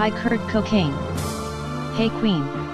Hi Kurt Cocaine. Hey Queen.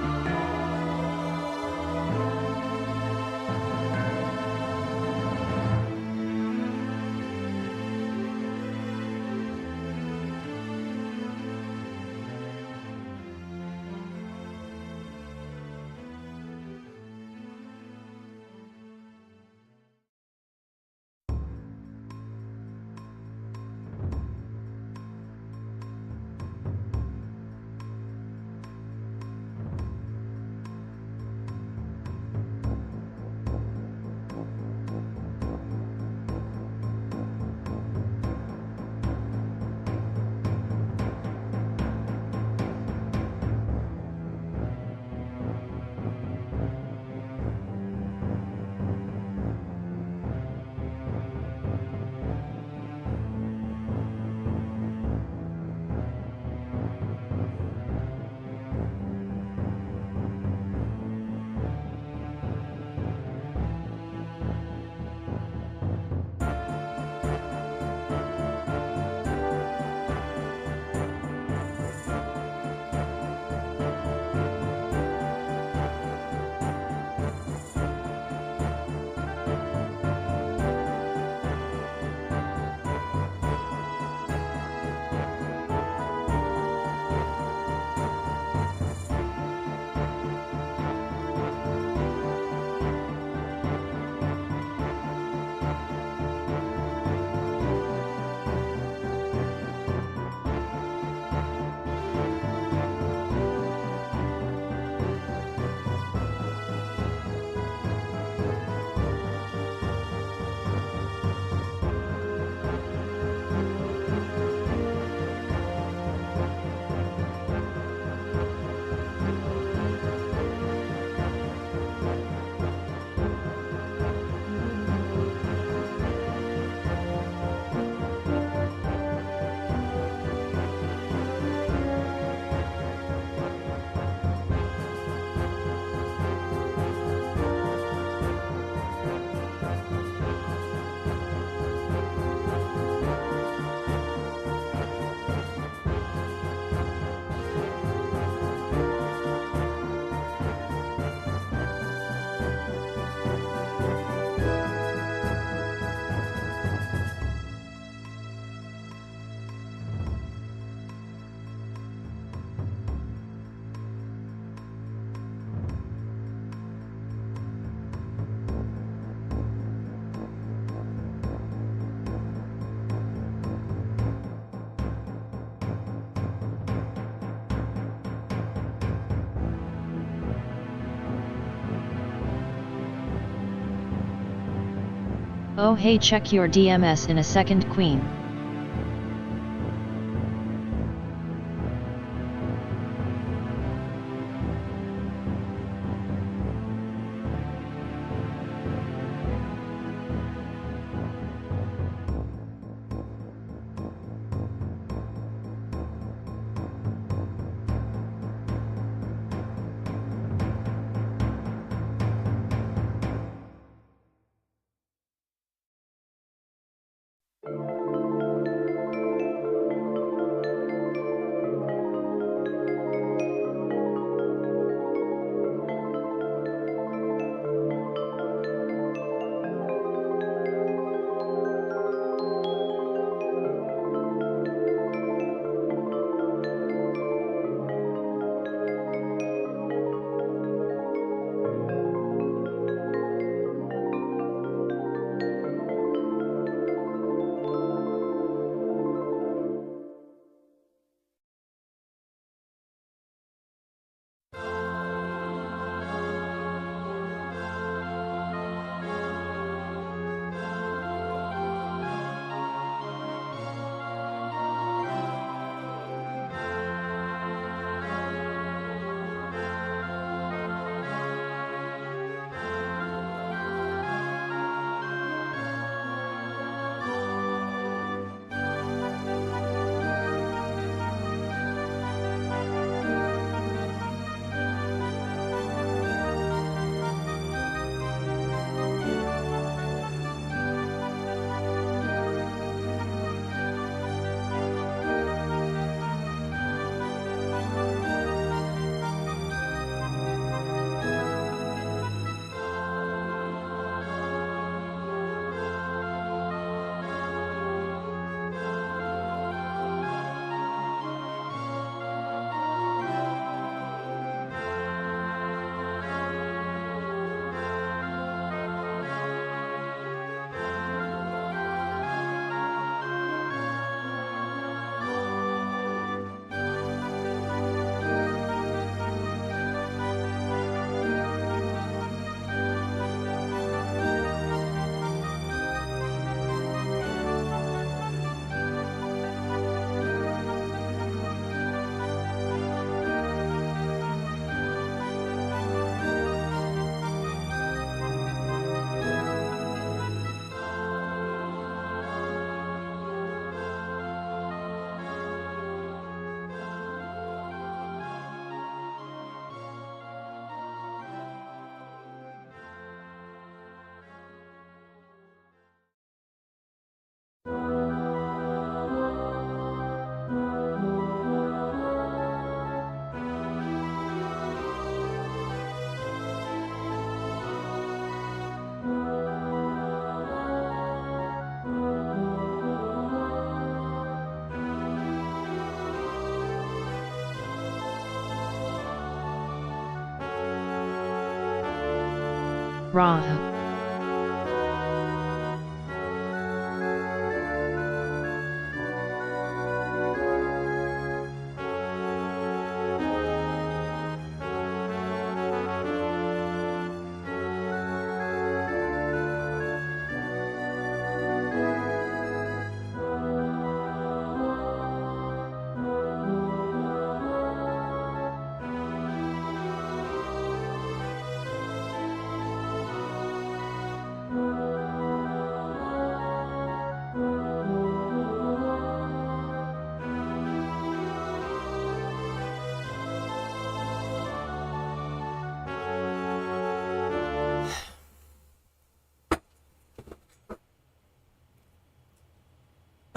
Oh hey, check your DMS in a second Queen. Rahu.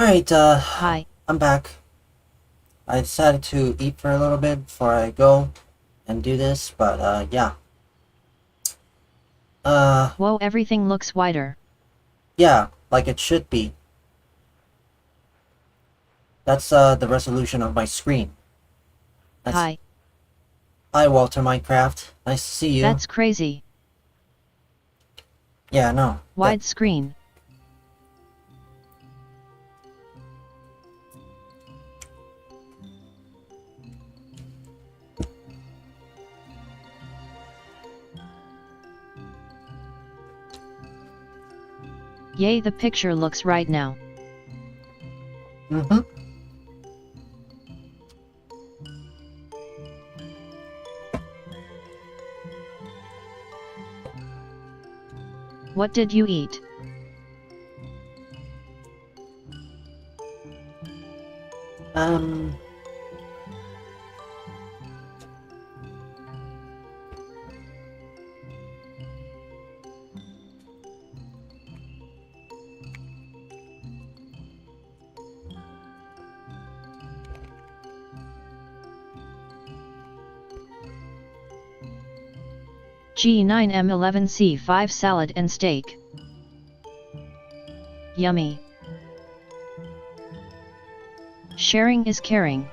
Alright, Hi. I'm back. I decided to eat for a little bit before I go and do this, but, yeah. Whoa, everything looks whiter. Yeah, like it should be. That's, the resolution of my screen. Hi. Hi, Walter Minecraft. Nice to see you. That's crazy. Yeah, no. Widescreen. Yay, the picture looks right now. Mm-hmm. What did you eat? Um... G9M11C5 salad and steak. Yummy. Sharing is caring.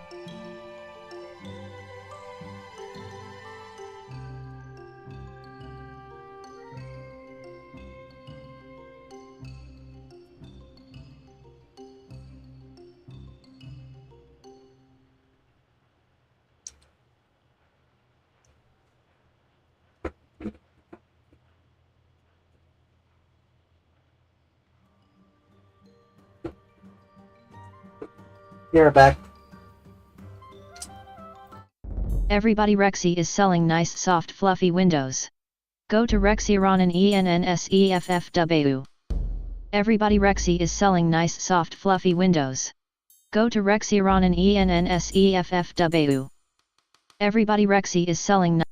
You're back. Everybody Rexy is selling nice soft fluffy windows. Go to Rexironan ENNSEFFW. Everybody Rexy is selling nice soft fluffy windows. Go to Rexironan ENNSEFFW. Everybody Rexy is selling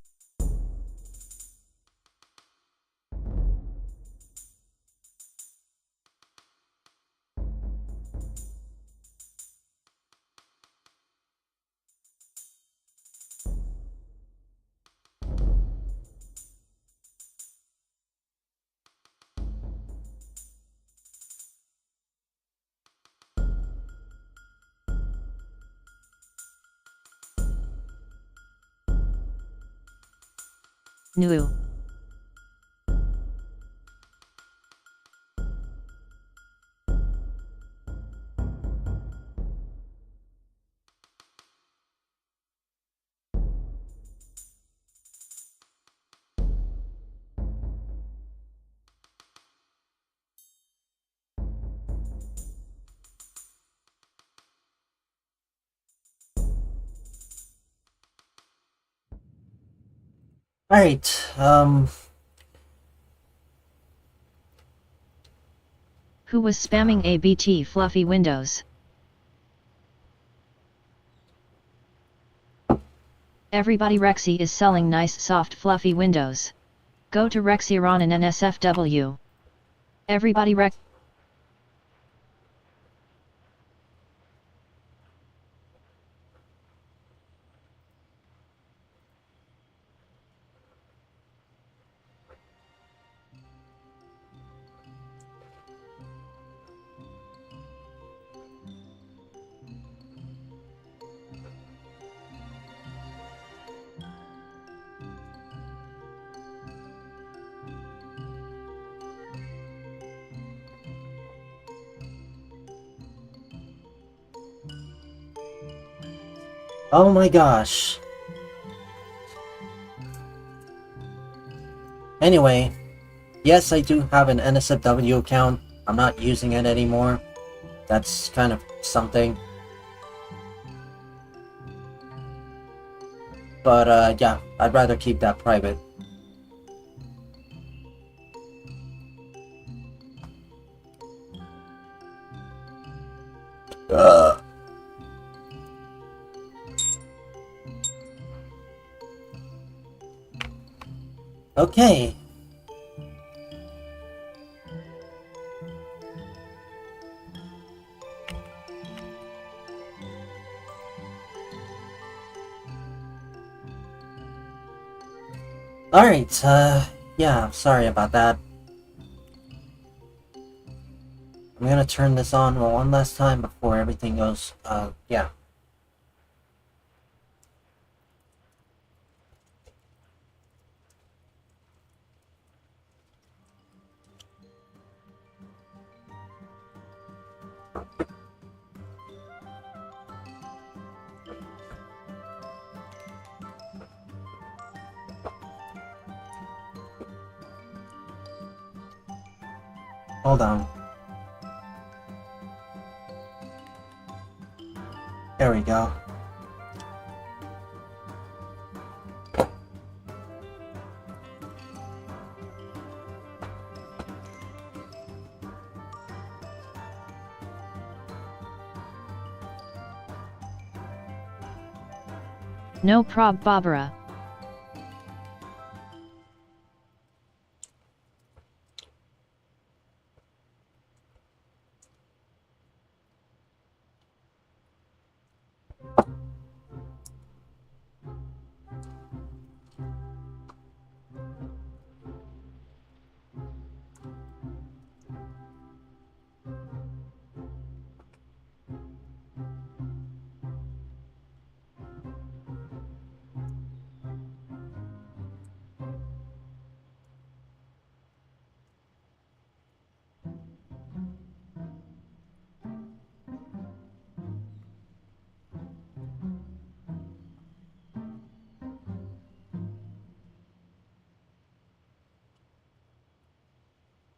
new. Alright, Who was spamming ABT fluffy windows? Everybody Rexy is selling nice soft fluffy windows. Go to Rexironan NSFW. Everybody Rex. Oh my gosh. Anyway, yes, I do have an NSFW account. I'm not using it anymore. That's kind of something. But yeah, I'd rather keep that private. Okay. Alright, yeah, sorry about that. I'm gonna turn this on one last time before everything goes, yeah. Hold on. There we go. No prob Barbara.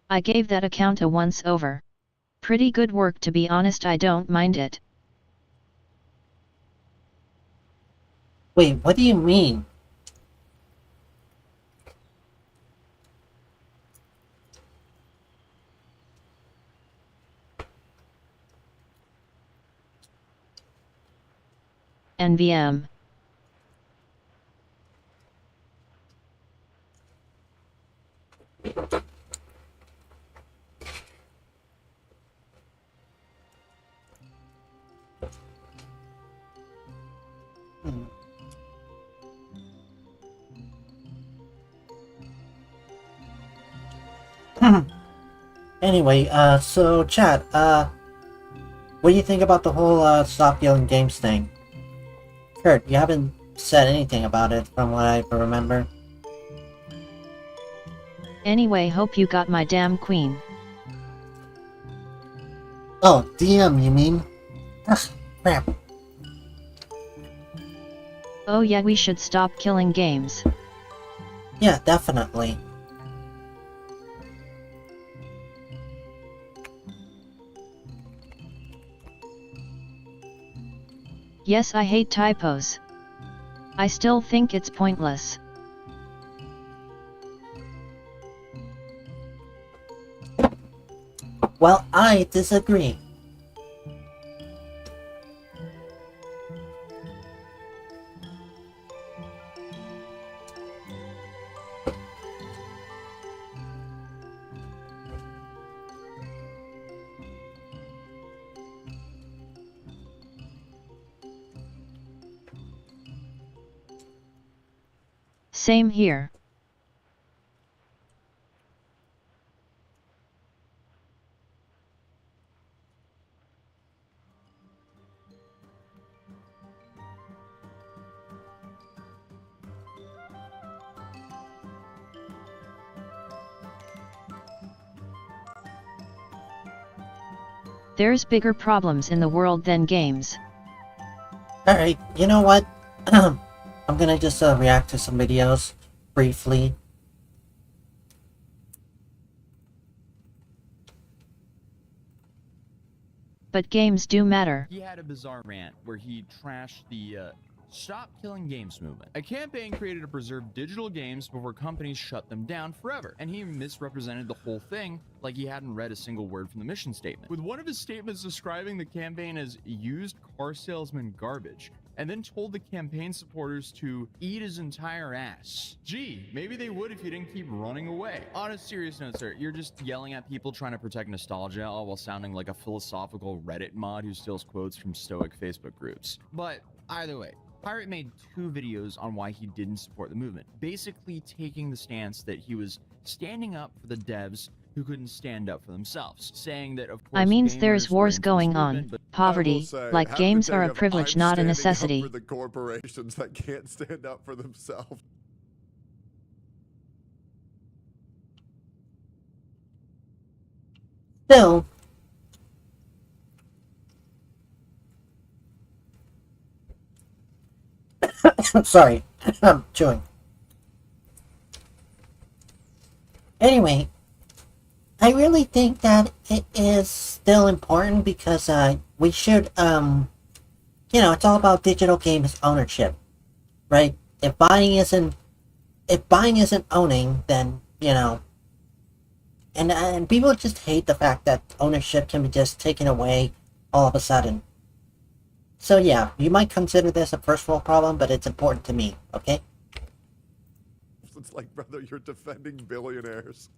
I gave that account a once over. Pretty good work, to be honest, I don't mind it. Wait, what do you mean? NVM. Anyway, so chat, what do you think about the whole, stop yelling games thing? Kurt, you haven't said anything about it from what I remember. Anyway, hope you got my damn queen. Oh, DM, you mean? Ugh, crap. Oh yeah, we should stop killing games. Yeah, definitely. Yes, I hate typos. I still think it's pointless. Well, I disagree. Same here. There's bigger problems in the world than games. Alright, you know what? I'm gonna just react to some videos briefly. But games do matter. He had a bizarre rant where he trashed the Stop Killing Games movement, a campaign created to preserve digital games before companies shut them down forever, and he misrepresented the whole thing like he hadn't read a single word from the mission statement, with one of his statements describing the campaign as used car salesman garbage, and then told the campaign supporters to eat his entire ass. Gee, maybe they would if you didn't keep running away. On a serious note, sir, you're just yelling at people trying to protect nostalgia all while sounding like a philosophical Reddit mod who steals quotes from stoic Facebook groups. But either way, Pirate made 2 videos on why he didn't support the movement, basically taking the stance that he was standing up for the devs who couldn't stand up for themselves, saying that of course I means gamers there's were wars into this going movement, on, but poverty, say, like have games to are a think of, privilege, I'm not a standing up necessity. for the corporations that can't stand up for themselves. Still, sorry, I'm chewing. Anyway, I really think that it is still important because we should you know, it's all about digital games ownership, right? If buying isn't owning, then you know, and people just hate the fact that ownership can be just taken away all of a sudden. So yeah, you might consider this a first world problem, but it's important to me, okay? It's like, brother, you're defending billionaires.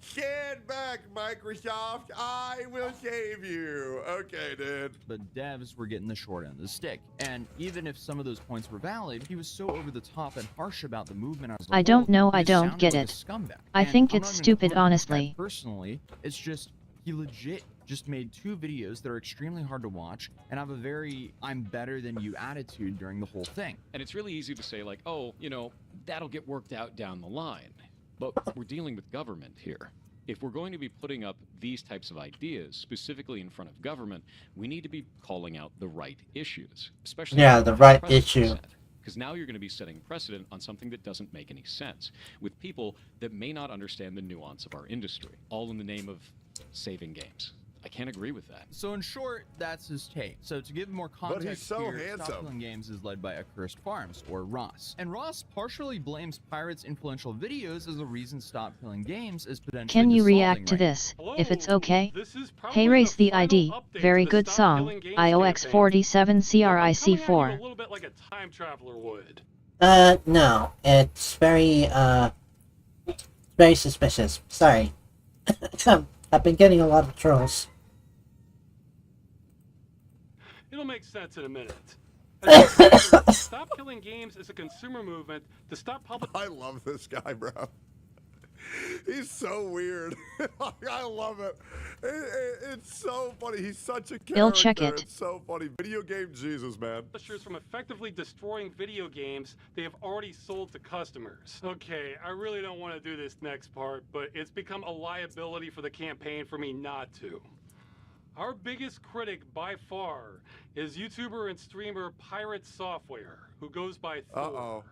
Stand back, Microsoft. I will save you. Okay, dude. but devs were getting the short end of the stick. And even if some of those points were valid, he was so over the top and harsh about the movement as a I don't whole, know, he I just don't sounded get like a it. scumbag. I And think I'm it's not even stupid, pointing at this guy honestly. personally, it's just he legit just made 2 videos that are extremely hard to watch and have a very I'm better than you attitude during the whole thing. And it's really easy to say like, oh, you know, that'll get worked out down the line. But we're dealing with government here. If we're going to be putting up these types of ideas, specifically in front of government, we need to be calling out the right issues, especially The right issue. Because now you're going to be setting precedent on something that doesn't make any sense with people that may not understand the nuance of our industry, all in the name of saving games. I can't agree with that. So in short, that's his take. So to give more context he's so here, handsome. Stop Killing Games is led by Accursed Farms, or Ross. And Ross partially blames Pirate's influential videos as a reason Stop Killing Games is potentially Can you dissolving react to right now. this, if it's okay? This is probably Hey, race the final ID, update very to the good Stop song, Killing Games IOX campaign. 47 I'm coming at you CRIC4. a little bit like a time traveler would. No, it's very suspicious. Sorry. I've been getting a lot of trolls. It'll make sense in a minute. As a reminder, Stop Killing Games is a consumer movement to stop public. I love this guy, bro. He's so weird. I love it. It's so funny. He's such a character. Bill, check it. It's so funny. Video game Jesus, man. Publishers from effectively destroying video games they have already sold to customers. Okay, I really don't want to do this next part, but it's become a liability for the campaign for me not to. Our biggest critic by far is YouTuber and streamer Pirate Software, who goes by Thor. Uh-oh.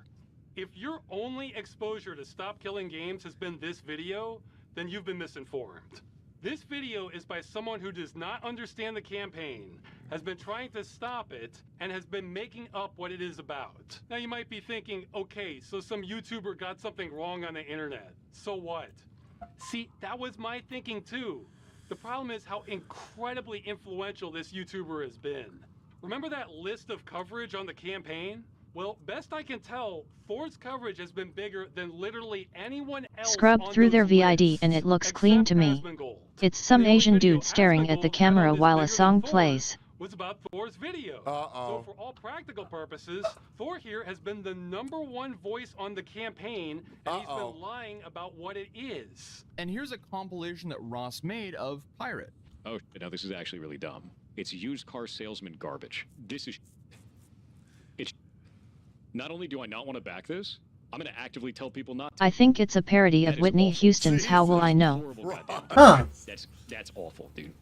If your only exposure to Stop Killing Games has been this video, then you've been misinformed. This video is by someone who does not understand the campaign, has been trying to stop it, and has been making up what it is about. Now you might be thinking, okay, so some YouTuber got something wrong on the internet. So what? See, that was my thinking too. The problem is how incredibly influential this YouTuber has been. Remember that list of coverage on the campaign? Well, best I can tell, Thor's coverage has been bigger than literally anyone else. Scrubbed on through their those VID lists, and it looks except clean to me. Asmongold. It's some And the only Asian video dude staring at the Asmongold had camera on this while a bigger song than Thor's plays. was about Thor's video. Uh-oh. So for all practical purposes, Thor here has been the #1 voice on the campaign, and he's been lying about what it is. And here's a compilation that Ross made of Pirate. Oh, now this is actually really dumb. It's used car salesman garbage. This is... It's... Not only do I not want to back this, I'm going to actively tell people not to. I think it's a parody of That is Whitney awful. Houston's How Will I Know. Horrible goddamn Huh. That's awful, dude.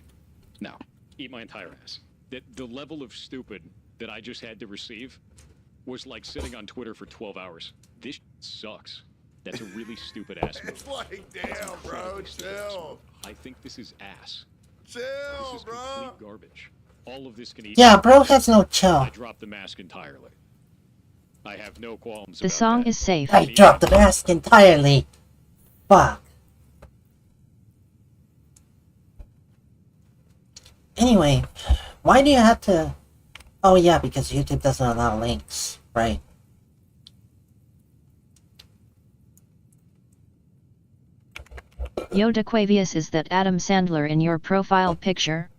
No, eat my entire ass. The level of stupid that I just had to receive was like sitting on Twitter for 12 hours. This sucks. That's a really stupid ass move. It's like, That's damn, bro, incredibly stupid ass chill. move. I think this is ass. Chill, This is bro. complete garbage. All of this can eat. Yeah, bro has no chill. I dropped the mask entirely. I have no qualms The about song that. is safe. I dropped the mask entirely. Fuck. Anyway, why do you have to... Oh yeah, because YouTube doesn't allow links, right? Yoda Quavius, is that Adam Sandler in your profile picture?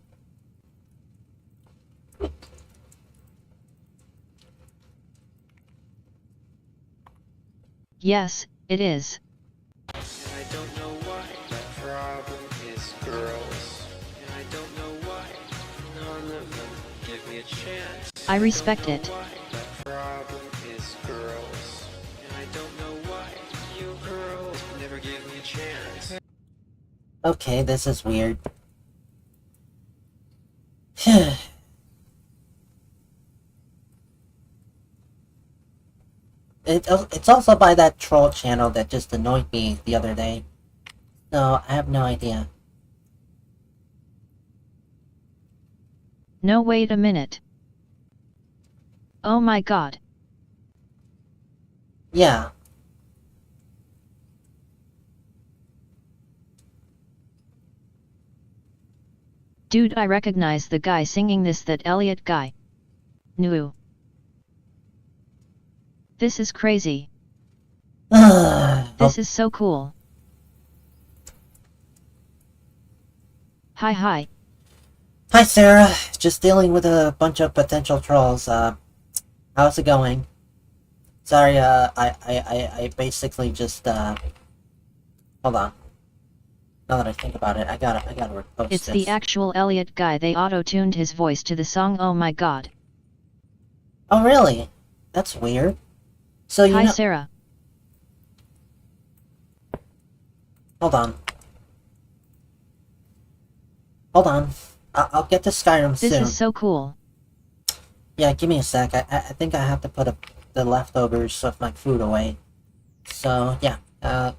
Yes, it is. And I don't know why the problem is girls. And I don't know why none of them give me a chance. I respect it. Why the problem is girls. And I don't know why you girls never give me a chance. Okay, this is weird. It's also by that troll channel that just annoyed me the other day. So, I have no idea. No, wait a minute. Oh my god. Yeah. Dude, I recognize the guy singing this, that Elliot guy. No. This is crazy. This is so cool. Hi. Hi Sarah, just dealing with a bunch of potential trolls. How's it going? Sorry, I basically just, hold on. Now that I think about it, I gotta repost It's this. the actual Elliot guy. They auto-tuned his voice to the song. Oh my god. Oh really? That's weird. So you Hi know- Sarah. Hold on. Hold on. I'll get to Skyrim soon. This is so cool. Yeah, give me a sec. I think I have to put the leftovers of my food away. So, yeah. Let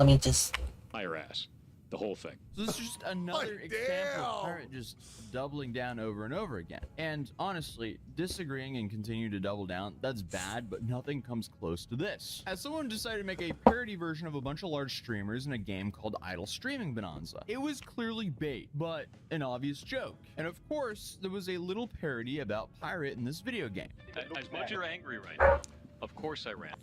me just... Higher ass. The whole thing. So this is just another Like, example of damn. Pirate just doubling down over and over again. And honestly, disagreeing and continuing to double down, that's bad, but nothing comes close to this. As someone decided to make a parody version of a bunch of large streamers in a game called Idle Streaming Bonanza. It was clearly bait, but an obvious joke. And of course, there was a little parody about Pirate in this video game. As much as you're angry right now, of course I ran.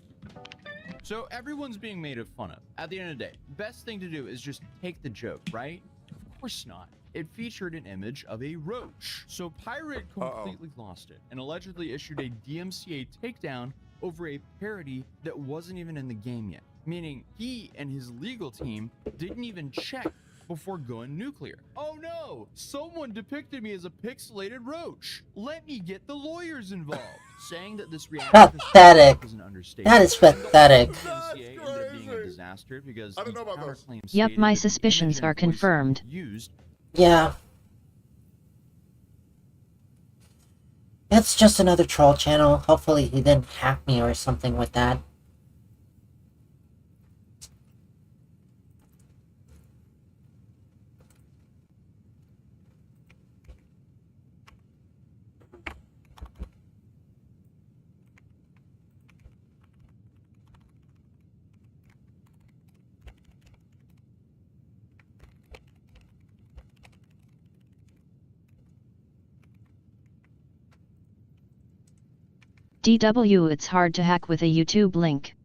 So everyone's being made fun of. At the end of the day, best thing to do is just take the joke, right? Of course not. It featured an image of a roach. So Pirate completely lost it and allegedly issued a DMCA takedown over a parody that wasn't even in the game yet. Meaning he and his legal team didn't even check before going nuclear. Oh no! Someone depicted me as a pixelated roach. Let me get the lawyers involved. Saying that this reaction Pathetic. was an understatement. That is pathetic. DMCA ended up being a disaster because I don't know the about those. counterclaim Yup, stated my that the suspicions image are and voice confirmed. Used Yeah. It's just another troll channel. Hopefully he didn't hack me or something with that. DW, it's hard to hack with a YouTube link.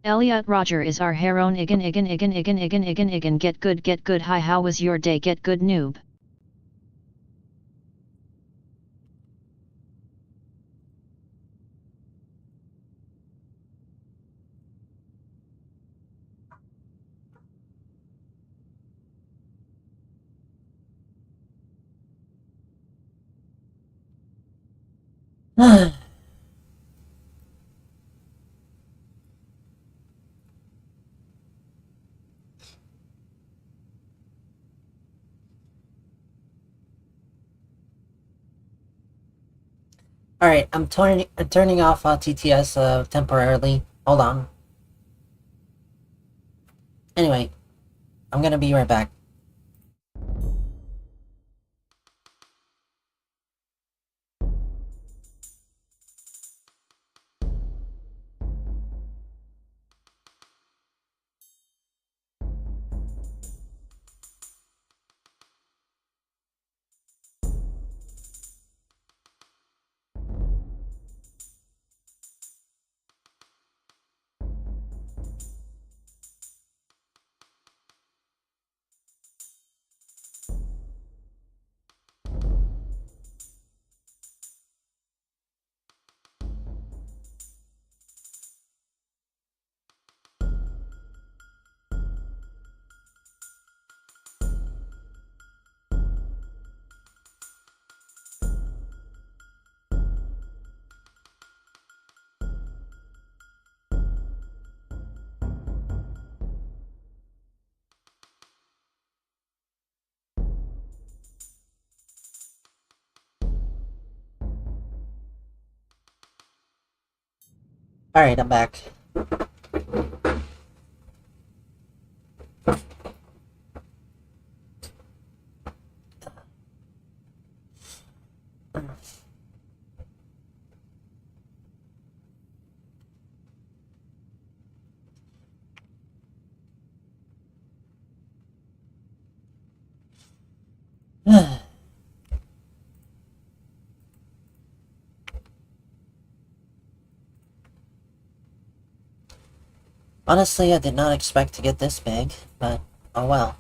Elliot Roger is our heroine. Igen. Get good. Hi, how was your day? Get good, noob. Alright, I'm turning off TTS temporarily. Hold on. Anyway, I'm gonna be right back. Alright, I'm back. Honestly, I did not expect to get this big, but oh well.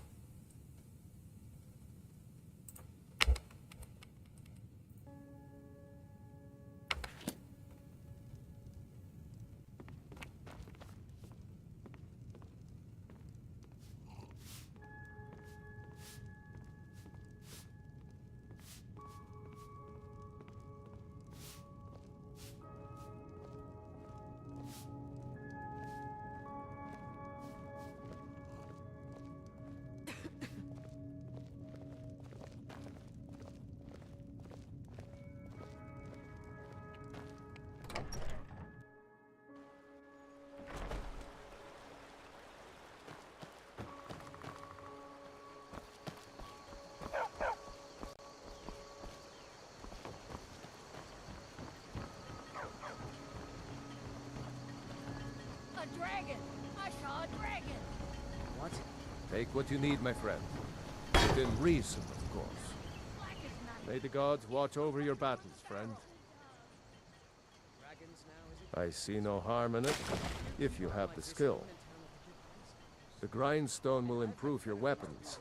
A dragon! I saw a dragon! What? Take what you need, my friend. Within reason, of course. Black is night. May the gods watch over your battles, friend. I see no harm in it, if you have the skill. The grindstone will improve your weapons.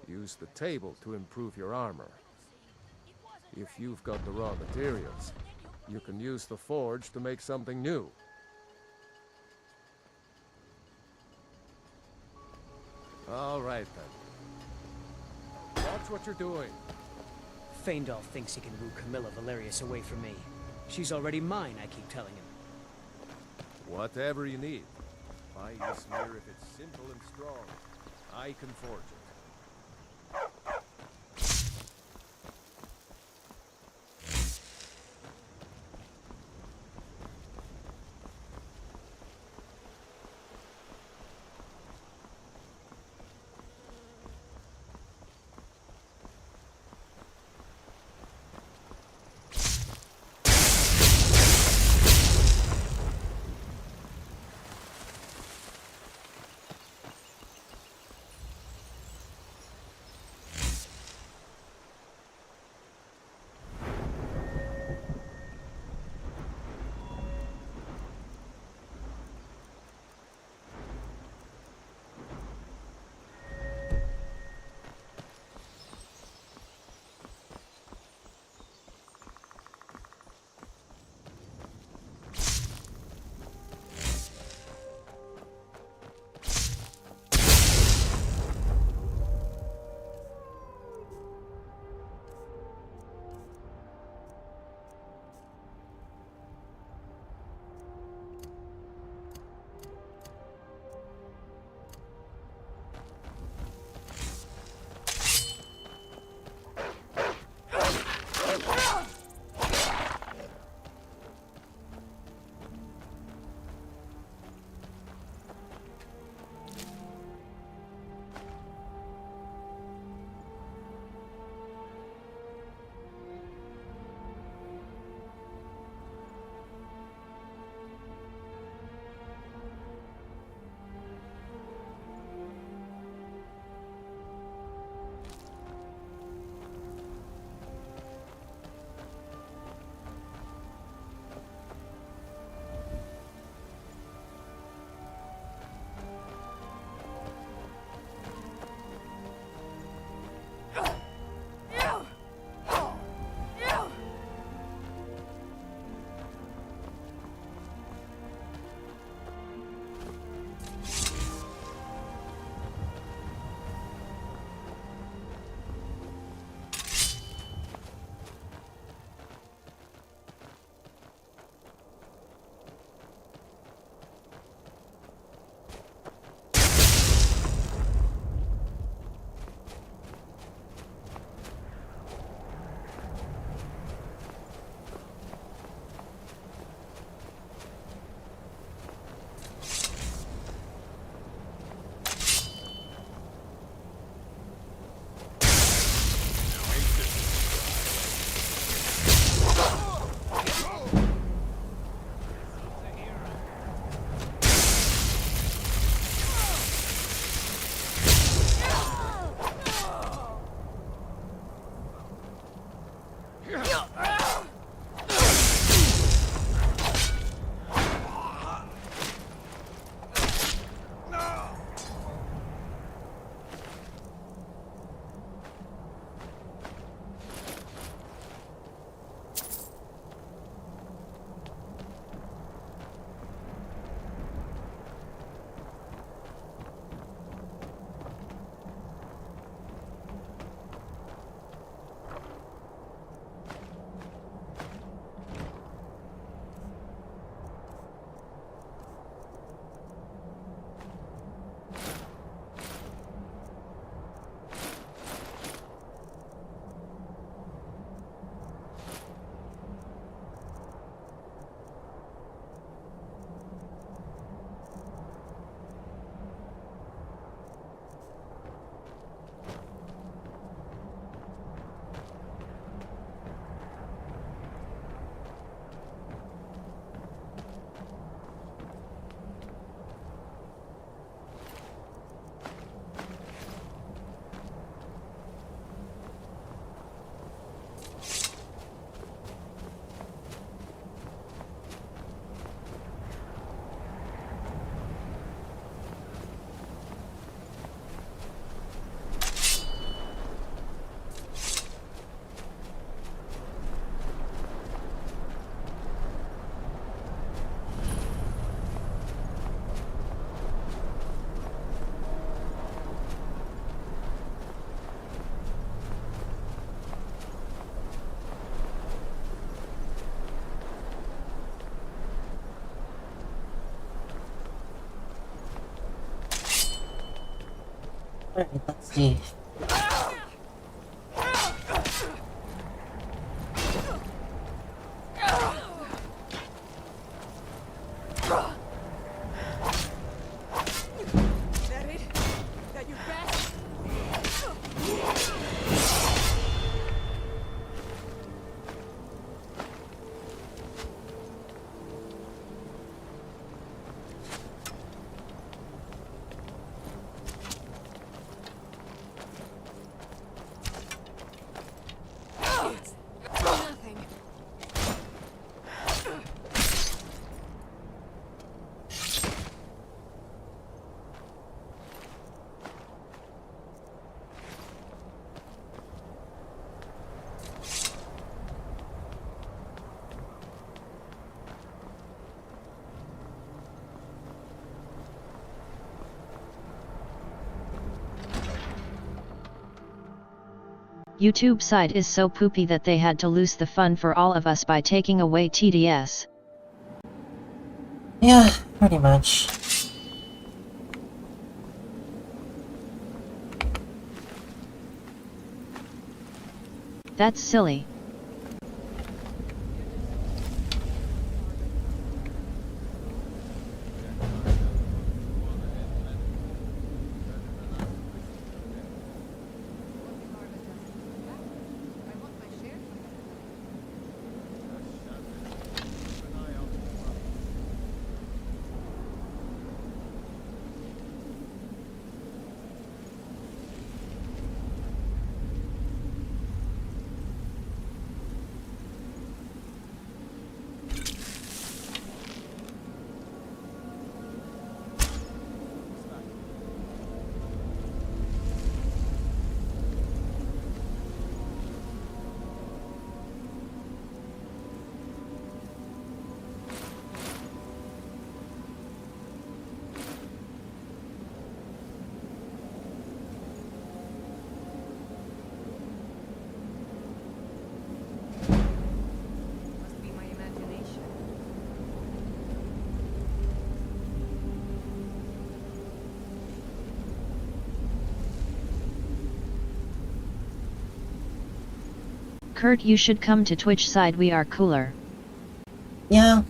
Use the table to improve your armor. If you've got the raw materials, you can use the forge to make something new. All right, then. Watch what you're doing. Feindal thinks he can woo Camilla Valerius away from me. She's already mine, I keep telling him. Whatever you need. Buy this mirror if it's simple and strong. I can forge it. Alright, let's see. YouTube side is so poopy that they had to lose the fun for all of us by taking away TDS. Yeah, pretty much. That's silly. Must be my imagination. Kurt, you should come to Twitch side, we are cooler. Yeah.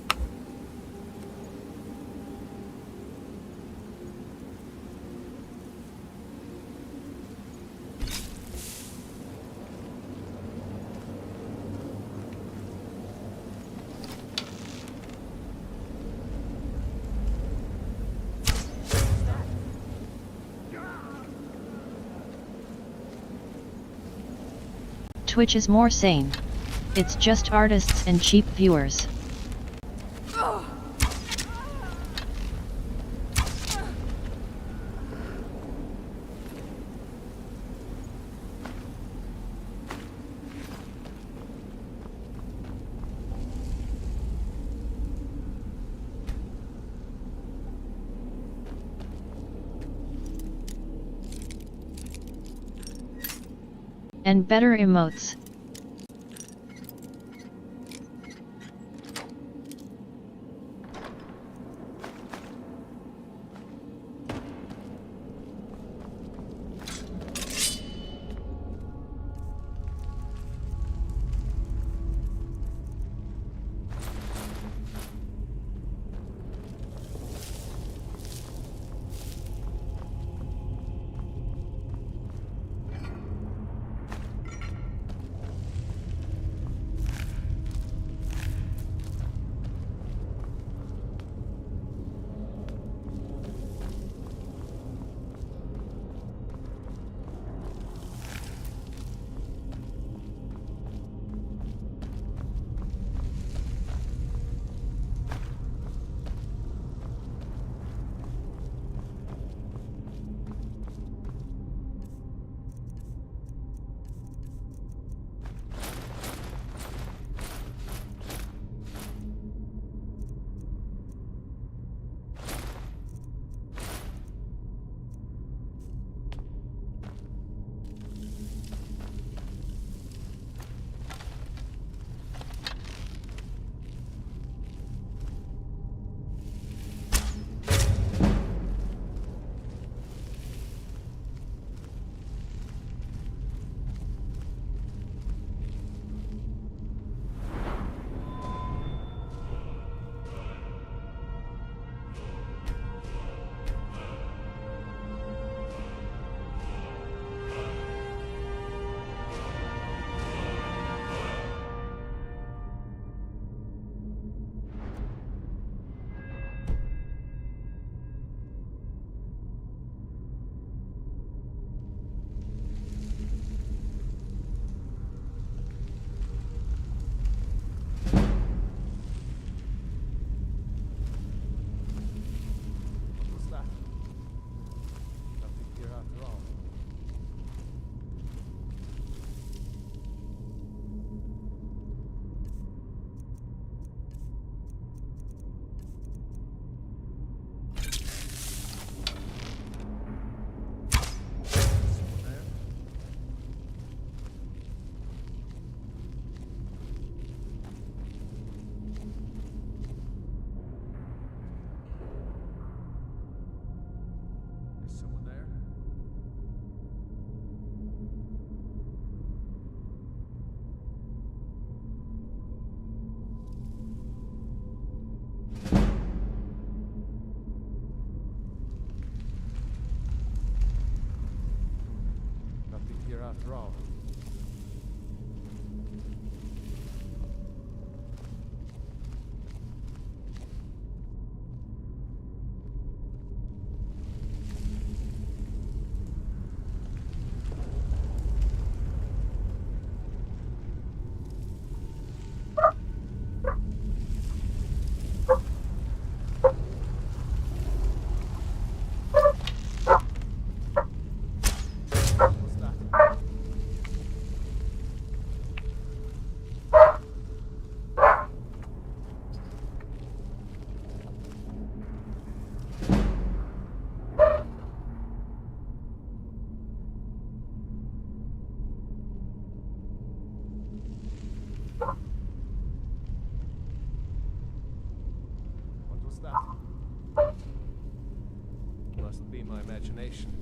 Twitch is more sane. It's just artists and cheap viewers. And better emotes. wrong. What was that? Must be my imagination.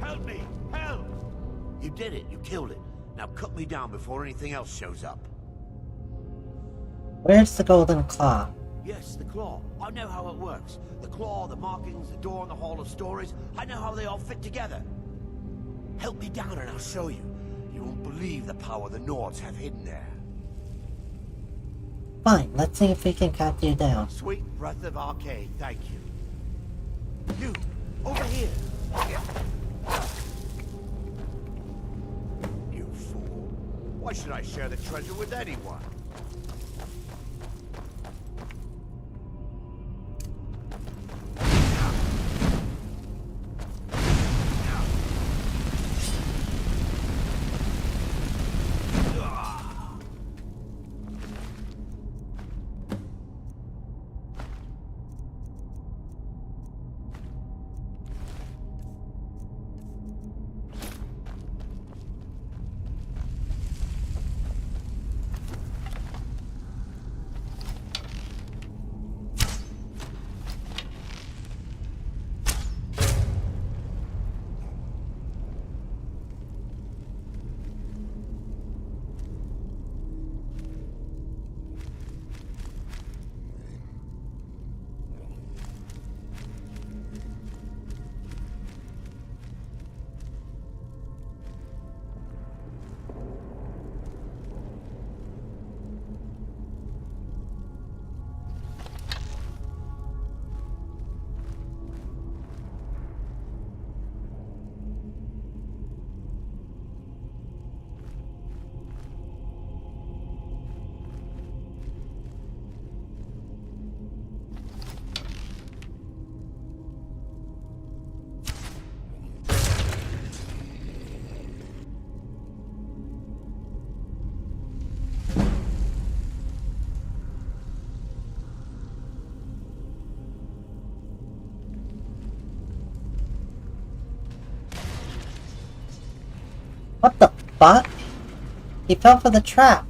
Help me! Help! You did it. You killed it. Now cut me down before anything else shows up. Where's the golden claw? Yes, the claw. I know how it works. The claw, the markings, the door, and the Hall of Stories. I know how they all fit together. Help me down and I'll show you. You won't believe the power the Nords have hidden there. Fine, let's see if we can cut you down. Sweet breath of arcade, thank you. You, over here. You fool. Why should I share the treasure with anyone? What the fuck? He fell for the trap.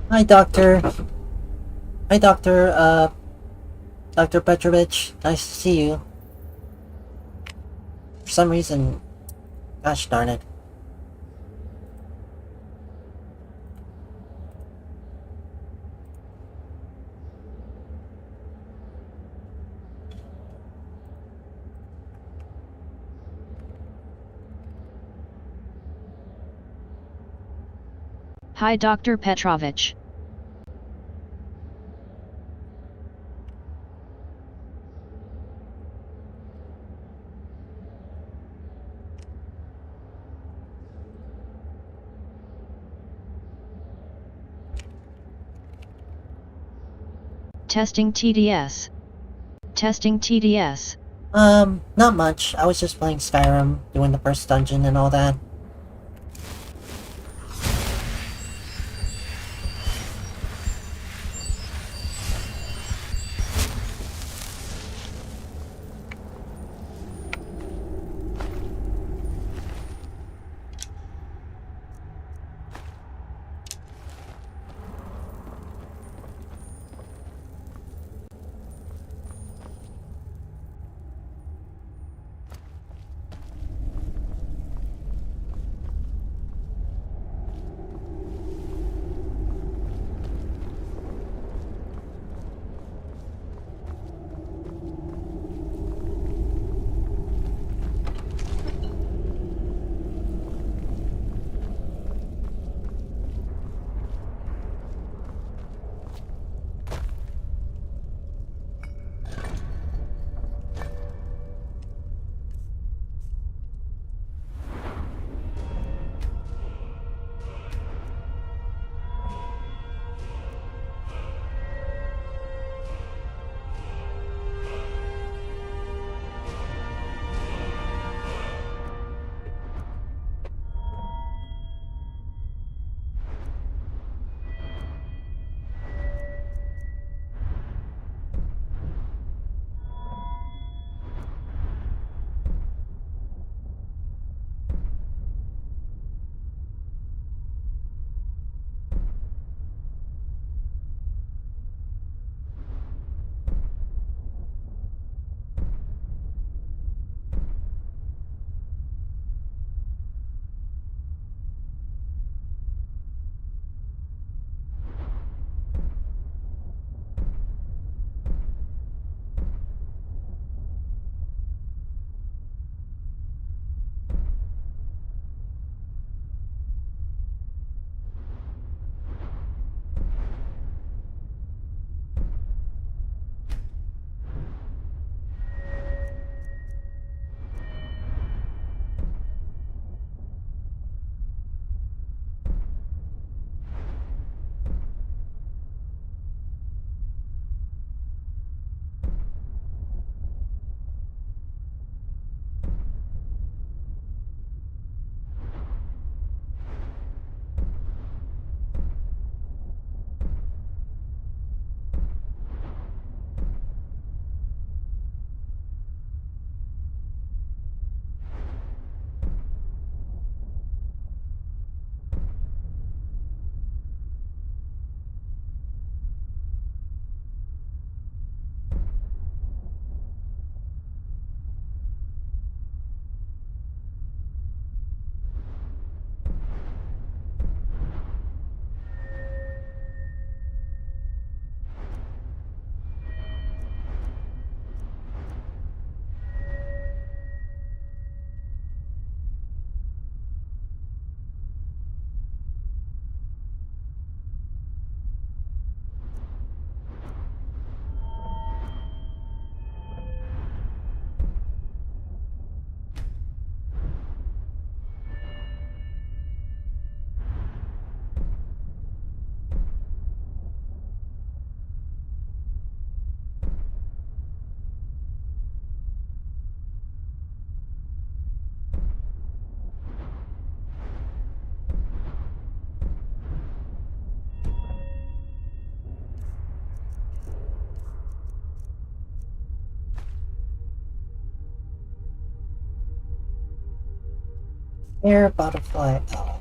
Hi, Doctor. Hi, Doctor. Dr. Petrovich. Nice to see you. For some reason, gosh darn it. Hi, Dr. Petrovich. Testing TDS. Testing TDS. Not much. I was just playing Skyrim, doing the first dungeon and all that. Air butterfly. Oh.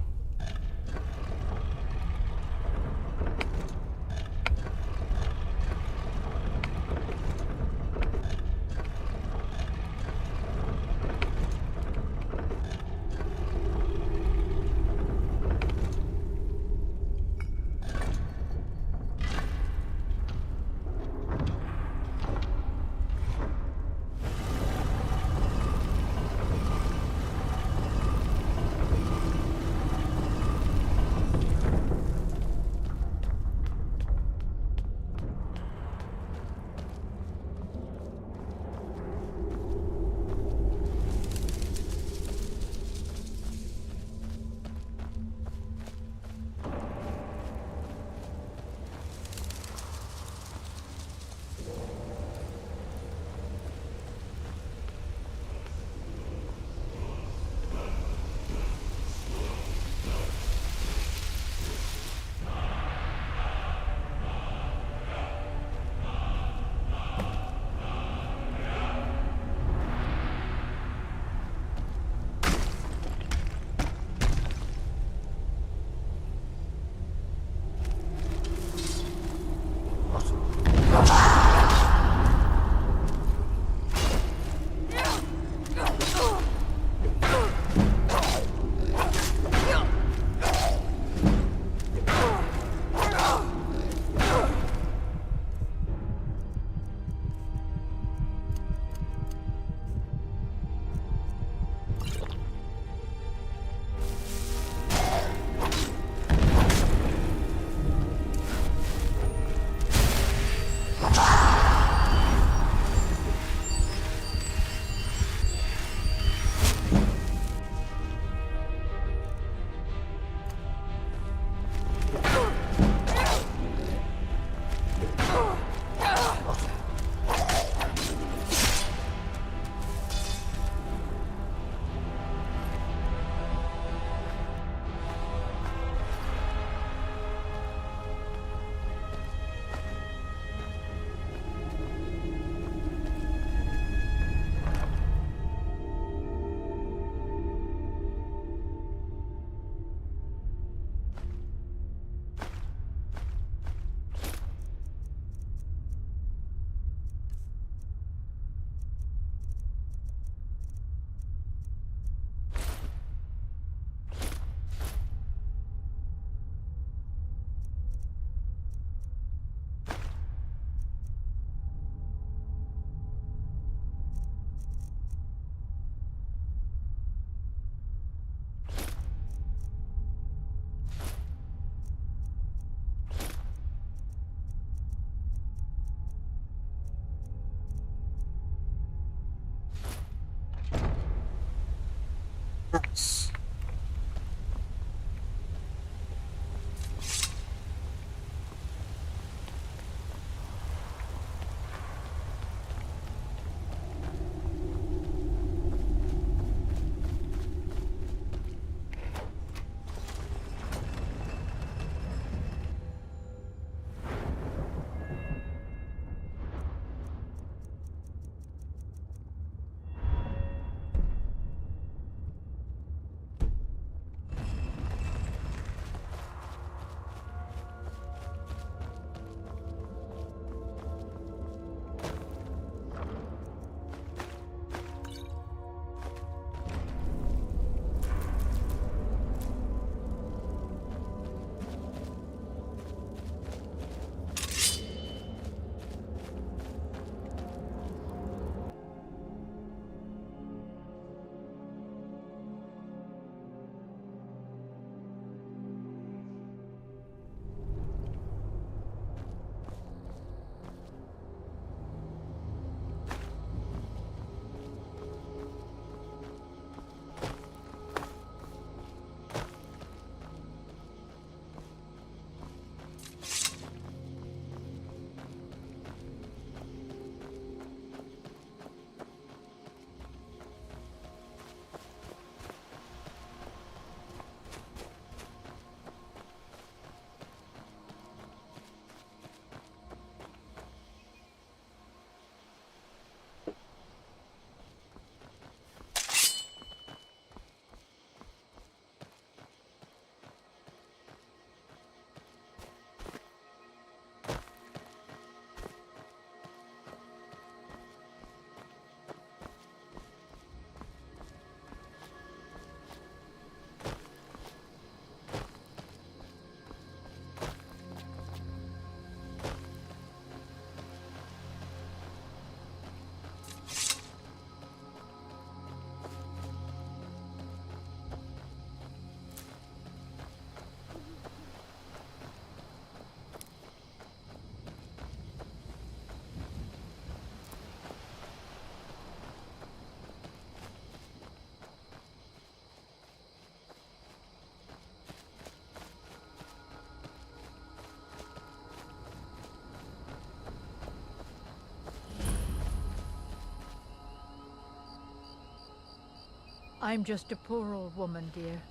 I'm just a poor old woman, dear.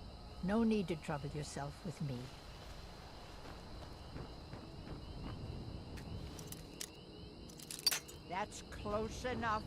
No need to trouble yourself with me. That's close enough.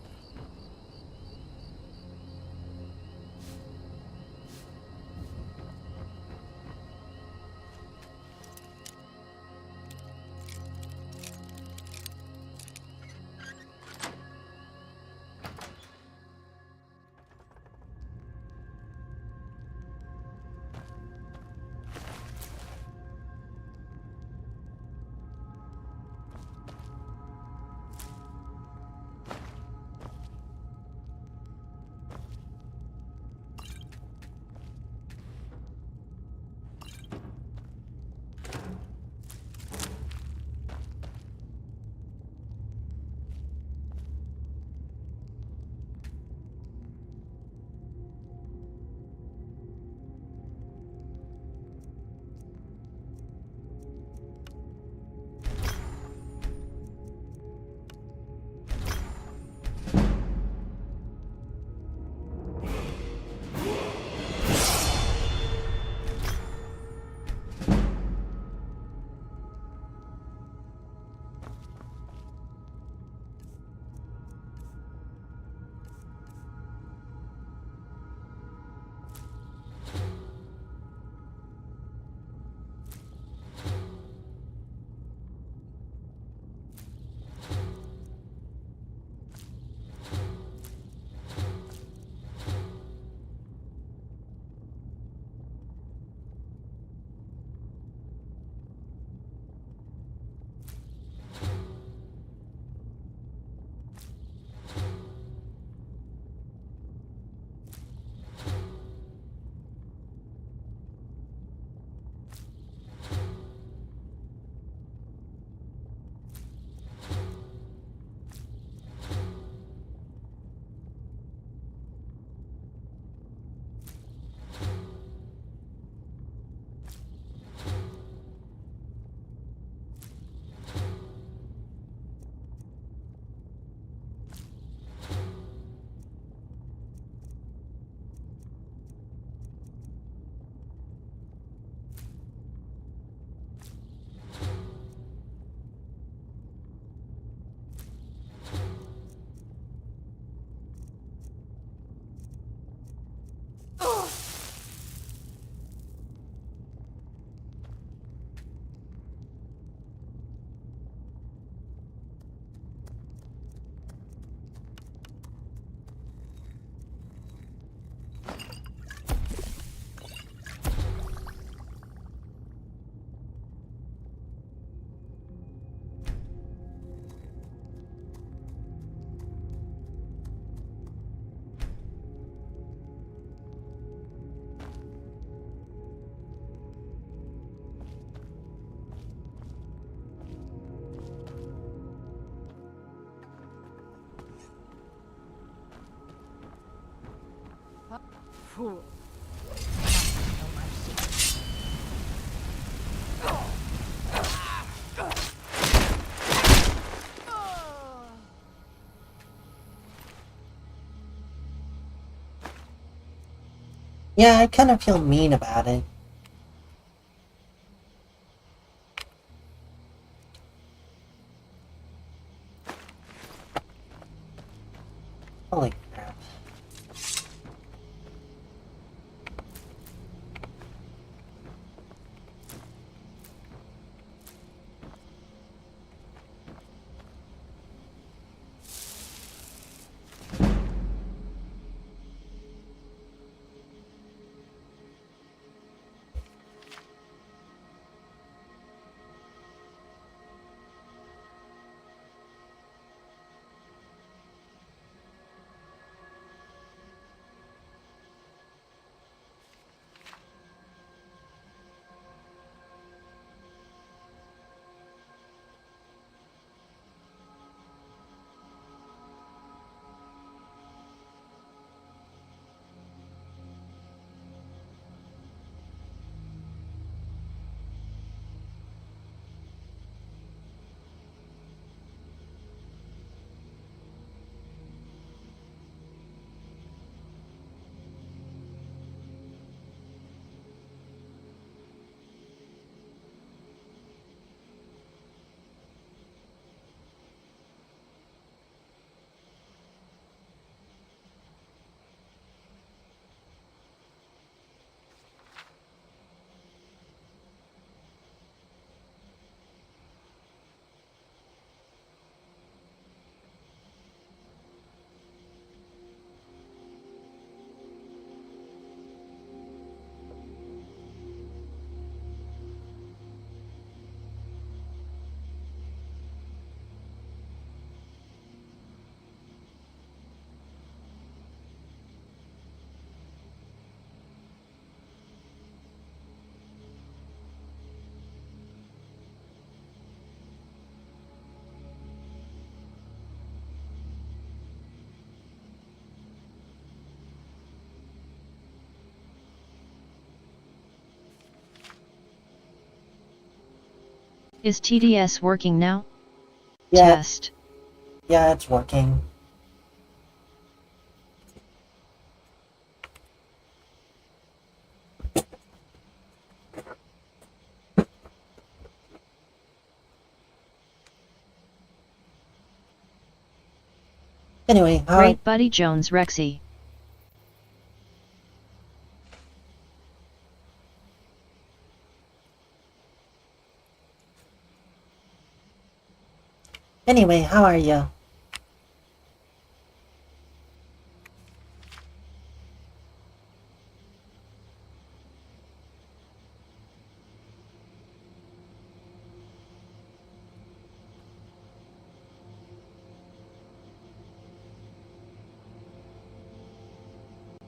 Fool. No mercy. Yeah, I kind of feel mean about it. Holy crap. Is TDS working now? Yeah, Test. yeah, it's working. Anyway, Great buddy Jones Rexy. Anyway, how are you?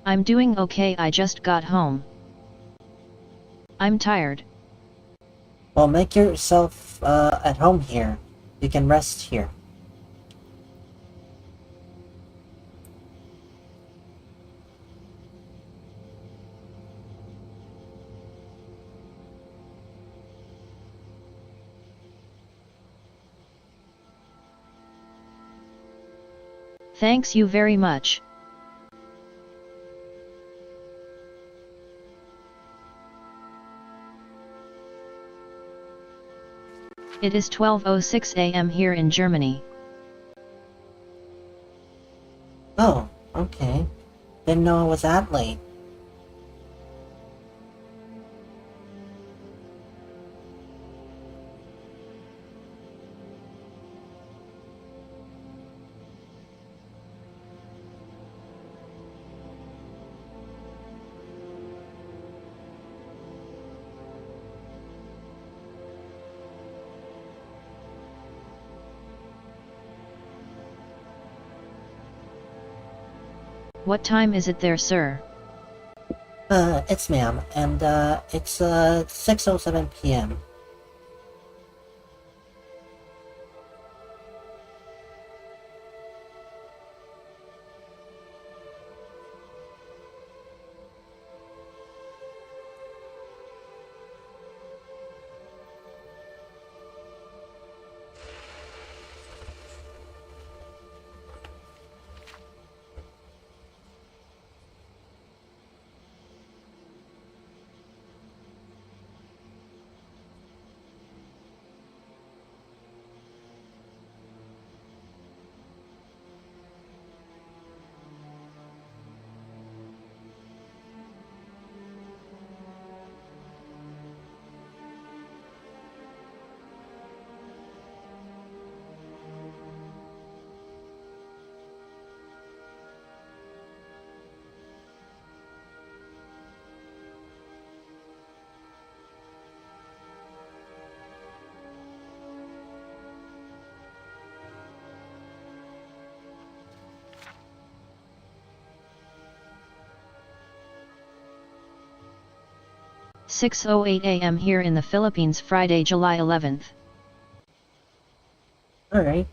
I'm doing okay, I just got home. I'm tired. Well, make yourself at home here. You can rest here. Thanks you very much. It is 12:06 a.m. here in Germany. Oh, okay. Didn't know it was that late. What time is it there, sir? It's ma'am, and it's 6:07 p.m. (6:08 a.m. here in the Philippines, Friday, July 11th. Alright.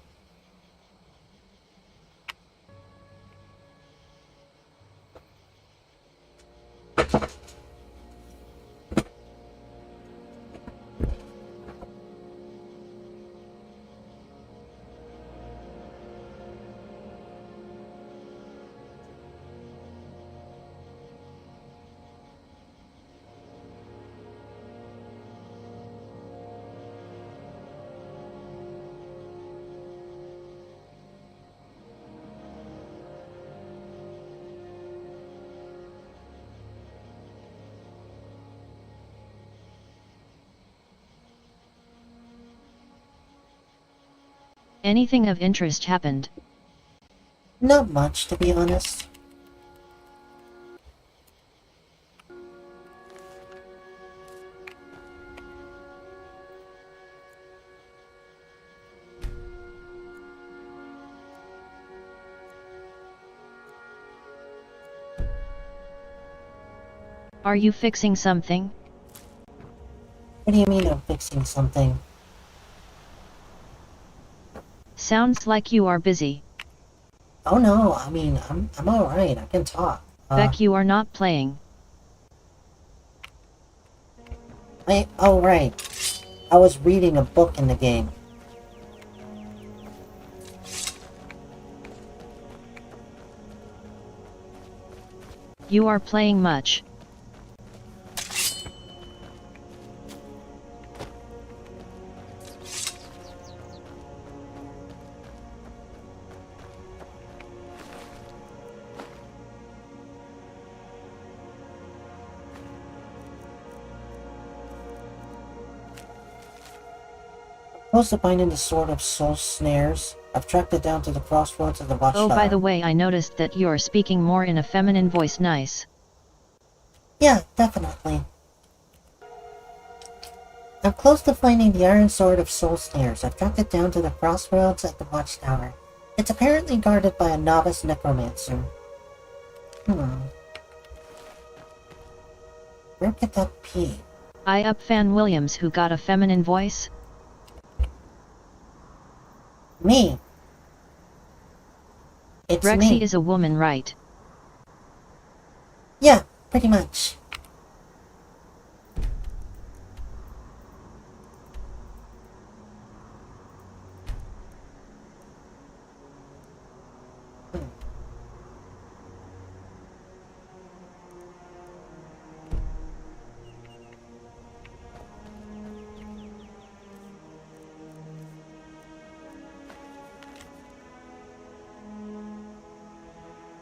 Anything of interest happened? Not much, to be honest. Are you fixing something? What do you mean I'm fixing something? Sounds like you are busy. Oh no, I mean, I'm alright, I can talk. Beck, you are not playing. Oh right. I was reading a book in the game. You are playing much. Close to finding the Sword of Soul Snares. I've tracked it down to the crossroads of the Watchtower. Oh, by the way, I noticed that you're speaking more in a feminine voice. Nice. Yeah, definitely. I'm close to finding the Iron Sword of Soul Snares. I've tracked it down to the crossroads at the Watchtower. It's apparently guarded by a novice necromancer. Where could that be? I up Fan Williams who got a feminine voice? Me. It's Rexy me. is a woman, right? Yeah, pretty much.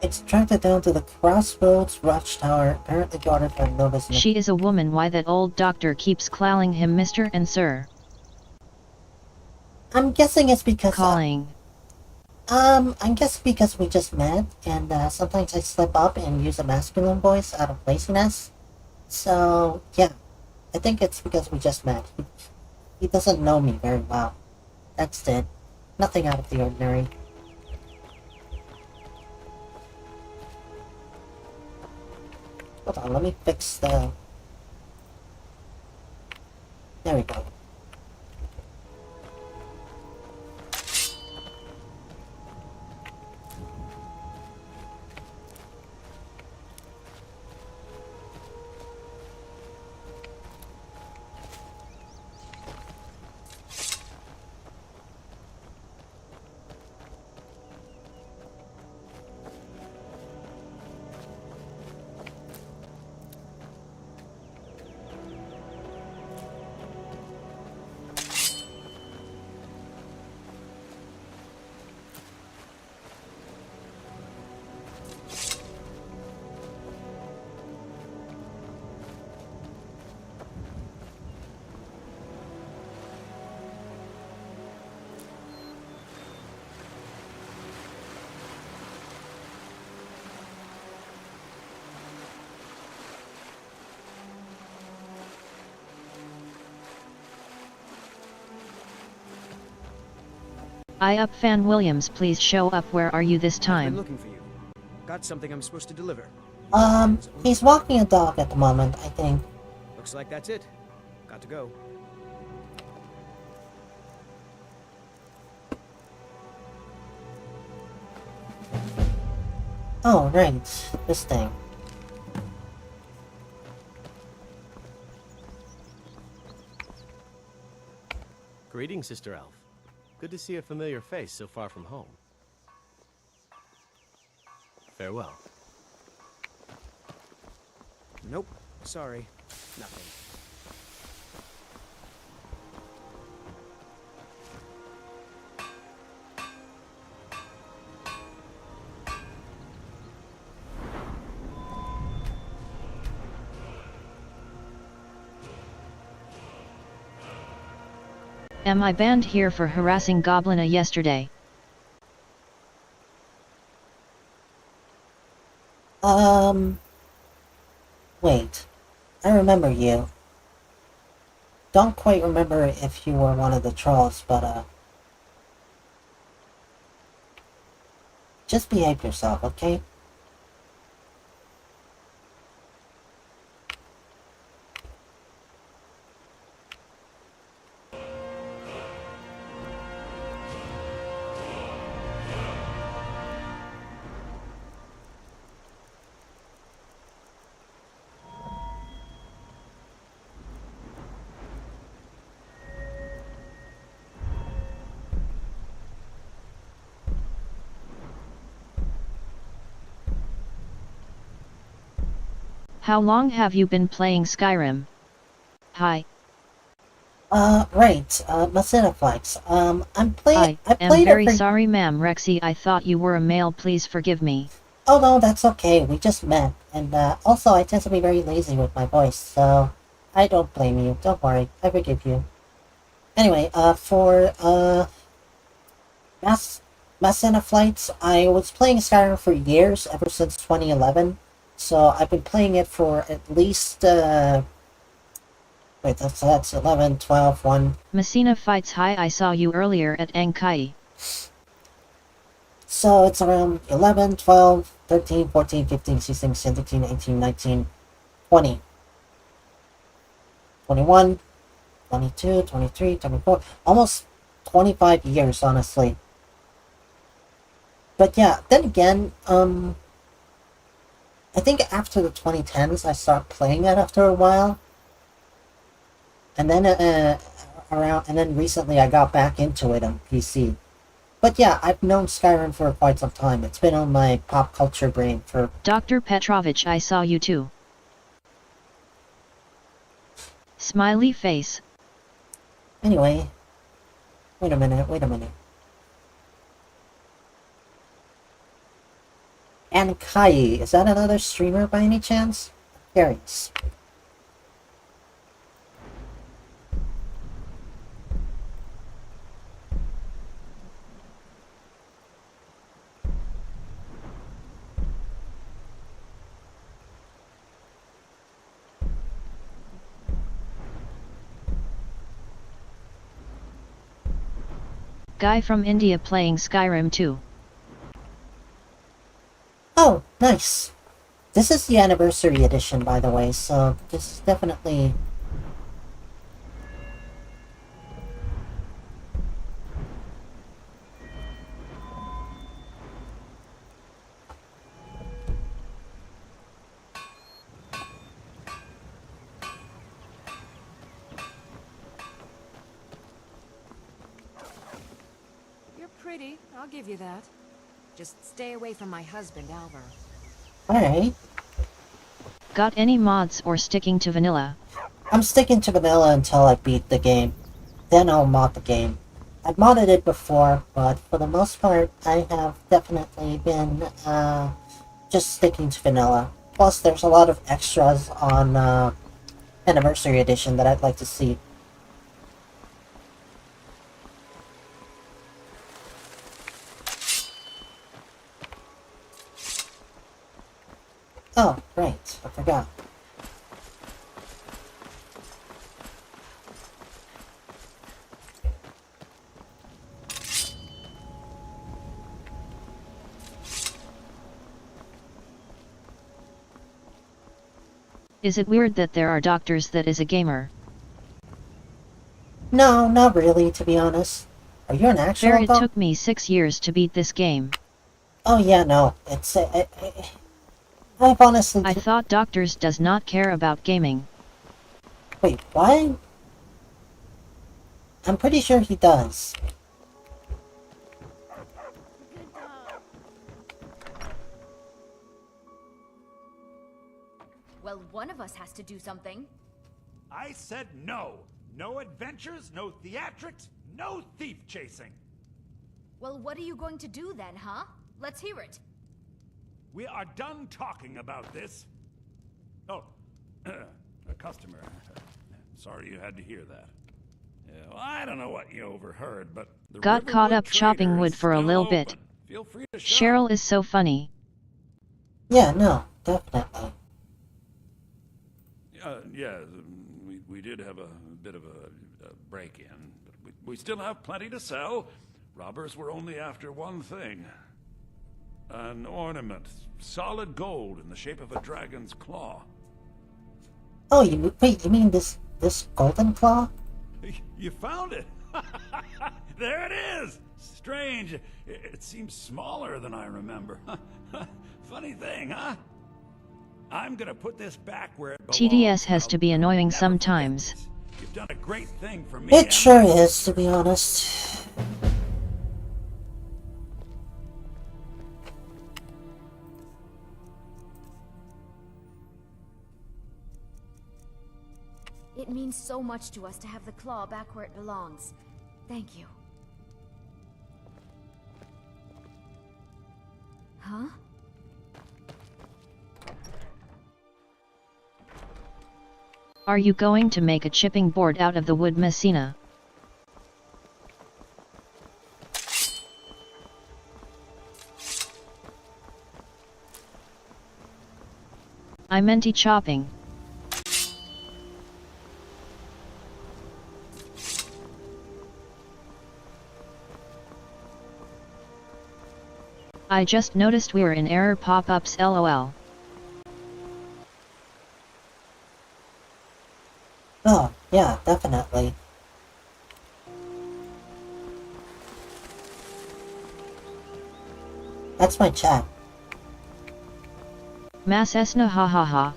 It's tracked it down to the crossroads Watchtower, apparently guarded by novice. She is a woman. Why that old doctor keeps calling him Mr. and Sir? I'm guessing it's because calling. I'm guessing because we just met, and sometimes I slip up and use a masculine voice out of laziness. So yeah, I think it's because we just met. He doesn't know me very well. That's it. Nothing out of the ordinary. Hold on, let me fix the... There we go. I up Fan Williams, please show up. Where are you this I've time? been looking for you. Got something I'm supposed to deliver. He's walking a dog at the moment, I think. Looks like that's it. Got to go. Oh, right. This thing. Greetings, Sister Elf. Good to see a familiar face so far from home. Farewell. Nope. Sorry. Nothing. Am I banned here for harassing Goblina yesterday? Wait. I remember you. Don't quite remember if you were one of the trolls, but, just behave yourself, okay? How long have you been playing Skyrim? Hi. Right, Macinaflex. I'm playing. I am played very it for. sorry, ma'am Rexy. I thought you were a male. Please forgive me. Oh no, that's okay. We just met, and also I tend to be very lazy with my voice, so I don't blame you. Don't worry, I forgive you. Anyway, for Macinaflights, I was playing Skyrim for years, ever since 2011. So I've been playing it for at least wait, that's 11, 12, 1. Messina fights. Hi, I saw you earlier at Ankai. So it's around 11, 12, 13, 14, 15, 16, 17, 18, 19, 20, 21, 22, 23, 24, almost 25 years, honestly. But yeah, then again, I think after the 2010s, I started playing it after a while. And then, and then recently I got back into it on PC. But yeah, I've known Skyrim for quite some time. It's been on my pop culture brain for... Dr. Petrovich, I saw you too. Smiley face. Anyway. Wait a minute. Ankai, is that another streamer by any chance? Curious. Guy from India playing Skyrim too. Oh, nice. This is the anniversary edition, by the way, so this is definitely... You're pretty, I'll give you that. Just stay away from my husband, Alvar. Alright. Got any mods or sticking to vanilla? I'm sticking to vanilla until I beat the game. Then I'll mod the game. I've modded it before, but for the most part, I have definitely been, just sticking to vanilla. Plus, there's a lot of extras on, Anniversary Edition that I'd like to see. Oh, right. I forgot. Is it weird that there are doctors that is a gamer? No, not really, to be honest. Are you an actual Fair, it took me 6 years to beat this game. Oh yeah, no. It's, I've honestly... I thought doctors does not care about gaming. Wait, what? I'm pretty sure he does. Well, one of us has to do something. I said no. No adventures, no theatrics, no thief chasing. Well, what are you going to do then, huh? Let's hear it. We are done talking about this. Oh, a customer. Sorry you had to hear that. Yeah, well, I don't know what you overheard, but the Got caught up chopping wood for a little bit. Feel free to Cheryl is so funny. Yeah, no, definitely. Yeah, we did have a bit of a break-in, but we still have plenty to sell. Robbers were only after one thing. An ornament, solid gold in the shape of a dragon's claw. Oh, wait, you mean this golden claw? You found it! There it is! Strange. It seems smaller than I remember. Funny thing, huh? I'm gonna put this back where it belongs. TDS has to be annoying sometimes. You've done a great thing for me. It sure is, to be honest. It means so much to us to have the claw back where it belongs. Thank you. Huh? Are you going to make a chipping board out of the wood, Messina? I meant chopping. I just noticed we're in error pop-ups, lol. Oh, yeah, definitely. That's my chat. Mas esna ha ha ha.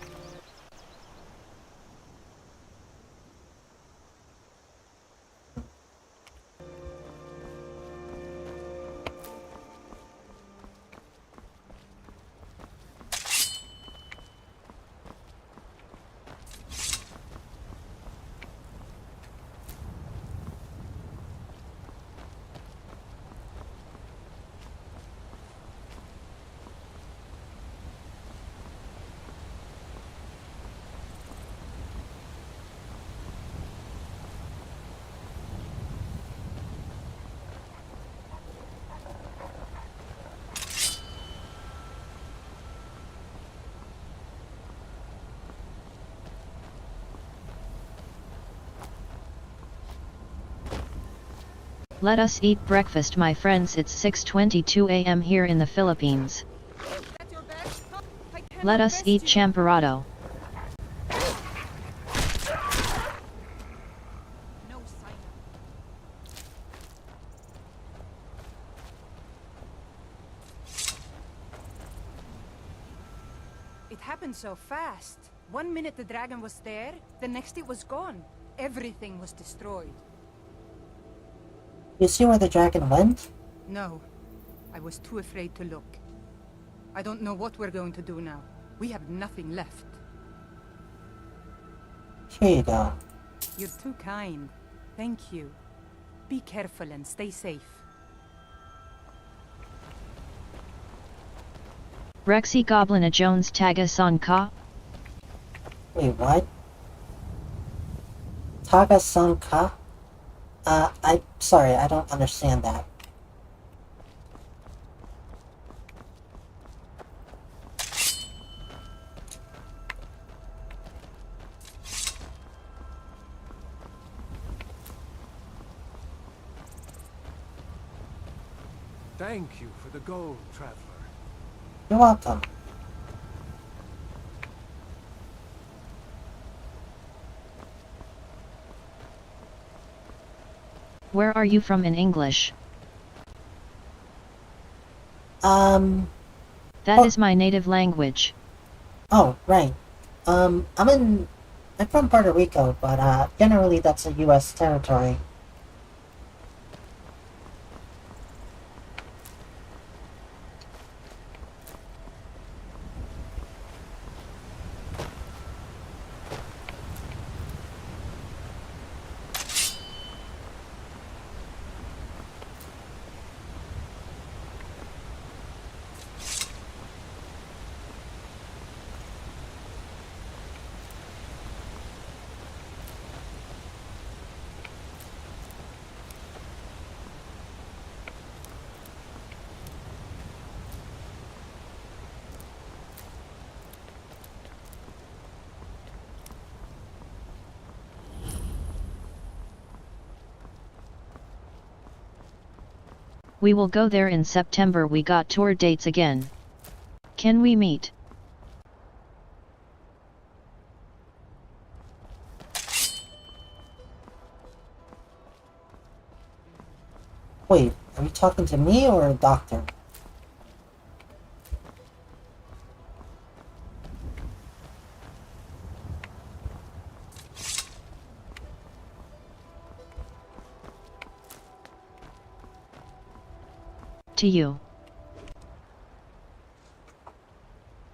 Let us eat breakfast, my friends. It's 6:22 a.m. here in the Philippines. Let us eat champorado. It happened so fast. 1 minute the dragon was there, the next it was gone. Everything was destroyed. You see where the dragon went? No, I was too afraid to look. I don't know what we're going to do now. We have nothing left. Here you go. You're too kind. Thank you. Be careful and stay safe. Rexy Goblina Jones Taga Son Ka? Wait, what? Taga-san-ka? I'm sorry, I don't understand that. Thank you for the gold, traveler. You're welcome. Where are you from in English? That is my native language. Oh, right. I'm from Puerto Rico, but, generally that's a U.S. territory. We will go there in September. We got tour dates again. Can we meet? Wait, are you talking to me or a doctor? To you.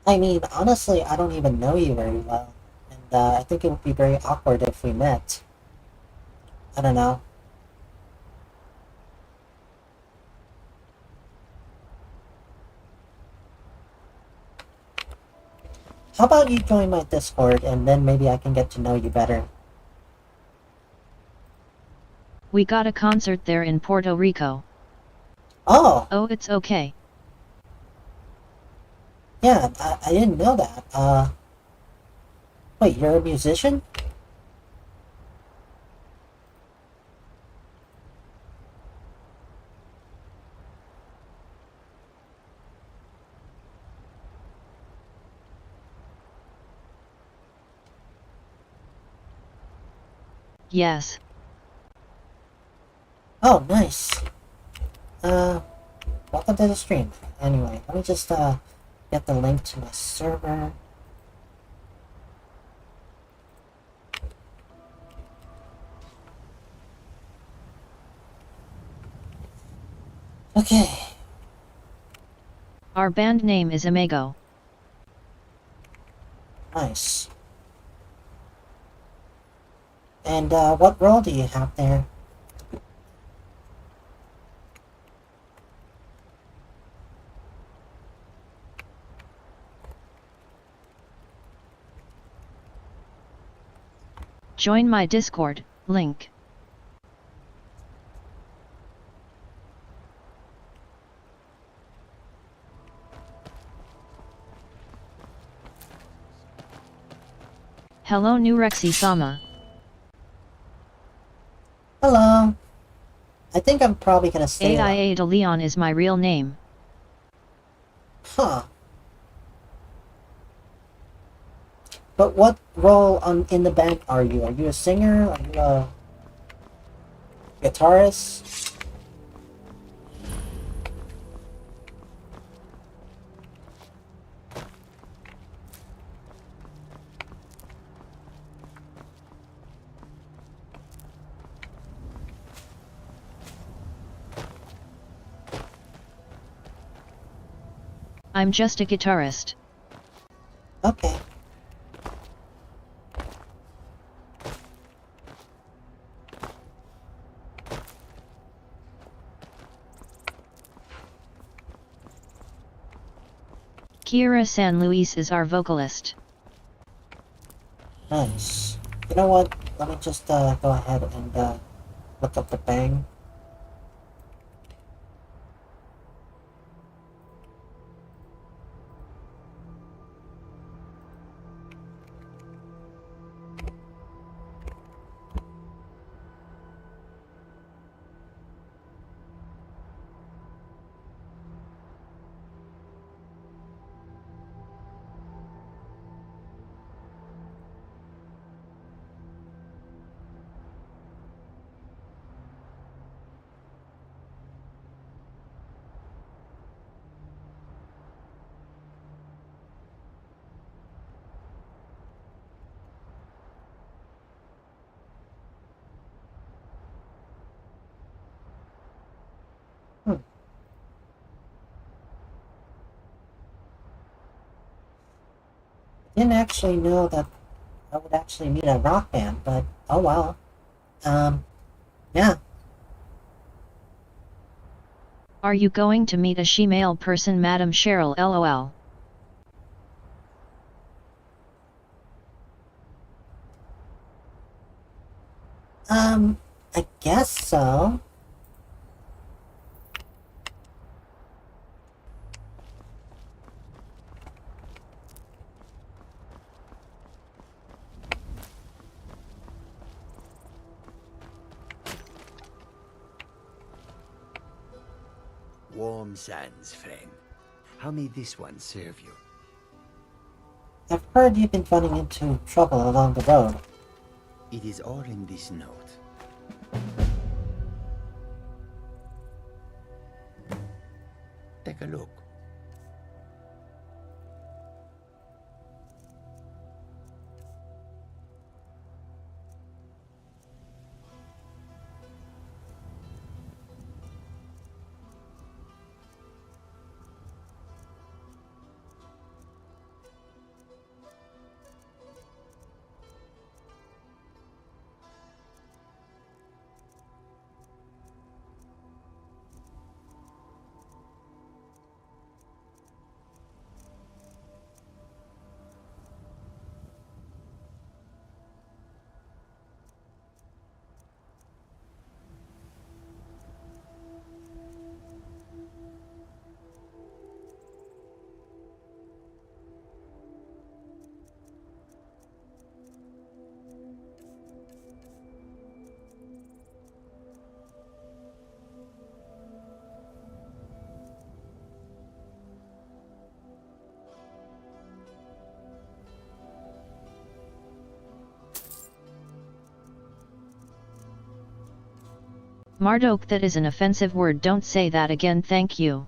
I mean, honestly, I don't even know you very well. And, I think it would be very awkward if we met. I don't know. How about you join my Discord, and then maybe I can get to know you better. We got a concert there in Puerto Rico. Oh! Oh, it's okay. Yeah, I didn't know that. Wait, you're a musician? Yes. Oh, nice. Welcome to the stream. Anyway, let me just, get the link to my server. Okay. Our band name is Amigo. Nice. And, what role do you have there? Join my Discord, link. Hello new Rexy-sama. Hello. I think I'm probably gonna stay. AIA de Leon is my real name. Huh. But what role in the band are you? Are you a singer? Are you a guitarist? I'm just a guitarist. Okay. Kira San Luis is our vocalist. Nice. You know what? Let me just go ahead and look up the bang. Didn't actually know that I would actually meet a rock band, but oh well. Yeah. Are you going to meet a she-male person, Madam Cheryl LOL? I guess so. Warm sands, friend. How may this one serve you? I've heard you've been running into trouble along the road. It is all in this note. Take a look. Marduk, that is an offensive word, don't say that again, thank you.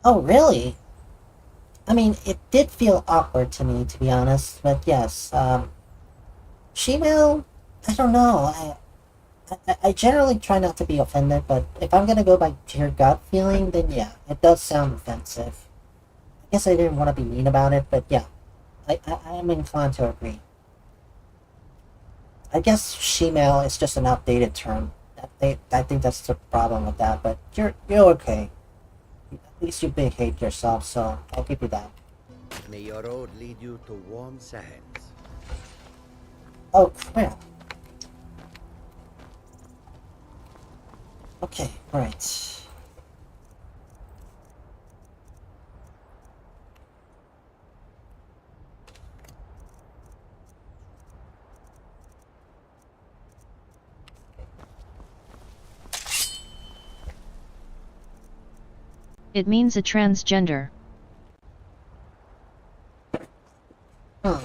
Oh, really? I mean, it did feel awkward to me, to be honest, but yes, Shemale, I don't know, I generally try not to be offended, but if I'm gonna go by your gut feeling, then yeah, it does sound offensive. I guess I didn't want to be mean about it, but yeah, I am inclined to agree. I guess shemale is just an outdated term. I think that's the problem with that, but you're okay. At least you big hate yourself, so I'll give you that. May your road lead you to warm sands. Oh, crap. Okay, right. It means a transgender. Huh.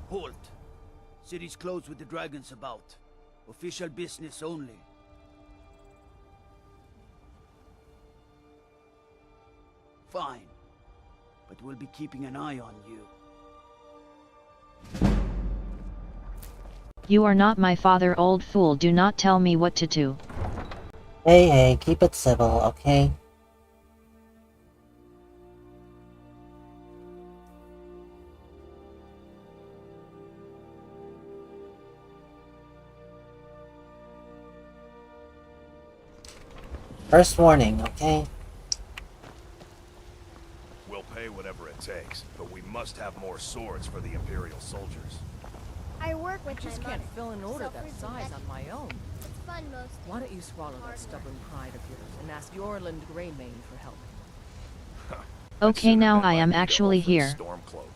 Halt. City's closed with the dragons about. Official business only. Fine. But we'll be keeping an eye on you. You are not my father, old fool. Do not tell me what to do. Hey, keep it civil, okay? First warning, okay? We'll pay whatever it takes, but we must have more swords for the Imperial soldiers. I work with just my can't mother, fill an order so that fruits and size on my own. It's fun most Why days. don't you swallow that Hard stubborn pride of yours and ask Yorland Greymane for help? Okay, now I am actually here. Stormcloak.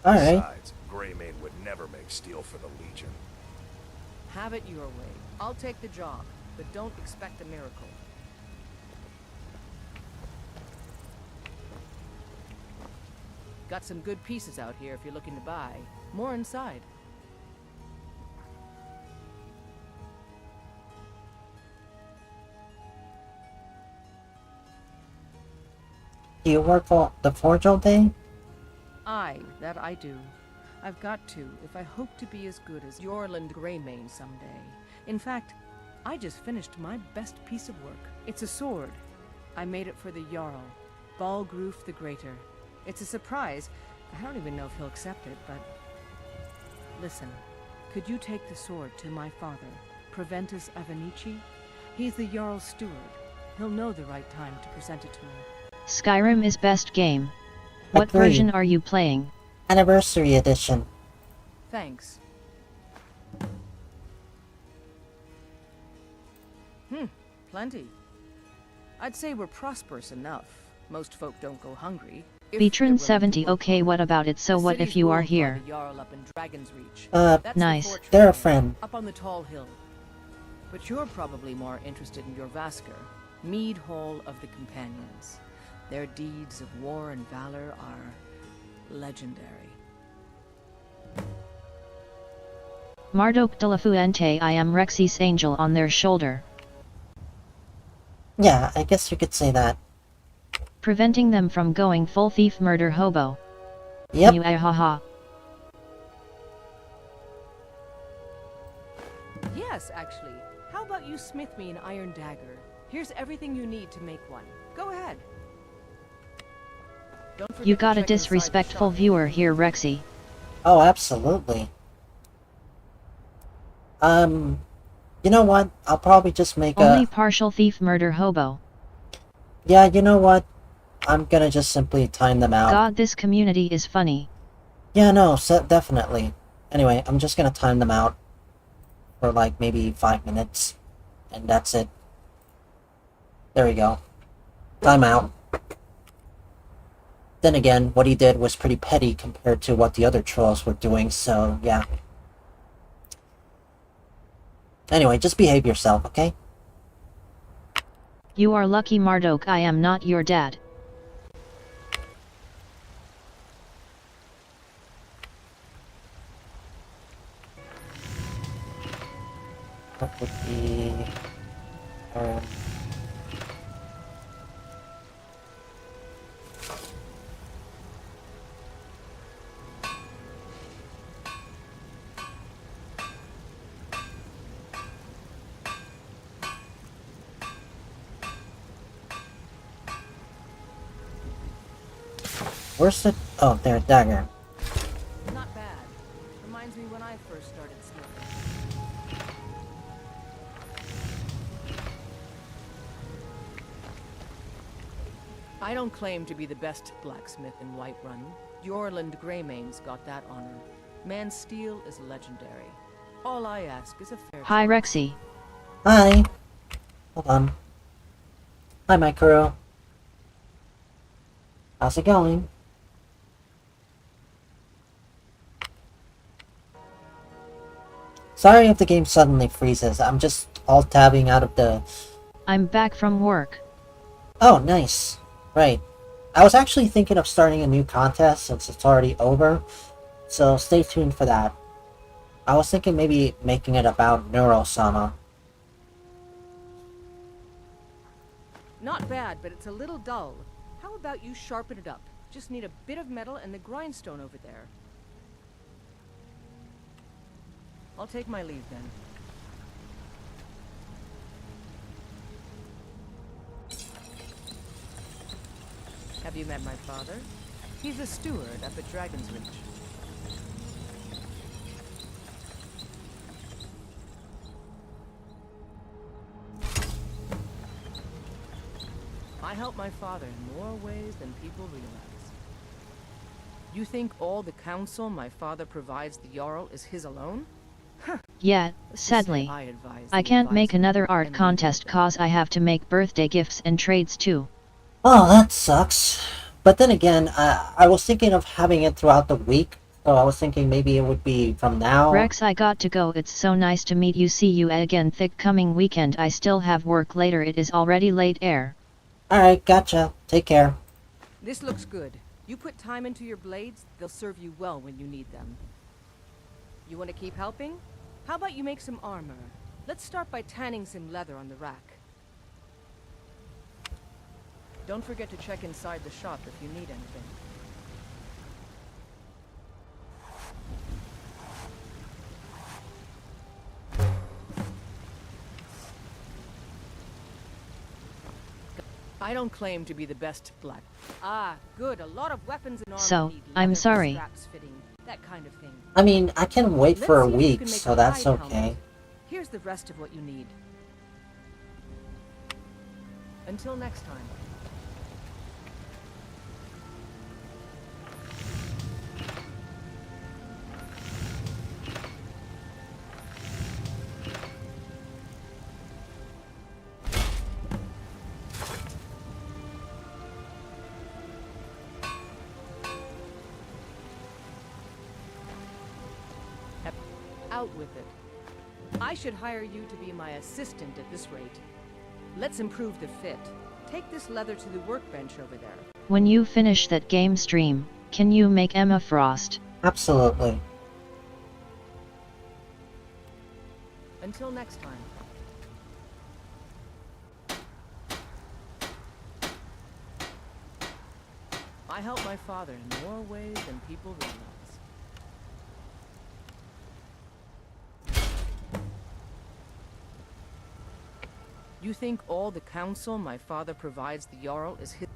Alright. Besides, Greymane would never make steel for the Legion. Have it your way. I'll take the job, but don't expect a miracle. Got some good pieces out here if you're looking to buy. More inside. Do you work for the Forge all day? Aye, that I do. I've got to, if I hope to be as good as Yorland Greymane someday. In fact, I just finished my best piece of work. It's a sword. I made it for the Jarl, Balgroof the Greater. It's a surprise. I don't even know if he'll accept it, but... Listen, could you take the sword to my father, Proventus Avenici? He's the Jarl's steward. He'll know the right time to present it to him. Skyrim is best game. What Agreed. version are you playing? Anniversary Edition. Thanks. Plenty. I'd say we're prosperous enough. Most folk don't go hungry. Veteran 70. Okay, what about it? So what if you are here? Nice. They're a friend. Up on the tall hill. But you're probably more interested in your Vasker, Mead Hall of the Companions. Their deeds of war and valor are legendary. Marduk de la Fuente. I am Rexy's angel on their shoulder. Yeah, I guess you could say that. Preventing them from going full thief murder hobo. Yep. Haha. Yes, actually. How about you smith me an iron dagger? Here's everything you need to make one. Go ahead. You got a disrespectful viewer here, Rexy. Oh, absolutely. You know what? I'll probably just make Only partial thief murder hobo. Yeah, you know what? I'm gonna just simply time them out. God, this community is funny. Yeah, no, definitely. Anyway, I'm just gonna time them out for like maybe 5 minutes, and that's it. There we go. Time out. Then again, what he did was pretty petty compared to what the other trolls were doing, so yeah. Anyway, just behave yourself, okay? You are lucky, Marduk, I am not your dad. That would be... Where's the... Oh, there, dagger. Not bad. Reminds me when I first started smithing. I don't claim to be the best blacksmith in Whiterun. Yorland Greymane's got that honor. Man's steel is legendary. All I ask is a fair... Hi, Rexy. Hi. Hold on. Hi, my crew. How's it going? Sorry if the game suddenly freezes. I'm just alt-tabbing out of the... I'm back from work. Oh, nice. Right. I was actually thinking of starting a new contest since it's already over, so stay tuned for that. I was thinking maybe making it about Neurosama. Not bad, but it's a little dull. How about you sharpen it up? Just need a bit of metal and the grindstone over there. I'll take my leave then. Have you met my father? He's a steward up at Dragon's Reach. I help my father in more ways than people realize. You think all the counsel my father provides the Jarl is his alone? Yeah, sadly. I can't make another art contest cause I have to make birthday gifts and trades too. Oh, that sucks. But then again, I was thinking of having it throughout the week, so I was thinking maybe it would be from now. Rex, I got to go. It's so nice to meet you. See you again thick coming weekend. I still have work later. It is already late air. Alright, gotcha. Take care. This looks good. You put time into your blades, they'll serve you well when you need them. You want to keep helping? How about you make some armor? Let's start by tanning some leather on the rack. Don't forget to check inside the shop if you need anything. I don't claim to be the best black. Ah, good. A lot of weapons and armor. So, need I'm leather sorry. straps fitting, that kind of thing. I mean, I can wait for a Let's see if you week, can make so a that's hide okay. helmet. Here's the rest of what you need. Until next time. Out with it. I should hire you to be my assistant at this rate. Let's improve the fit. Take this leather to the workbench over there. When you finish that game stream, can you make Emma Frost? Absolutely. Until next time. I help my father in more ways than people realize. You think all the counsel my father provides the Jarl is his?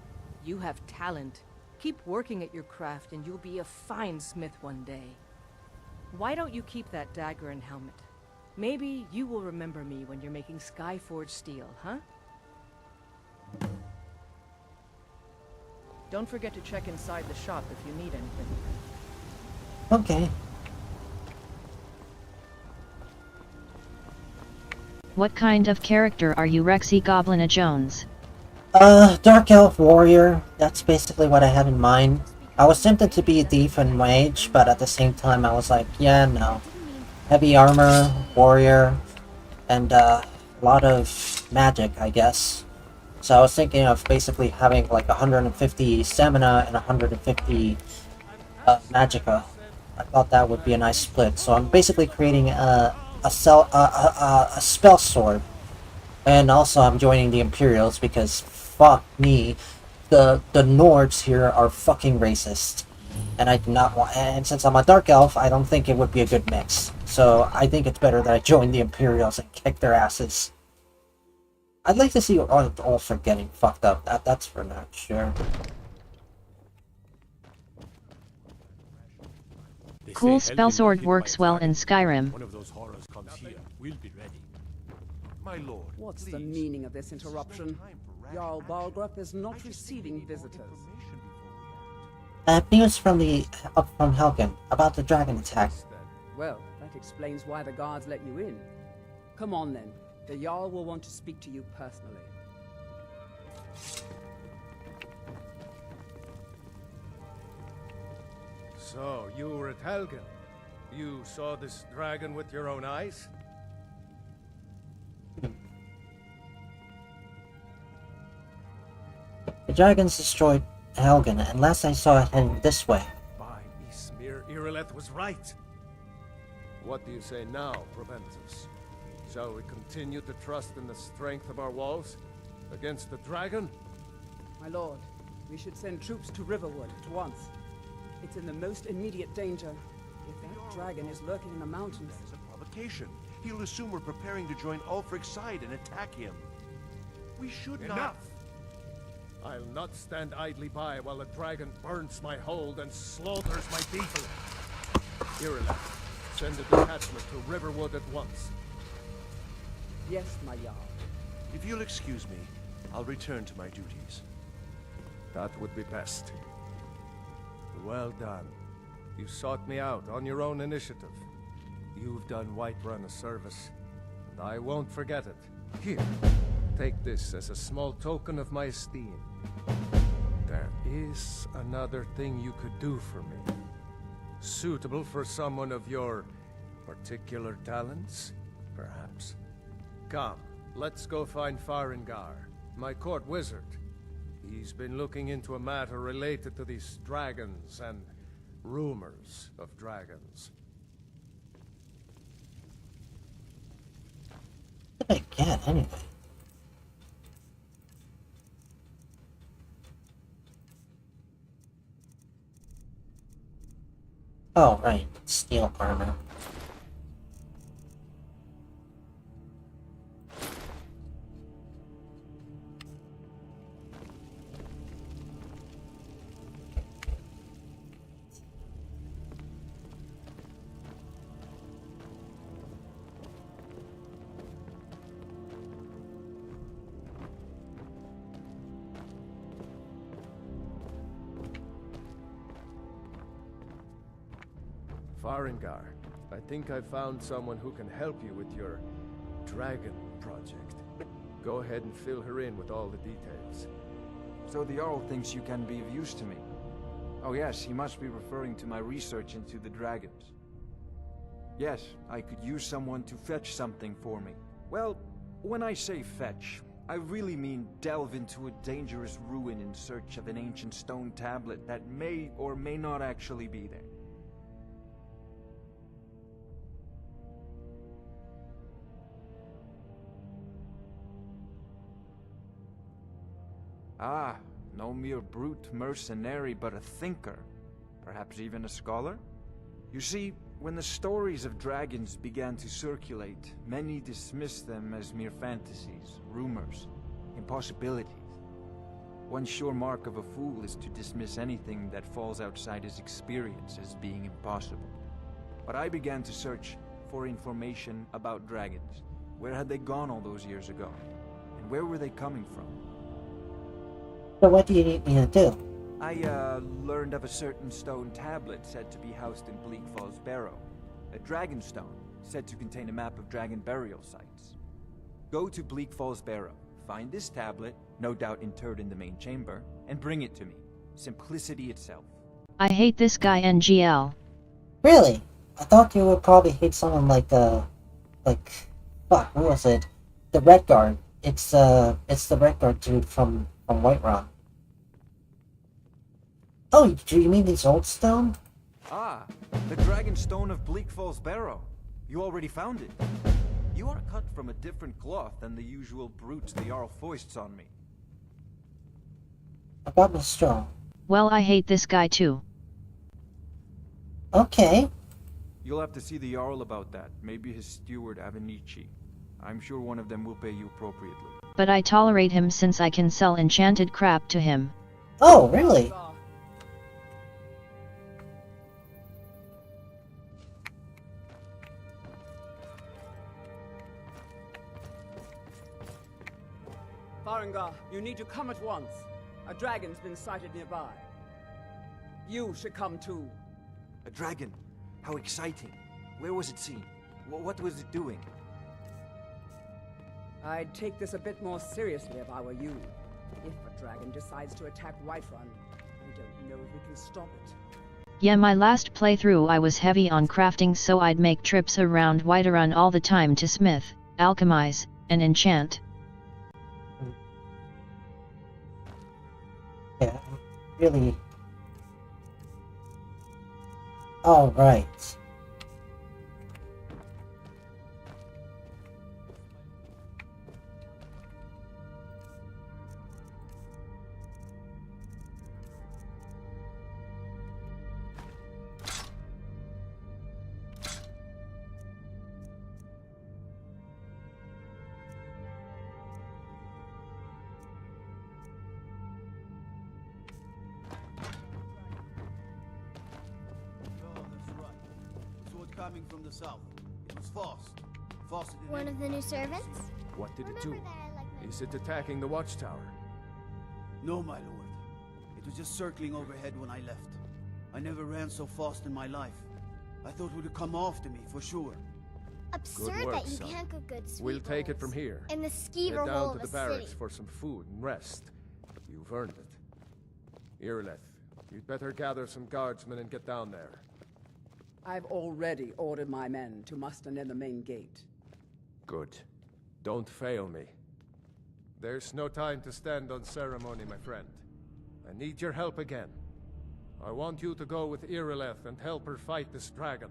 You have talent. Keep working at your craft and you'll be a fine smith one day. Why don't you keep that dagger and helmet? Maybe you will remember me when you're making Skyforge steel, huh? Don't forget to check inside the shop if you need anything. Okay. What kind of character are you, Rexy Goblina Jones? Dark Elf Warrior. That's basically what I had in mind. I was tempted to be a thief and mage, but at the same time I was like, yeah, no. Heavy armor, warrior, and a lot of magic, I guess. So I was thinking of basically having like 150 stamina and 150 magicka. I thought that would be a nice split. So I'm basically creating a spell sword. And also I'm joining the Imperials because fuck me, the Nords here are fucking racist. And I do not want, and since I'm a dark elf, I don't think it would be a good mix. So I think it's better that I join the Imperials and kick their asses. I'd like to see Ulfric getting fucked up. That's for not sure. Cool spell sword works well in Skyrim. One of those horrors comes here. We'll be ready. My lord. What's the meaning of this interruption? Jarl Balgruuf is not receiving visitors. News from Helgen about the dragon attack. Well, that explains why the guards let you in. Come on then. The Jarl will want to speak to you personally. So, you were at Helgen. You saw this dragon with your own eyes? The dragons destroyed Helgen, and last I saw it heading this way. By Ysmir, Irileth was right. What do you say now, Proventus? Shall we continue to trust in the strength of our walls? Against the dragon? My lord, we should send troops to Riverwood at once. It's in the most immediate danger. If that dragon is lurking in the mountains... That's a provocation. He'll assume we're preparing to join Ulfric's side and attack him. We should not... Enough! I'll not stand idly by while the dragon burns my hold and slaughters my people. Irileth, send a detachment to Riverwood at once. Yes, my Jarl. If you'll excuse me, I'll return to my duties. That would be best. Well done. You sought me out on your own initiative. You've done Whiterun a service, and I won't forget it. Here, take this as a small token of my esteem. There is another thing you could do for me. Suitable for someone of your particular talents, perhaps. Come, let's go find Farengar, my court wizard. He's been looking into a matter related to these dragons and rumors of dragons. What did I get, anyway? Oh, right. Steel armor. Farengar, I think I found someone who can help you with your dragon project. Go ahead and fill her in with all the details. So the Jarl thinks you can be of use to me. Oh yes, he must be referring to my research into the dragons. Yes, I could use someone to fetch something for me. Well, when I say fetch, I really mean delve into a dangerous ruin in search of an ancient stone tablet that may or may not actually be there. Ah, no mere brute mercenary, but a thinker. Perhaps even a scholar? You see, when the stories of dragons began to circulate, many dismissed them as mere fantasies, rumors, impossibilities. One sure mark of a fool is to dismiss anything that falls outside his experience as being impossible. But I began to search for information about dragons. Where had they gone all those years ago? And where were they coming from? So what do you need me to do? I, learned of a certain stone tablet said to be housed in Bleak Falls Barrow. A dragon stone, said to contain a map of dragon burial sites. Go to Bleak Falls Barrow, find this tablet, no doubt interred in the main chamber, and bring it to me. Simplicity itself. I hate this guy NGL. Really? I thought you would probably hate someone like, fuck, who was it? The Red Guard. It's the Red Guard dude from Whiterun. Oh, do you mean this old stone? Ah, the dragon stone of Bleak Falls Barrow. You already found it. You are cut from a different cloth than the usual brutes the Jarl foists on me. About the stone. Well, I hate this guy too. Okay. You'll have to see the Jarl about that. Maybe his steward Avenici. I'm sure one of them will pay you appropriately. But I tolerate him since I can sell enchanted crap to him. Oh, really? Farengar, you need to come at once. A dragon's been sighted nearby. You should come too. A dragon? How exciting. Where was it seen? What was it doing? I'd take this a bit more seriously if I were you. If a dragon decides to attack Whiterun, I don't know if we can stop it. Yeah, my last playthrough I was heavy on crafting, so I'd make trips around Whiterun all the time to smith, alchemize, and enchant. Yeah, really. Alright. Coming from the south. It was Faust. Faust did One of the new servants? What did it do? Is it attacking the watchtower? No, my lord. It was just circling overhead when I left. I never ran so fast in my life. I thought it would come after me, for sure. Absurd Good work, that you son. can't cook good sweet We'll take it rolls from here. in the skeever Head hole down of to a the barracks city. for some food and rest. You've earned it. Irileth, you'd better gather some guardsmen and get down there. I've already ordered my men to muster near the main gate. Good. Don't fail me. There's no time to stand on ceremony, my friend. I need your help again. I want you to go with Irileth and help her fight this dragon.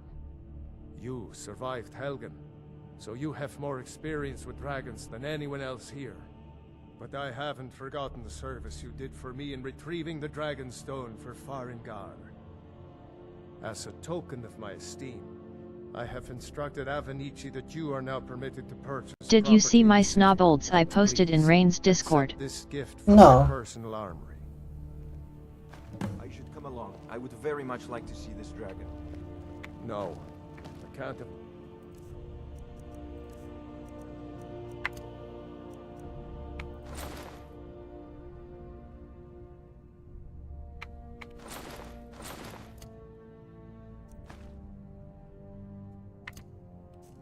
You survived Helgen, so you have more experience with dragons than anyone else here. But I haven't forgotten the service you did for me in retrieving the Dragon Stone for Farengar. As a token of my esteem, I have instructed Avenici that you are now permitted to purchase. Did you see property my in the city. snobbolds I posted in Rain's Discord? Accept this gift from No. your personal armory. I should come along. I would very much like to see this dragon. No, I can't.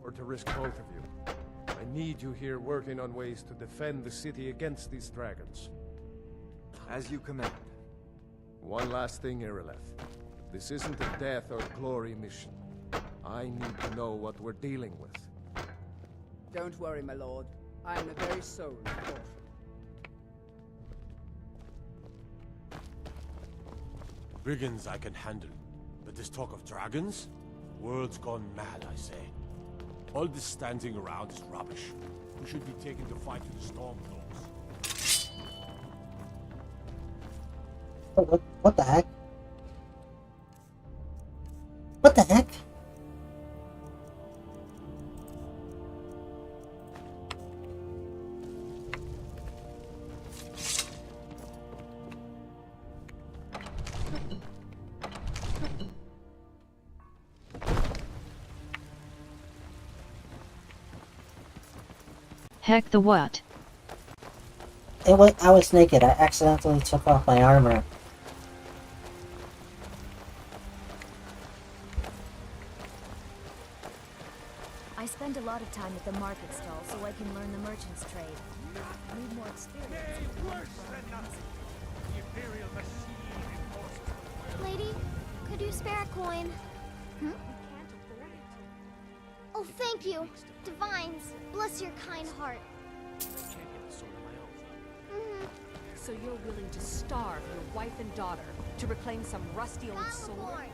Or to risk both of you. I need you here working on ways to defend the city against these dragons. As you command. One last thing, Irileth. This isn't a death or glory mission. I need to know what we're dealing with. Don't worry, my lord. I am the very soul of caution. Brigands I can handle, but this talk of dragons? World's gone mad, I say. All this standing around is rubbish. We should be taken to fight with the Stormlords. What the heck? What the heck? Heck the what? I was naked. I accidentally took off my armor. I spend a lot of time at the market stall so I can learn the merchant's trade. I need more experience. Lady, could you spare a coin? Hmm? Oh, thank you. Divines, bless your kind heart. So you're willing to starve your wife and daughter to reclaim some rusty old sword?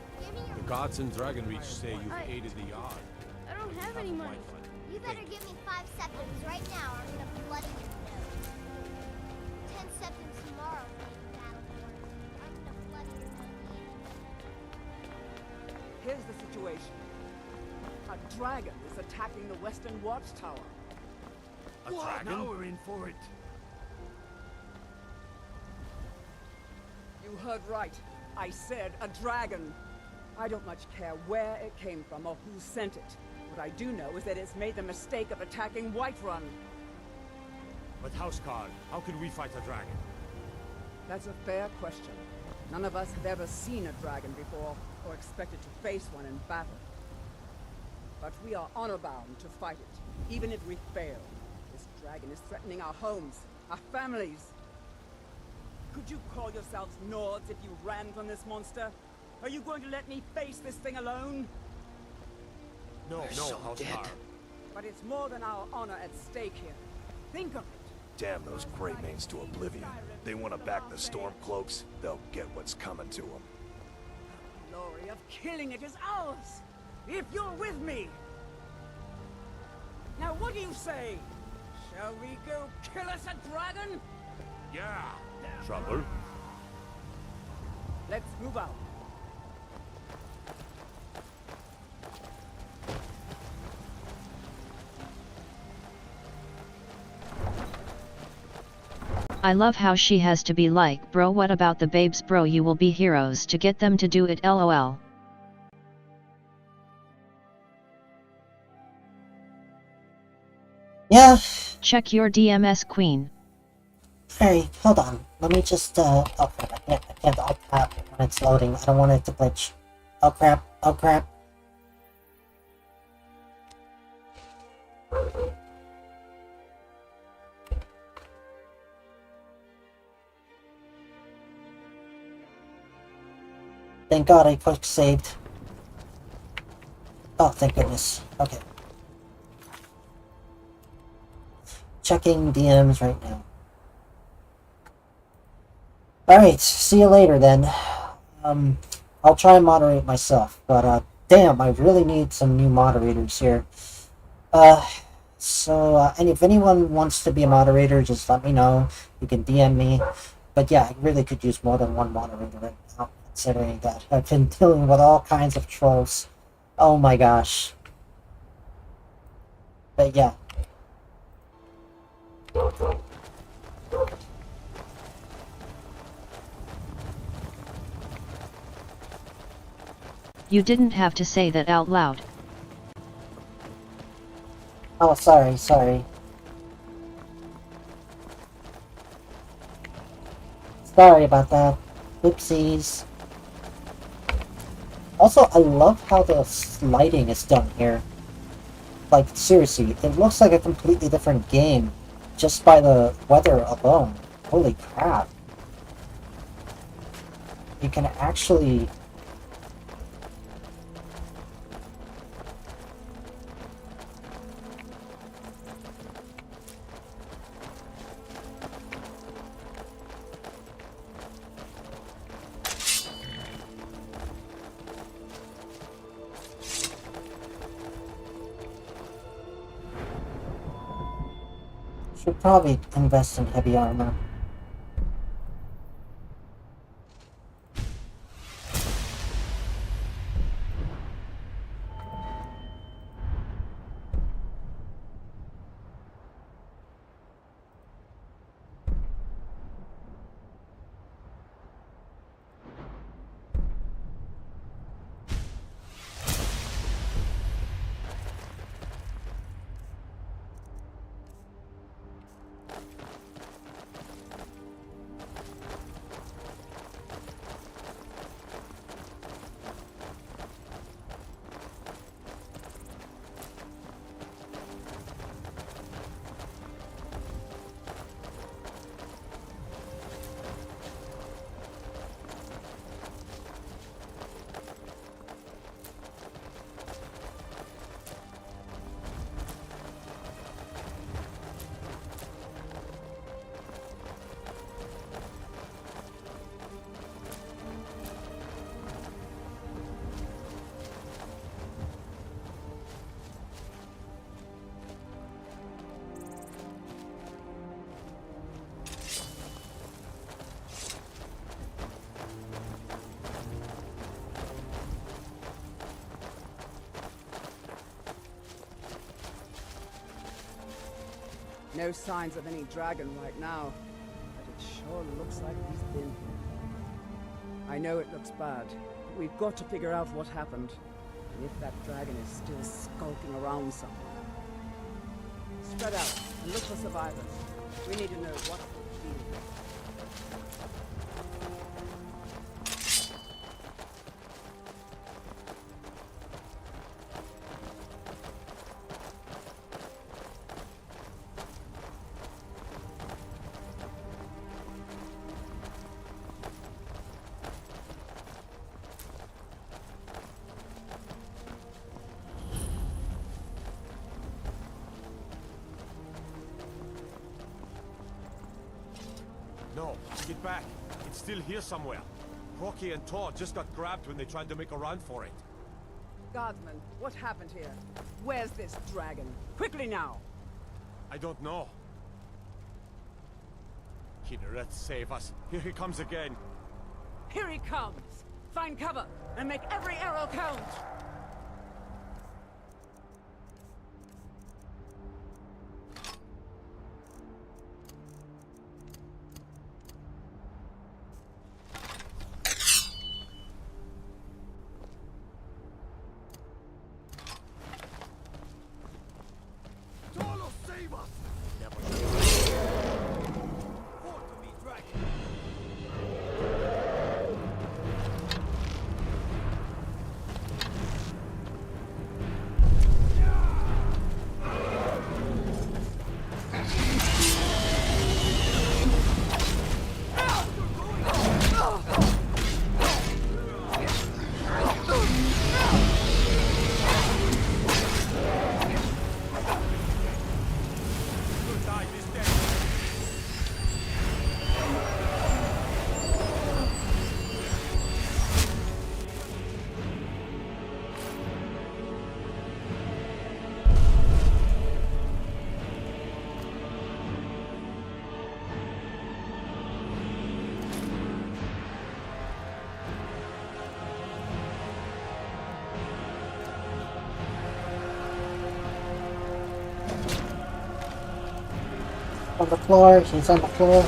The gods in Dragonreach say you've aided the Yard. I don't have any money. You better give me 5 septims right now or I'm gonna bloody your nose. 10 septims tomorrow, Lady Battleborn. I'm gonna bloody your nose. Here's the situation. A dragon is attacking the Western Watchtower. A dragon? Now we're in for it. You heard right. I said a dragon. I don't much care where it came from or who sent it. What I do know is that it's made the mistake of attacking Whiterun. But Houseguard, how can we fight a dragon? That's a fair question. None of us have ever seen a dragon before, or expected to face one in battle. But we are honor-bound to fight it, even if we fail. This dragon is threatening our homes, our families. Could you call yourselves Nords if you ran from this monster? Are you going to let me face this thing alone? No, Houseguard. But it's more than our honor at stake here. Think of it. Damn those Greymanes to oblivion. They want to back the Stormcloaks, they'll get what's coming to them. The glory of killing it is ours, if you're with me. Now what do you say? Shall we go kill us a dragon? Yeah. Trouble? Let's move out. I love how she has to be like, bro, what about the babes, bro, you will be heroes to get them to do it, lol. Yeah. Check your DMS, queen. Hey, hold on. Let me just, oh crap, I can't alt tab when it's loading. I don't want it to glitch. Oh crap, oh crap. Thank God I quick saved. Oh, thank goodness. Okay. Checking DMs right now. Alright, see you later then. I'll try and moderate myself, but damn, I really need some new moderators here. And if anyone wants to be a moderator, just let me know. You can DM me. But yeah, I really could use more than one moderator right now, considering that I've been dealing with all kinds of trolls. Oh my gosh. But yeah. You didn't have to say that out loud. Oh, sorry. Sorry about that. Oopsies. Also, I love how the lighting is done here. Like, seriously, it looks like a completely different game just by the weather alone. Holy crap. You can actually... Should probably invest in heavy armor. No signs of any dragon right now, but it sure looks like he's been here. I know it looks bad, but we've got to figure out what happened, and if that dragon is still skulking around somewhere. Spread out and look for survivors. We need to know what we're dealing with. No, get back. It's still here somewhere. Rocky and Todd just got grabbed when they tried to make a run for it. Guardsman, what happened here? Where's this dragon? Quickly now! I don't know. Kinneret, save us. Here he comes again. Here he comes! Find cover, and make every arrow count! On the floor, he's on the floor.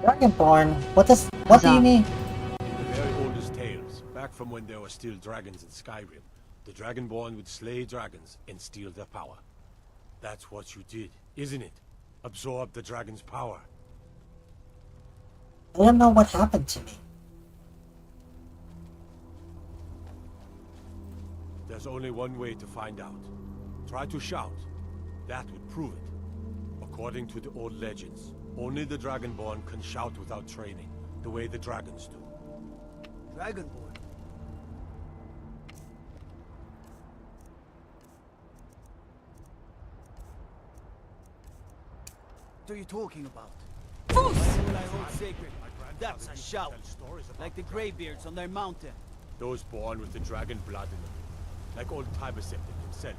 Dragonborn? What do you mean? In the very oldest tales, back from when there were still dragons in Skyrim, the Dragonborn would slay dragons and steal their power. That's what you did, isn't it? Absorb the dragon's power. I don't know what happened to me. There's only one way to find out. Try to shout. That would prove it. According to the old legends, only the Dragonborn can shout without training, the way the dragons do. Dragonborn? What are you talking about? What will I hold sacred? That's a shout. Like the Greybeards on their mountain. Those born with the dragon blood in them. Like old Tiber Septim himself.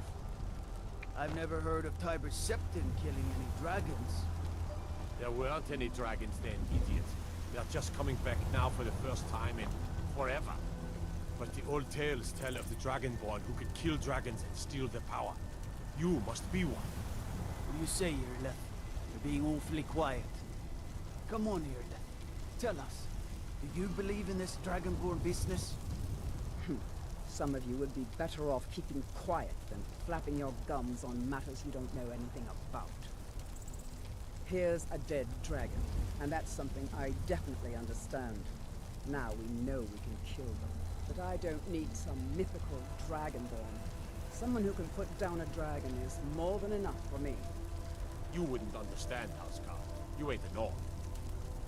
I've never heard of Tiber Septim killing any dragons. There weren't any dragons then, idiot. They're just coming back now for the first time in forever. But the old tales tell of the Dragonborn who could kill dragons and steal their power. You must be one. What do you say, Irleth? You're being awfully quiet. Come on, Irleth. Tell us. Do you believe in this Dragonborn business? Some of you would be better off keeping quiet than flapping your gums on matters you don't know anything about. Here's a dead dragon, and that's something I definitely understand. Now we know we can kill them, but I don't need some mythical dragonborn. Someone who can put down a dragon is more than enough for me. You wouldn't understand, Housecarl. You ain't the North.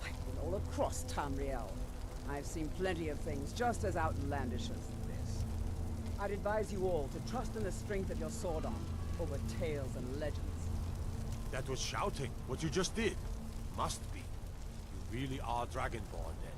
I've been all across Tamriel. I've seen plenty of things just as outlandish as this. I'd advise you all to trust in the strength of your sword arm over tales and legends. That was shouting, what you just did. Must be. You really are Dragonborn then.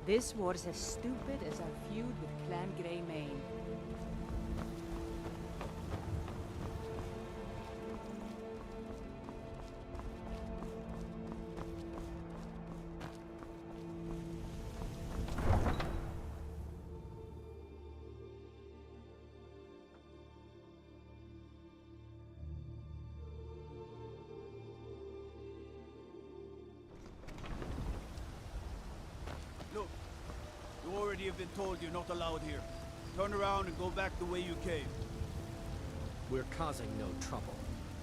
This war's as stupid as our feud with Clan Greymane. Look, you already have been told you're not allowed here. Turn around and go back the way you came. We're causing no trouble.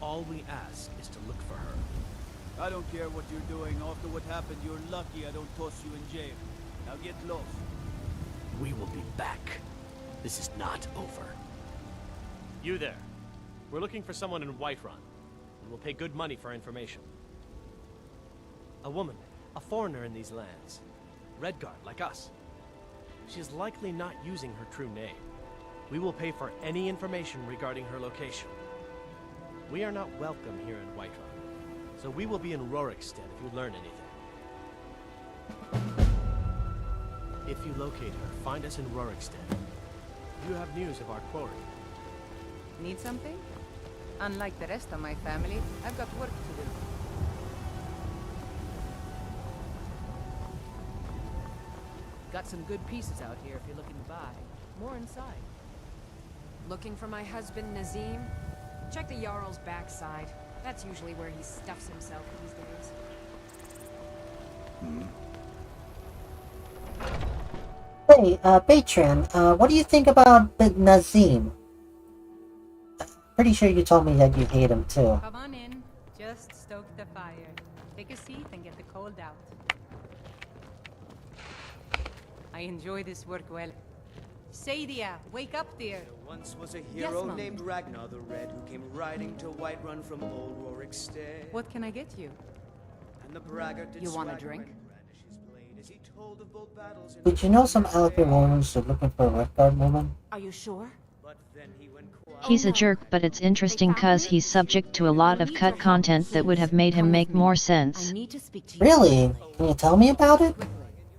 All we ask is to look for her. I don't care what you're doing. After what happened, you're lucky I don't toss you in jail. Now get lost. We will be back. This is not over. You there. We're looking for someone in Whiterun, and we'll pay good money for information. A woman, a foreigner in these lands. Redguard, like us. She's likely not using her true name. We will pay for any information regarding her location. We are not welcome here in Whiterun, so we will be in Rorikstead if you learn anything. If you locate her, find us in Rorikstead. You have news of our quarry. Need something? Unlike the rest of my family, I've got work to do. got some good pieces out here if you're looking to buy. More inside. Looking for my husband, Nazim? Check the Jarl's backside. That's usually where he stuffs himself these days. Hey, Patron, what do you think about Nazim? Pretty sure you told me that you hate him too. Come on in. Just stoke the fire. Take a seat and get the cold out. I enjoy this work well. Sadia, wake up, dear. There once was a Yes, hero Mom. named Ragnar the Red who came riding to Whiterun from old Rorikstead. What can I get you? And the braggart did You want a swagger drink? and brandish his blade as he told of bold battles in Did you know some Alpine women are looking for a red guard woman? Are you sure? But then he went quiet. He's a jerk, but it's interesting cause he's subject to a lot of cut content that would have made him make more sense. I need to speak to you. Really? Can you tell me about it?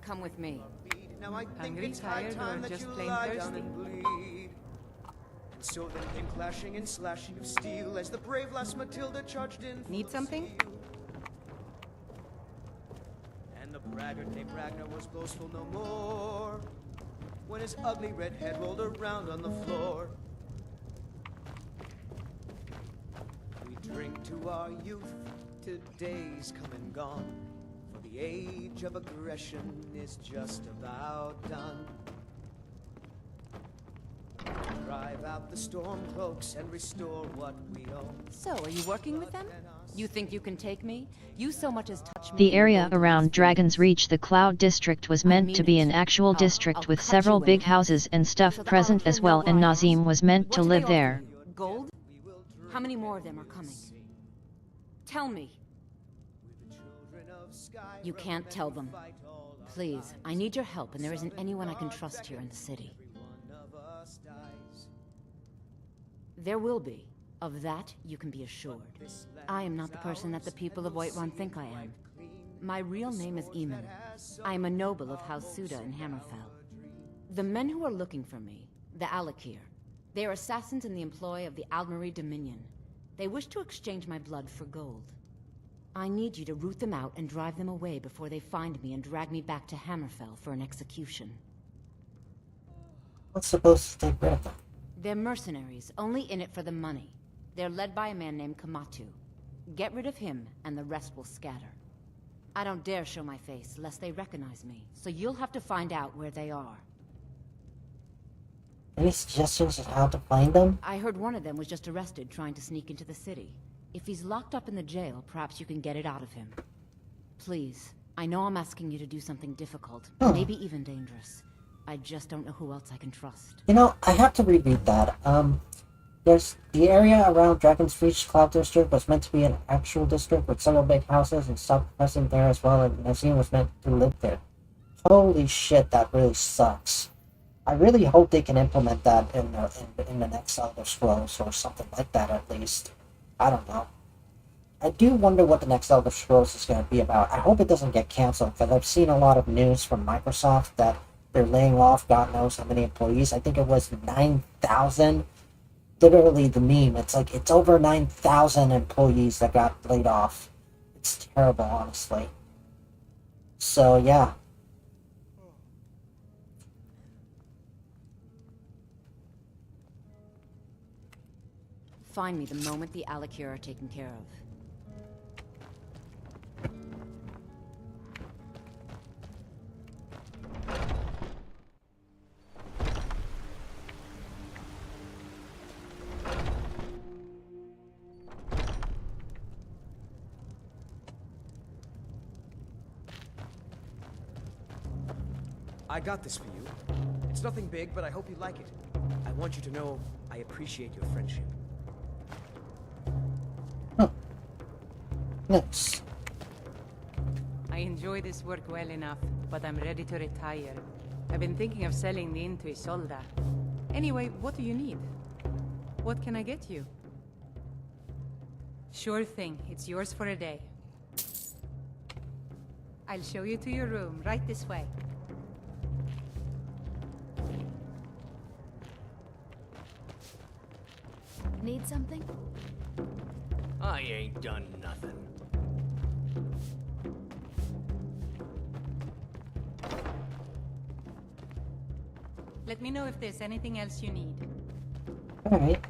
Come with me. Now I think Hungry, it's high tired, time or that just you plain lie down thirsty? and bleed. And so then came clashing and slashing of steel as the brave lass Matilda charged in. Need something? And the braggart named Ragnar was boastful no more when his ugly red head rolled around on the floor. We drink to our youth, today's come and gone. For the age of aggression is just about done. Drive out the storm cloaks and restore what we own. So, are you working with them? You think you can take me? You so much as touch me. The area around Dragon's Reach, the Cloud District, was meant to be an actual district with several big houses and stuff present as well, and Nazim was meant to live there. Gold? How many more of them are coming? Tell me. You can't tell them. Please, I need your help, and there isn't anyone I can trust here in the city. There will be. Of that, you can be assured. I am not the person that the people of Whiterun think I am. My real name is Eamon. I am a noble of House Suda in Hammerfell. The men who are looking for me, the Alakir, they are assassins in the employ of the Aldmeri Dominion. They wish to exchange my blood for gold. I need you to root them out and drive them away before they find me and drag me back to Hammerfell for an execution. What's supposed to take rid of them? They're mercenaries, only in it for the money. They're led by a man named Kamatu. Get rid of him, and the rest will scatter. I don't dare show my face, lest they recognize me, so you'll have to find out where they are. Any suggestions of how to find them? I heard one of them was just arrested trying to sneak into the city. If he's locked up in the jail, perhaps you can get it out of him. Please, I know I'm asking you to do something difficult, maybe even dangerous. I just don't know who else I can trust. You know, I have to reread that. There's the area around Dragon's Reach Cloud District was meant to be an actual district with several big houses and stuff present there as well, and Nazim was meant to live there. Holy shit, that really sucks. I really hope they can implement that in the next Elder Scrolls or something like that at least. I don't know. I do wonder what the next Elder Scrolls is going to be about. I hope it doesn't get canceled, because I've seen a lot of news from Microsoft that they're laying off God knows how many employees. I think it was 9,000. Literally the meme. It's like, it's over 9,000 employees that got laid off. It's terrible, honestly. So, yeah. Find me the moment the Alakir are taken care of. I got this for you. It's nothing big, but I hope you like it. I want you to know I appreciate your friendship. Nice. I enjoy this work well enough, but I'm ready to retire. I've been thinking of selling the inn to Isolda. Anyway, what do you need? What can I get you? Sure thing. It's yours for a day. I'll show you to your room, right this way. Need something? I ain't done nothing. Let me know if there's anything else you need. Alright.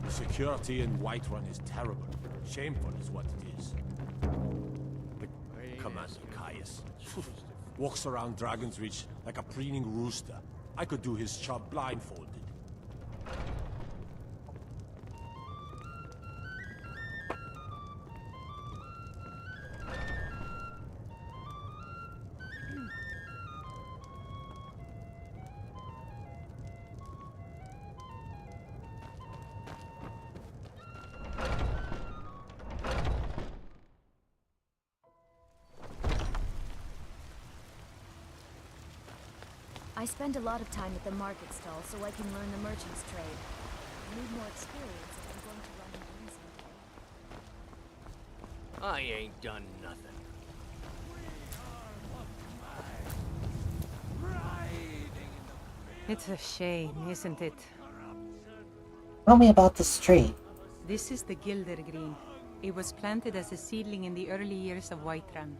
Security in Whiterun is terrible. Shameful is what it is. The Commander Caius walks around Dragon's Reach like a preening rooster. I could do his job blindfolded. I spend a lot of time at the market stall so I can learn the merchant's trade. I need more experience if I'm going to run and win someday. I ain't done nothing. It's a shame, isn't it? Tell me about this tree. This is the Gildergreen. It was planted as a seedling in the early years of Whiterun.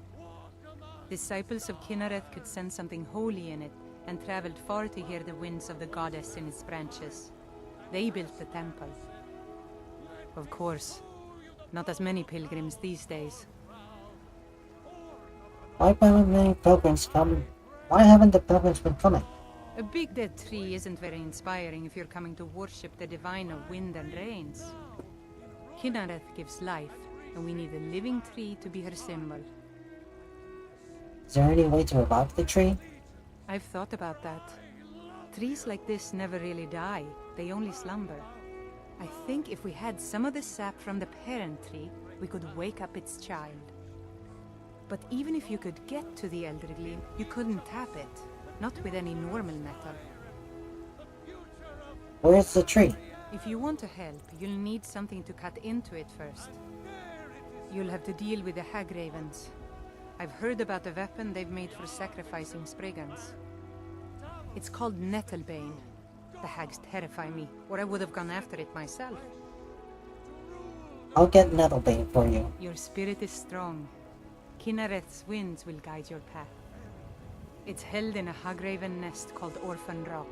Disciples of Kynareth could sense something holy in it, and traveled far to hear the winds of the goddess in its branches. They built the temple. Of course, not as many pilgrims these days. Why haven't many pilgrims come? Why haven't the pilgrims been coming? A big dead tree isn't very inspiring if you're coming to worship the divine of wind and rains. Kynareth gives life, and we need a living tree to be her symbol. Is there any way to revive the tree? I've thought about that. Trees like this never really die, they only slumber. I think if we had some of the sap from the parent tree, we could wake up its child. But even if you could get to the Eldergleam, you couldn't tap it. Not with any normal metal. Where's the tree? If you want to help, you'll need something to cut into it first. You'll have to deal with the hag ravens. I've heard about a weapon they've made for sacrificing Spriggans. It's called Nettlebane. The hags terrify me, or I would have gone after it myself. I'll get Nettlebane for you. Your spirit is strong. Kynareth's winds will guide your path. It's held in a hagraven nest called Orphan Rock.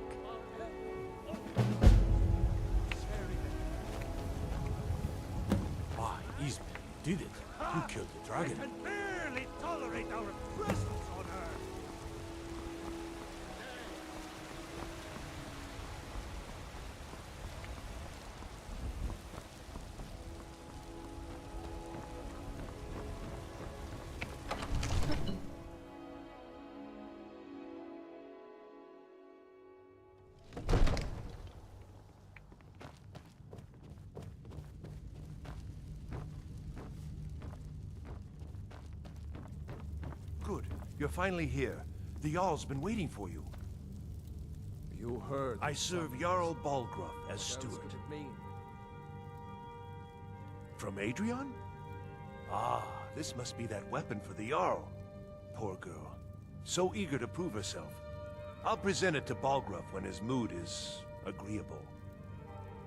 Why, Eastman, you did it. You killed the dragon. I can barely tolerate our presence on Earth. Good. You're finally here. The Jarl's been waiting for you. You heard. I serve Jarl Balgruuf as steward. From Adrian? Ah, this must be that weapon for the Jarl. Poor girl. So eager to prove herself. I'll present it to Balgruuf when his mood is agreeable.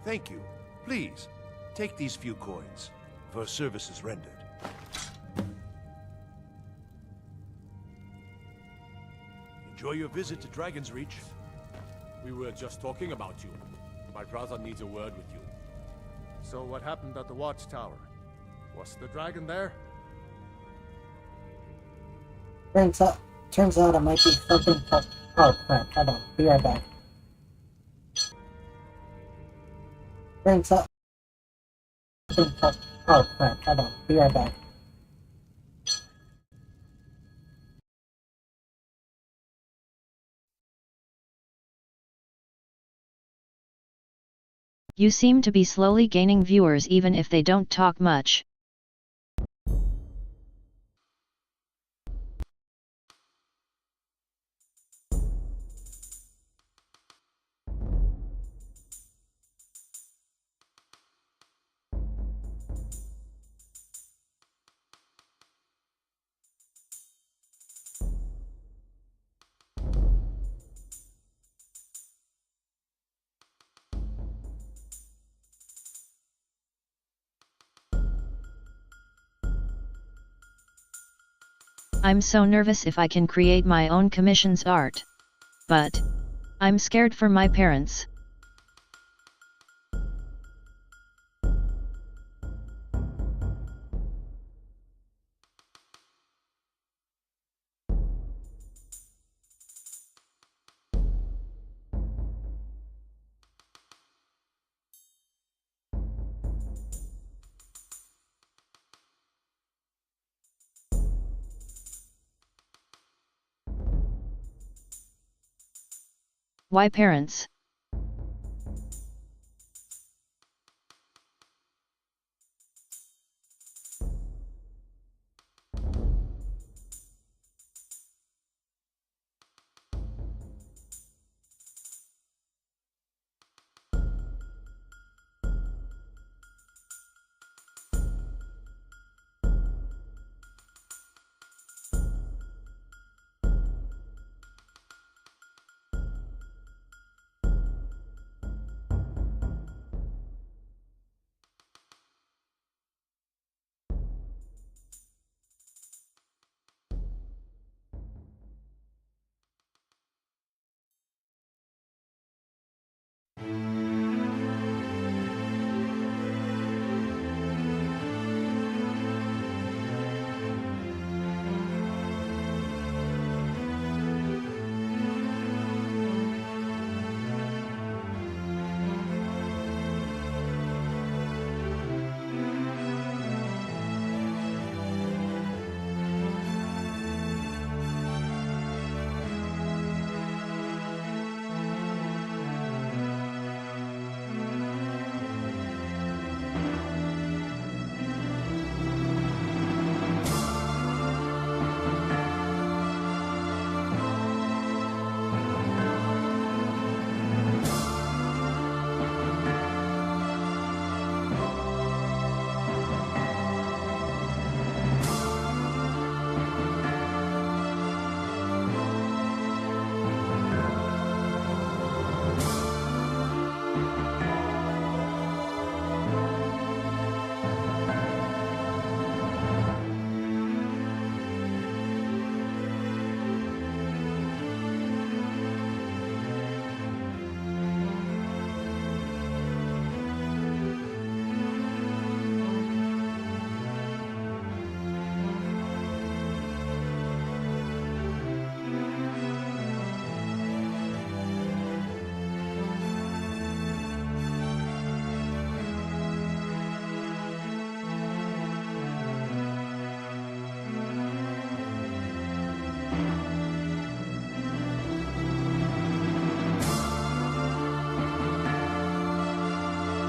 Thank you. Please, take these few coins for services rendered. Enjoy your visit to Dragon's Reach. We were just talking about you. My brother needs a word with you. So what happened at the watchtower? Was the dragon there? Turns out it might be something for... Oh crap, hold on, be right back. Turns out... Oh crap, hold on, be right back. You seem to be slowly gaining viewers even if they don't talk much. I'm so nervous if I can create my own commissions art. But I'm scared for my parents. Why parents?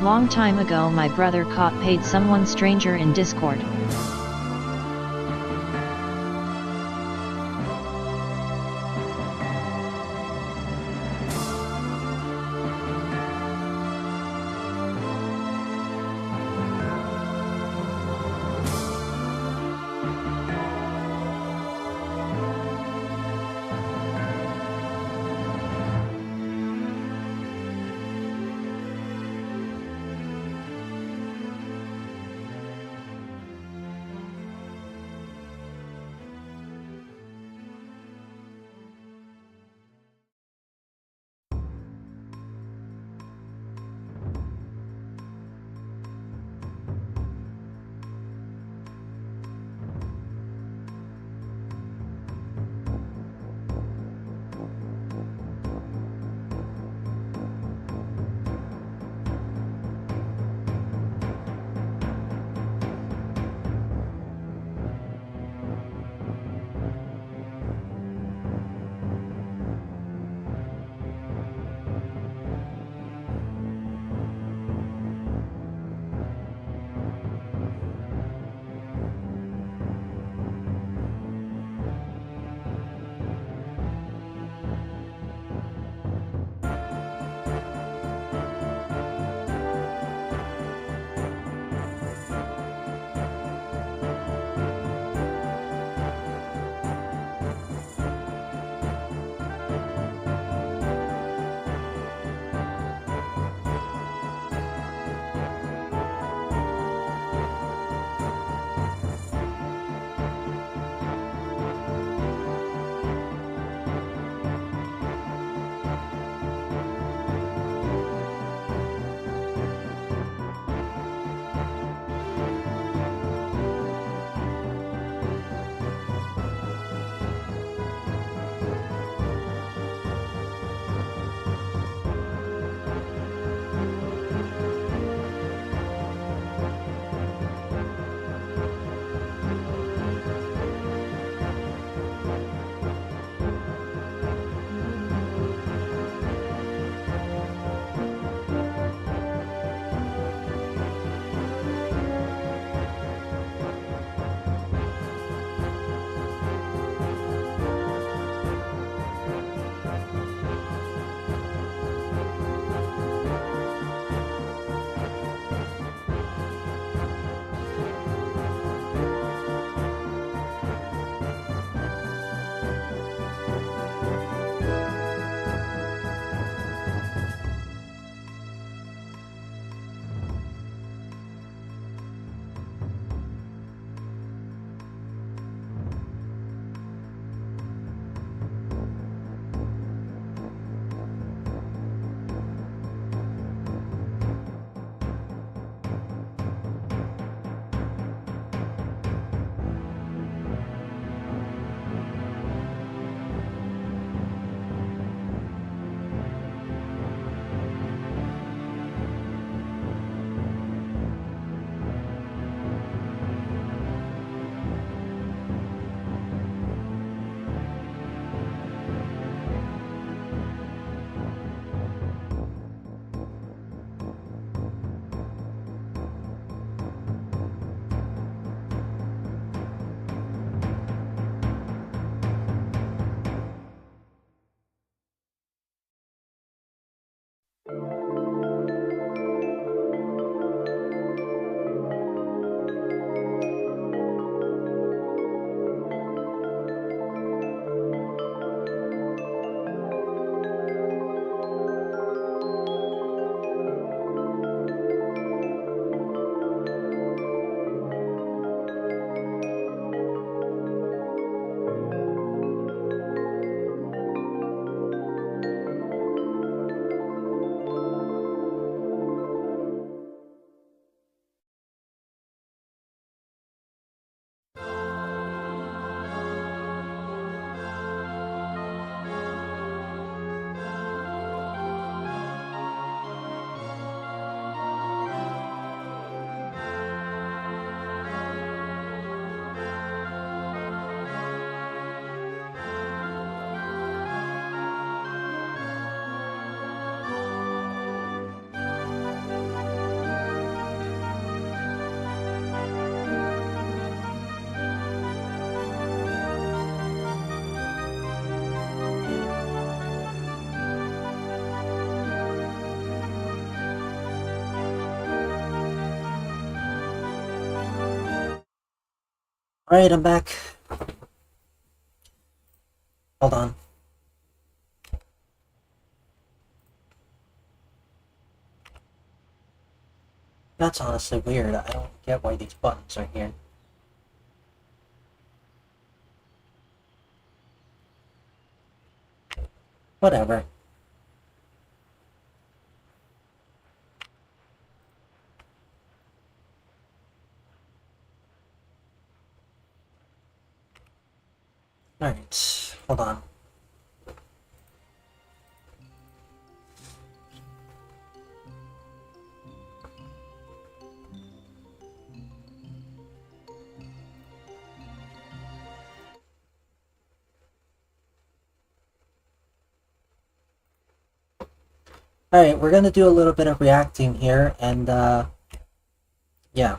Long time ago my brother caught paid someone stranger in Discord. Alright, I'm back. Hold on. That's honestly weird. I don't get why these buttons are here. Whatever. Alright, hold on. Alright, we're gonna do a little bit of reacting here, and yeah.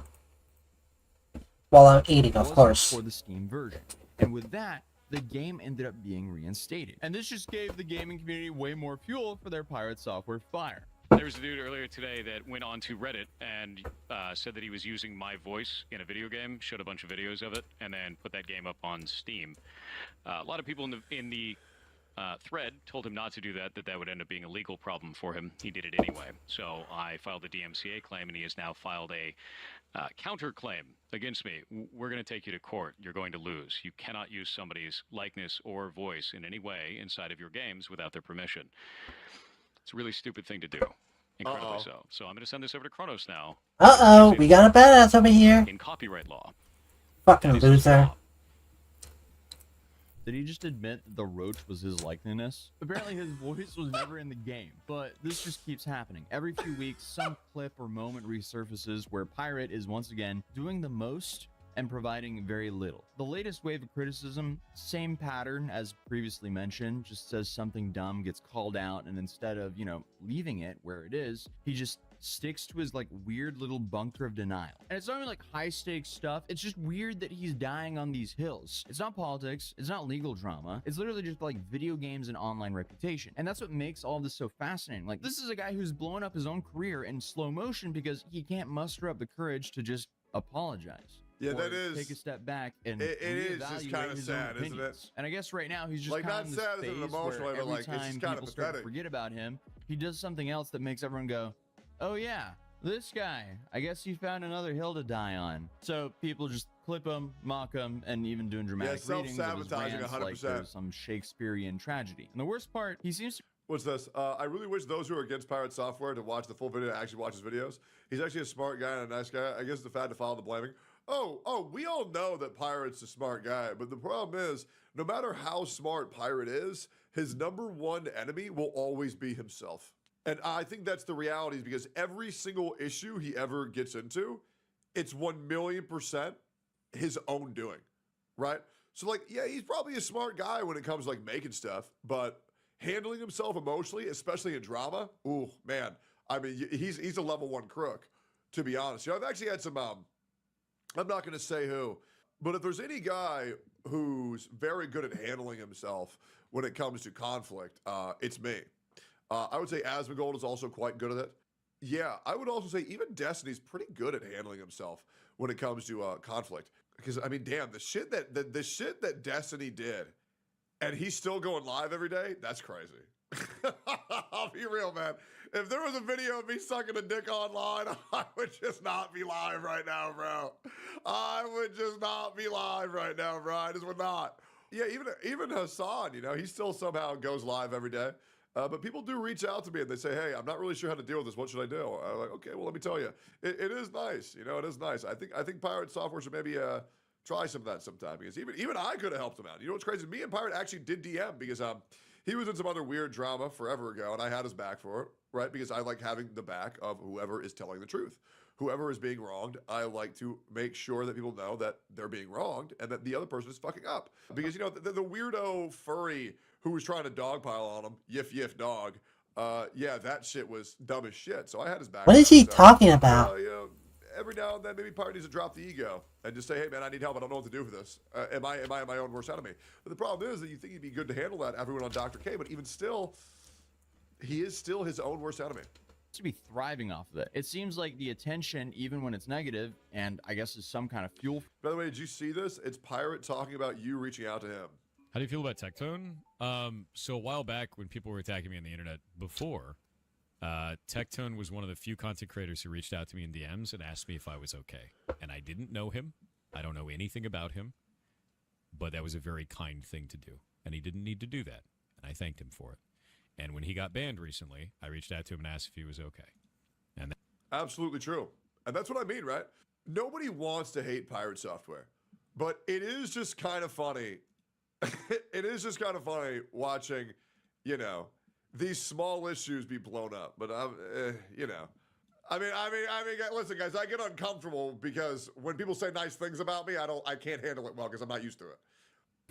While I'm eating, of course. For the Steam version. And with that, the game ended up being reinstated. And this just gave the gaming community way more fuel for their pirate software fire. There was a dude earlier today that went on to Reddit and said that he was using my voice in a video game, showed a bunch of videos of it, and then put that game up on Steam. A lot of people in the thread told him not to do that, that would end up being a legal problem for him. He did it anyway. So I filed a DMCA claim, and he has now filed a counterclaim against me. We're going to take you to court. You're going to lose. You cannot use somebody's likeness or voice in any way inside of your games without their permission. It's a really stupid thing to do. Incredibly so. So I'm going to send this over to Kronos now. Uh-oh, we got a badass over here. In copyright law. Fucking loser. Did he just admit that the roach was his likeness? Apparently his voice was never in the game, but this just keeps happening. Every few weeks, some clip or moment resurfaces where Pirate is once again doing the most and providing very little. The latest wave of criticism, same pattern as previously mentioned, just says something dumb, gets called out, and instead of, leaving it where it is, he just sticks to his weird little bunker of denial. And it's not even high stakes stuff. It's just weird that he's dying on these hills. It's not politics. It's not legal drama. It's literally just video games and online reputation. And that's what makes all of this so fascinating. This is a guy who's blown up his own career in slow motion because he can't muster up the courage to just apologize. Yeah, or that is. take a step back and it is just kind of sad, isn't it? And I guess right now he's just kind of in this sad as an phase emotional where way, but every time it's just kind people of start to pathetic. forget about him, he does something else that makes everyone go, "Oh yeah, this guy. I guess he found another hill to die on." So people just clip him, mock him, and even doing dramatic readings of his self-sabotaging rants 100%. like there's some Shakespearean tragedy. And the worst part, he seems to. What's this? I really wish those who are against pirate software to watch the full video and actually watch his videos. He's actually a smart guy and a nice guy. I guess the fact to follow the blaming. Oh, we all know that Pirate's a smart guy, but the problem is, no matter how smart Pirate is, his number one enemy will always be himself. And I think that's the reality, because every single issue he ever gets into, it's 1,000,000% his own doing, right? So, yeah, he's probably a smart guy when it comes to, making stuff, but handling himself emotionally, especially in drama, ooh, man. I mean, he's a level 1 crook, to be honest. I've actually had some, I'm not going to say who, but if there's any guy who's very good at handling himself when it comes to conflict, it's me. I would say Asmongold is also quite good at it. Yeah, I would also say even Destiny's pretty good at handling himself when it comes to conflict. Because I mean, damn, the shit that Destiny did, and he's still going live every day. That's crazy. I'll be real, man. If there was a video of me sucking a dick online, I would just not be live right now, bro. I would just not be live right now, bro. I just would not. Yeah, even Hassan, you know, he still somehow goes live every day. But people do reach out to me and they say, hey, I'm not really sure how to deal with this. What should I do? I'm like, okay, well, let me tell you. It is nice. You know, it is nice. I think Pirate Software should maybe try some of that sometime, because even I could have helped him out. You know what's crazy? Me and Pirate actually did DM because he was in some other weird drama forever ago, and I had his back for it, right? Because I like having the back of whoever is telling the truth. Whoever is being wronged, I like to make sure that people know that they're being wronged and that the other person is fucking up. Because, you know, the weirdo furry who was trying to dogpile on him, yif dog, yeah, that shit was dumb as shit. So I had his back. What is he talking about? You know, every now and then, maybe Pirate needs to drop the ego and just say, hey, man, I need help. I don't know what to do for this. Am I my own worst enemy? But the problem is that you think he'd be good to handle that, everyone on Dr. K, but even still, he is still his own worst enemy. To be thriving off of it. It seems like the attention, even when it's negative, and I guess is some kind of fuel. By the way, did you see this? It's Pirate talking about you reaching out to him. How do you feel about Tectone? So a while back when people were attacking me on the internet before, Tectone was one of the few content creators who reached out to me in DMs and asked me if I was okay. And I didn't know him. I don't know anything about him. But that was a very kind thing to do. And he didn't need to do that. And I thanked him for it. And when he got banned recently, I reached out to him and asked if he was okay. And absolutely true. And that's what I mean, right? Nobody wants to hate Pirate Software. But it is just kind of funny. It is just kind of funny watching, you know, these small issues be blown up. But, you know, I mean, listen, guys, I get uncomfortable because when people say nice things about me, I can't handle it well because I'm not used to it.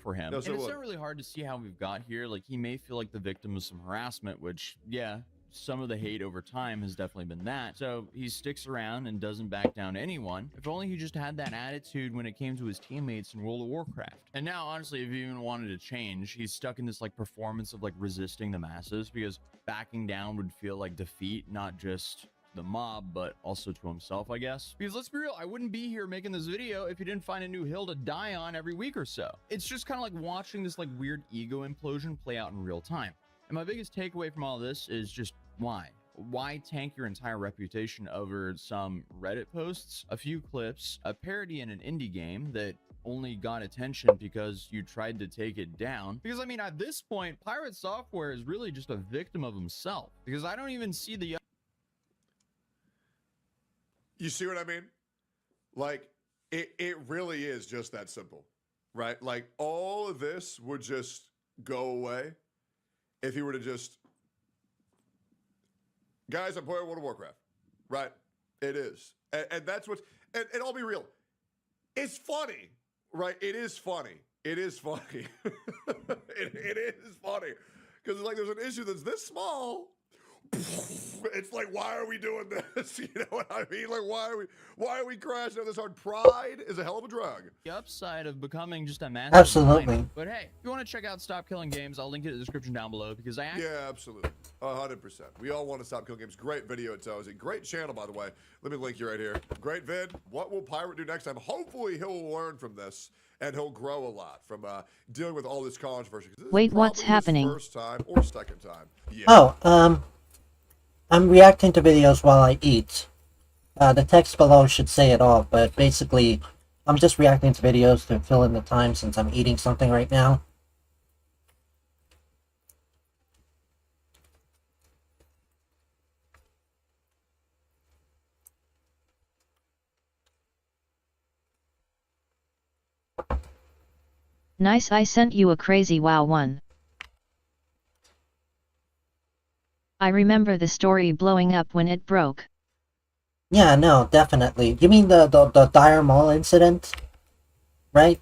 For him. No, so and it's not really hard to see how we've got here. Like, he may feel like the victim of some harassment, which, yeah, some of the hate over time has definitely been that. So he sticks around and doesn't back down to anyone. If only he just had that attitude when it came to his teammates in World of Warcraft. And now, honestly, if he even wanted to change, he's stuck in this, like, performance of, like, resisting the masses, because backing down would feel like defeat, not just the mob, but also to himself, I guess. Because let's be real, I wouldn't be here making this video if he didn't find a new hill to die on every week or so. It's just kind of like watching this like weird ego implosion play out in real time. And my biggest takeaway from all this is just why? Why tank your entire reputation over some Reddit posts, a few clips, a parody in an indie game that only got attention because you tried to take it down? Because I mean, at this point, Pirate Software is really just a victim of himself, because I don't even see the... You see what I mean? Like, it really is just that simple, right? Like, all of this would just go away if he were to just... Guys, I'm playing World of Warcraft, right? It is. And that's what... And I'll be real. It's funny, right? It is funny. It is funny. it is funny. Because, like, there's an issue that's this small... It's like, why are we doing this? You know what I mean? Like, why are we crashing on this hard? Pride is a hell of a drug. The upside of becoming just a massive Absolutely. minor. But hey, if you want to check out Stop Killing Games, I'll link it in the description down below, because I yeah, absolutely, 100%. We all want to stop killing games. Great video it tells you. Great channel, by the way. Let me link you right here. Great vid. What will Pirate do next time? Hopefully he'll learn from this and he'll grow a lot from dealing with all this controversy. This Wait, what's happening? First time or second time. Yeah. Oh, I'm reacting to videos while I eat. The text below should say it all, but basically, I'm just reacting to videos to fill in the time since I'm eating something right now. Nice, I sent you a crazy WoW one. I remember the story blowing up when it broke. Yeah, no, definitely. You mean the Dire Mall incident? Right?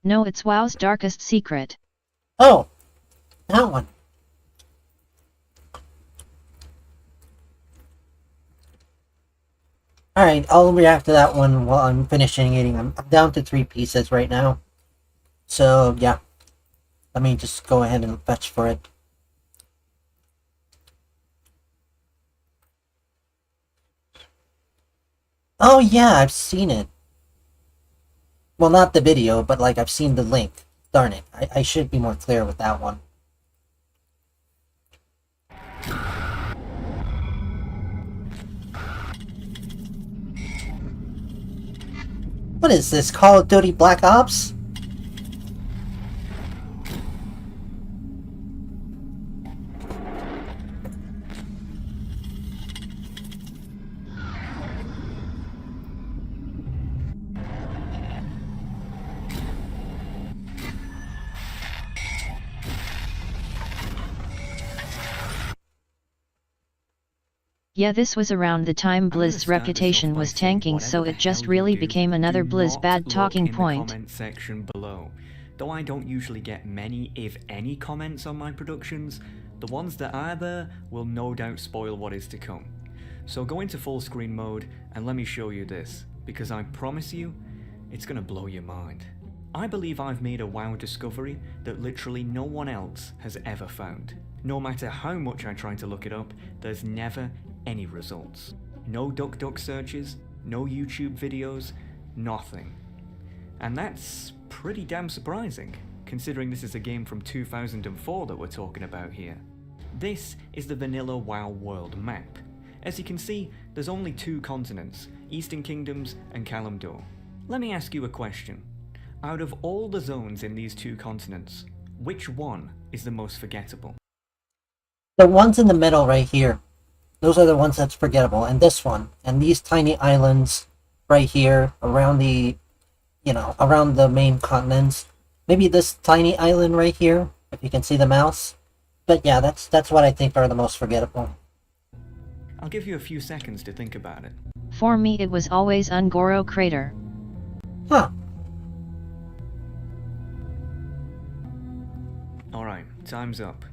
No, it's WoW's darkest secret. Oh! That one. Alright, I'll react to that one while I'm finishing eating. I'm down to 3 pieces right now. So, yeah. Let me just go ahead and fetch for it. Oh yeah, I've seen it. Well, not the video, but like I've seen the link. Darn it, I should be more clear with that one. What is this, Call of Duty Black Ops? Yeah, this was around the time Blizz's reputation was tanking, so it just really became another Blizz bad talking point. Comment section below. Though I don't usually get many, if any, comments on my productions, the ones that are there will no doubt spoil what is to come. So go into full screen mode and let me show you this, because I promise you, it's gonna blow your mind. I believe I've made a WoW discovery that literally no one else has ever found. No matter how much I try to look it up, there's never any results. No DuckDuck searches, no YouTube videos, nothing. And that's pretty damn surprising, considering this is a game from 2004 that we're talking about here. This is the vanilla WoW world map. As you can see, there's only 2 continents, Eastern Kingdoms and Kalimdor. Let me ask you a question. Out of all the zones in these 2 continents, which one is the most forgettable? The ones in the middle right here. Those are the ones that's forgettable, and this one, and these tiny islands right here around the, around the main continents. Maybe this tiny island right here, if you can see the mouse. But yeah, that's what I think are the most forgettable. I'll give you a few seconds to think about it. For me it was always Ungoro Crater. Huh. Alright, time's up.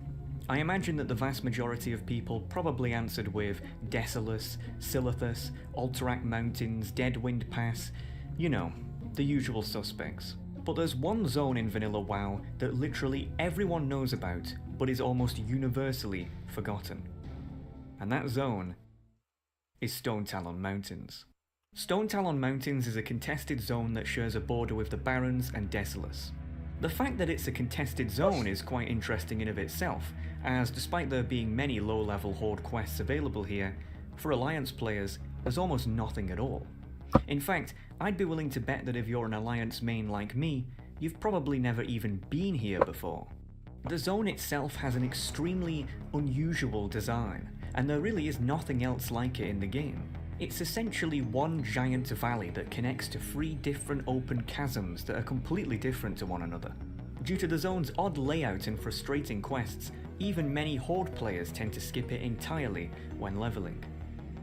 I imagine that the vast majority of people probably answered with Desolus, Silithus, Alterac Mountains, Deadwind Pass, you know, the usual suspects. But there's one zone in Vanilla WoW that literally everyone knows about, but is almost universally forgotten. And that zone is Stone Talon Mountains. Stone Talon Mountains is a contested zone that shares a border with the Barrens and Desolus. The fact that it's a contested zone is quite interesting in of itself, as despite there being many low-level Horde quests available here, for Alliance players, there's almost nothing at all. In fact, I'd be willing to bet that if you're an Alliance main like me, you've probably never even been here before. The zone itself has an extremely unusual design, and there really is nothing else like it in the game. It's essentially one giant valley that connects to 3 different open chasms that are completely different to one another. Due to the zone's odd layout and frustrating quests, even many Horde players tend to skip it entirely when leveling.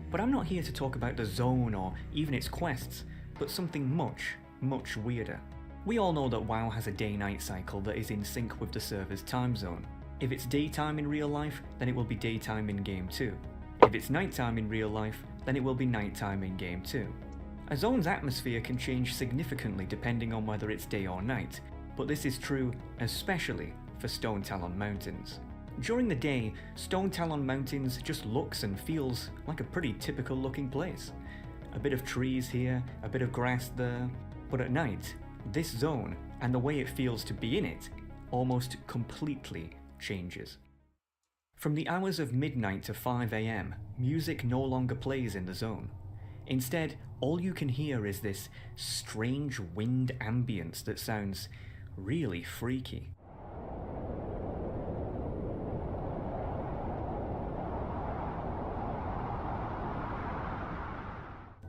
But I'm not here to talk about the zone or even its quests, but something much, much weirder. We all know that WoW has a day-night cycle that is in sync with the server's time zone. If it's daytime in real life, then it will be daytime in game too. If it's nighttime in real life, then it will be nighttime in game too. A zone's atmosphere can change significantly depending on whether it's day or night, but this is true especially for Stone Talon Mountains. During the day, Stone Talon Mountains just looks and feels like a pretty typical looking place. A bit of trees here, a bit of grass there, but at night, this zone, and the way it feels to be in it, almost completely changes. From the hours of midnight to 5 AM, music no longer plays in the zone. Instead, all you can hear is this strange wind ambience that sounds really freaky.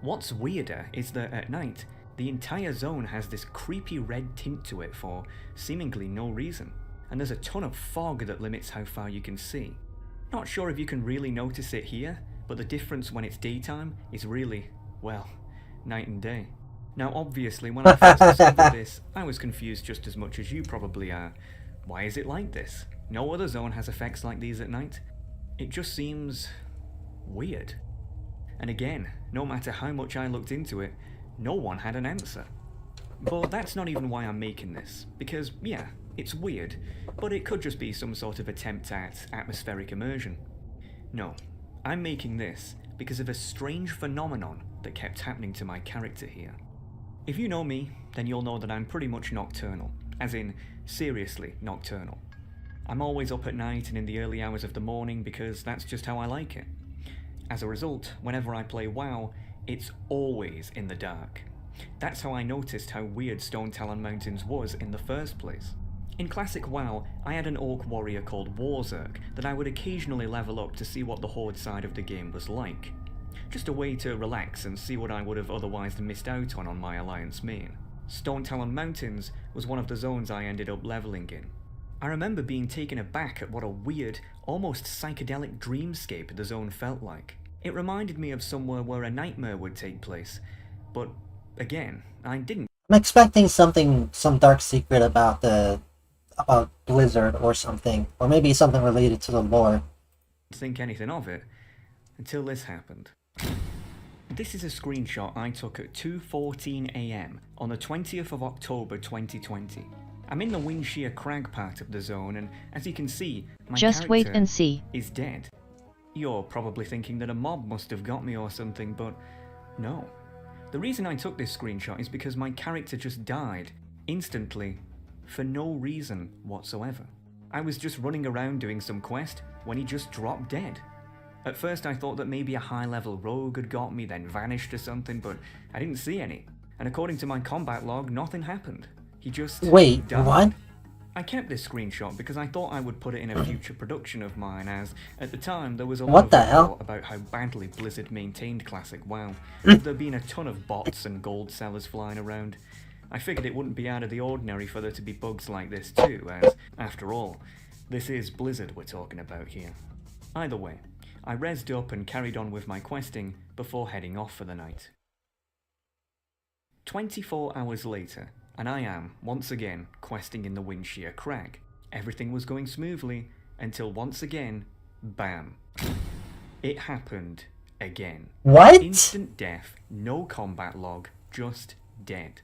What's weirder is that at night, the entire zone has this creepy red tint to it for seemingly no reason, and there's a ton of fog that limits how far you can see. Not sure if you can really notice it here, but the difference when it's daytime is really, well, night and day. Now obviously when I first discovered this, I was confused just as much as you probably are. Why is it like this? No other zone has effects like these at night. It just seems weird. And again, no matter how much I looked into it, no one had an answer. But that's not even why I'm making this, because yeah, it's weird, but it could just be some sort of attempt at atmospheric immersion. No, I'm making this because of a strange phenomenon that kept happening to my character here. If you know me, then you'll know that I'm pretty much nocturnal, as in seriously nocturnal. I'm always up at night and in the early hours of the morning because that's just how I like it. As a result, whenever I play WoW, it's always in the dark. That's how I noticed how weird Stone Talon Mountains was in the first place. In classic WoW, I had an orc warrior called Warzerk that I would occasionally level up to see what the Horde side of the game was like. Just a way to relax and see what I would have otherwise missed out on my Alliance main. Stone Talon Mountains was one of the zones I ended up leveling in. I remember being taken aback at what a weird, almost psychedelic dreamscape the zone felt like. It reminded me of somewhere where a nightmare would take place, but again, I didn't. I'm expecting some dark secret about Blizzard or something, or maybe something related to the lore. Think anything of it until this happened. This is a screenshot I took at 2:14 AM on the 20th of October 2020. I'm in the Windshear Crag part of the zone, and as you can see, my Just wait character and see. is dead. You're probably thinking that a mob must have got me or something, but no. The reason I took this screenshot is because my character just died, instantly, for no reason whatsoever. I was just running around doing some quest when he just dropped dead. At first I thought that maybe a high-level rogue had got me, then vanished or something, but I didn't see any. And according to my combat log, nothing happened. He just Wait, died. what? I kept this screenshot because I thought I would put it in a future production of mine, as at the time there was a lot What of the uproar hell? about how badly Blizzard maintained classic WoW, with there being a ton of bots and gold sellers flying around. I figured it wouldn't be out of the ordinary for there to be bugs like this too, as, after all, this is Blizzard we're talking about here. Either way, I rezzed up and carried on with my questing before heading off for the night. 24 hours later, and I am, once again, questing in the Windshear Crag. Everything was going smoothly, until once again, bam. It happened again. What? Instant death, no combat log, just dead.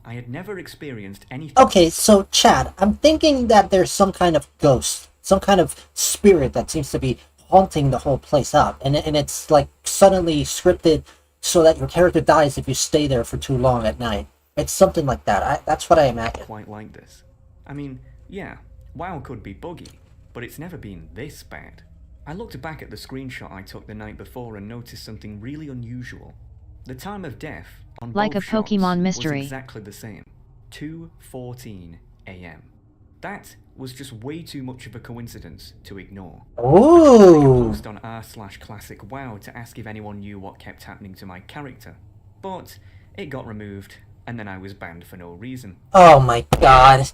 I had never experienced anything. Okay, so Chad, I'm thinking that there's some kind of ghost, some kind of spirit that seems to be haunting the whole place up, and it's like suddenly scripted so that your character dies if you stay there for too long at night. It's something like that. That's what I imagine. Quite like this. I mean, yeah, WoW could be buggy, but it's never been this bad. I looked back at the screenshot I took the night before and noticed something really unusual. The time of death on Like both a Pokemon shots mystery. was exactly the same. 2:14 AM. That was just way too much of a coincidence to ignore. Ooh. I tried to make a post on r/classicwow to ask if anyone knew what kept happening to my character, but it got removed, and then I was banned for no reason. Oh my god.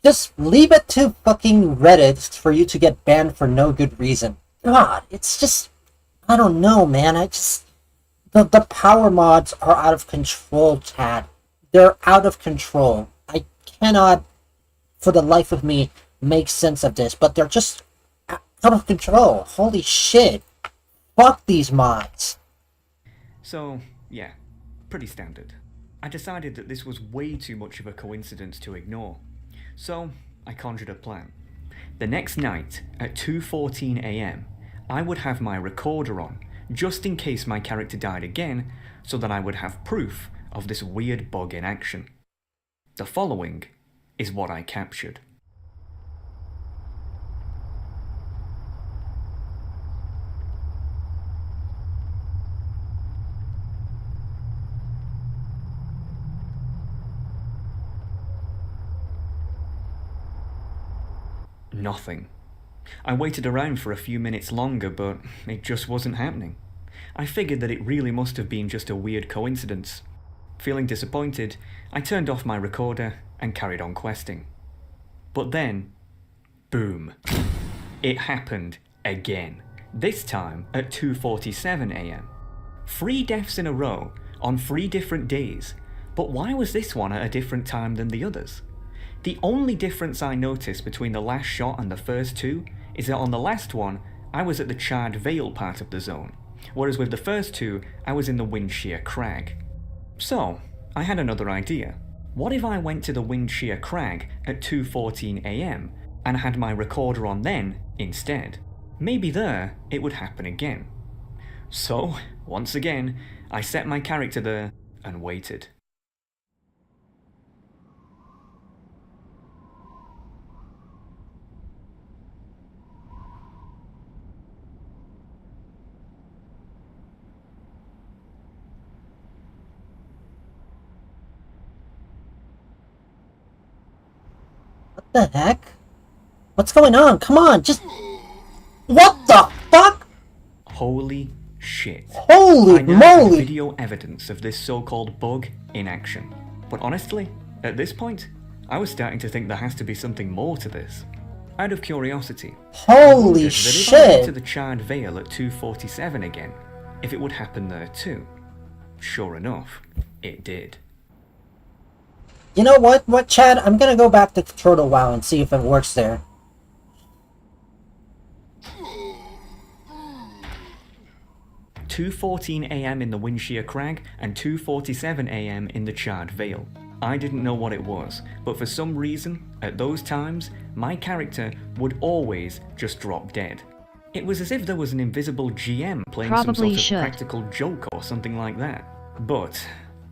Just leave it to fucking Reddit for you to get banned for no good reason. God, it's just... I don't know, man. The power mods are out of control, Chad. They're out of control. I cannot, for the life of me, make sense of this, but they're just out of control. Holy shit. Fuck these mods. So, yeah, pretty standard. I decided that this was way too much of a coincidence to ignore. So, I conjured a plan. The next night, at 2:14 AM, I would have my recorder on, just in case my character died again, so that I would have proof of this weird bug in action. The following is what I captured. Nothing. I waited around for a few minutes longer, but it just wasn't happening. I figured that it really must have been just a weird coincidence. Feeling disappointed, I turned off my recorder and carried on questing. But then, boom. It happened again. This time at 2:47 AM. 3 deaths in a row on 3 different days. But why was this one at a different time than the others? The only difference I noticed between the last shot and the first 2 is that on the last one, I was at the Charred Vale part of the zone, whereas with the first two, I was in the Windshear Crag. So, I had another idea. What if I went to the Windshear Crag at 2:14 AM and had my recorder on then instead? Maybe there it would happen again. So, once again, I set my character there and waited. What the heck? What's going on? Come on, just... What the fuck? Holy shit. Holy I now have moly! video evidence of this so-called bug in action. But honestly, at this point, I was starting to think there has to be something more to this. Out of curiosity, Holy I wondered that if I shit! went to the Charred Vale at 2:47 again, if it would happen there too. Sure enough, it did. You know what, Chad? I'm gonna go back to Turtle WoW and see if it works there. "2:14 AM in the Windshear Crag and 2:47 AM in the Charred Vale. I didn't know what it was, but for some reason, at those times, my character would always just drop dead. It was as if there was an invisible GM playing some sort of practical joke or something like that. But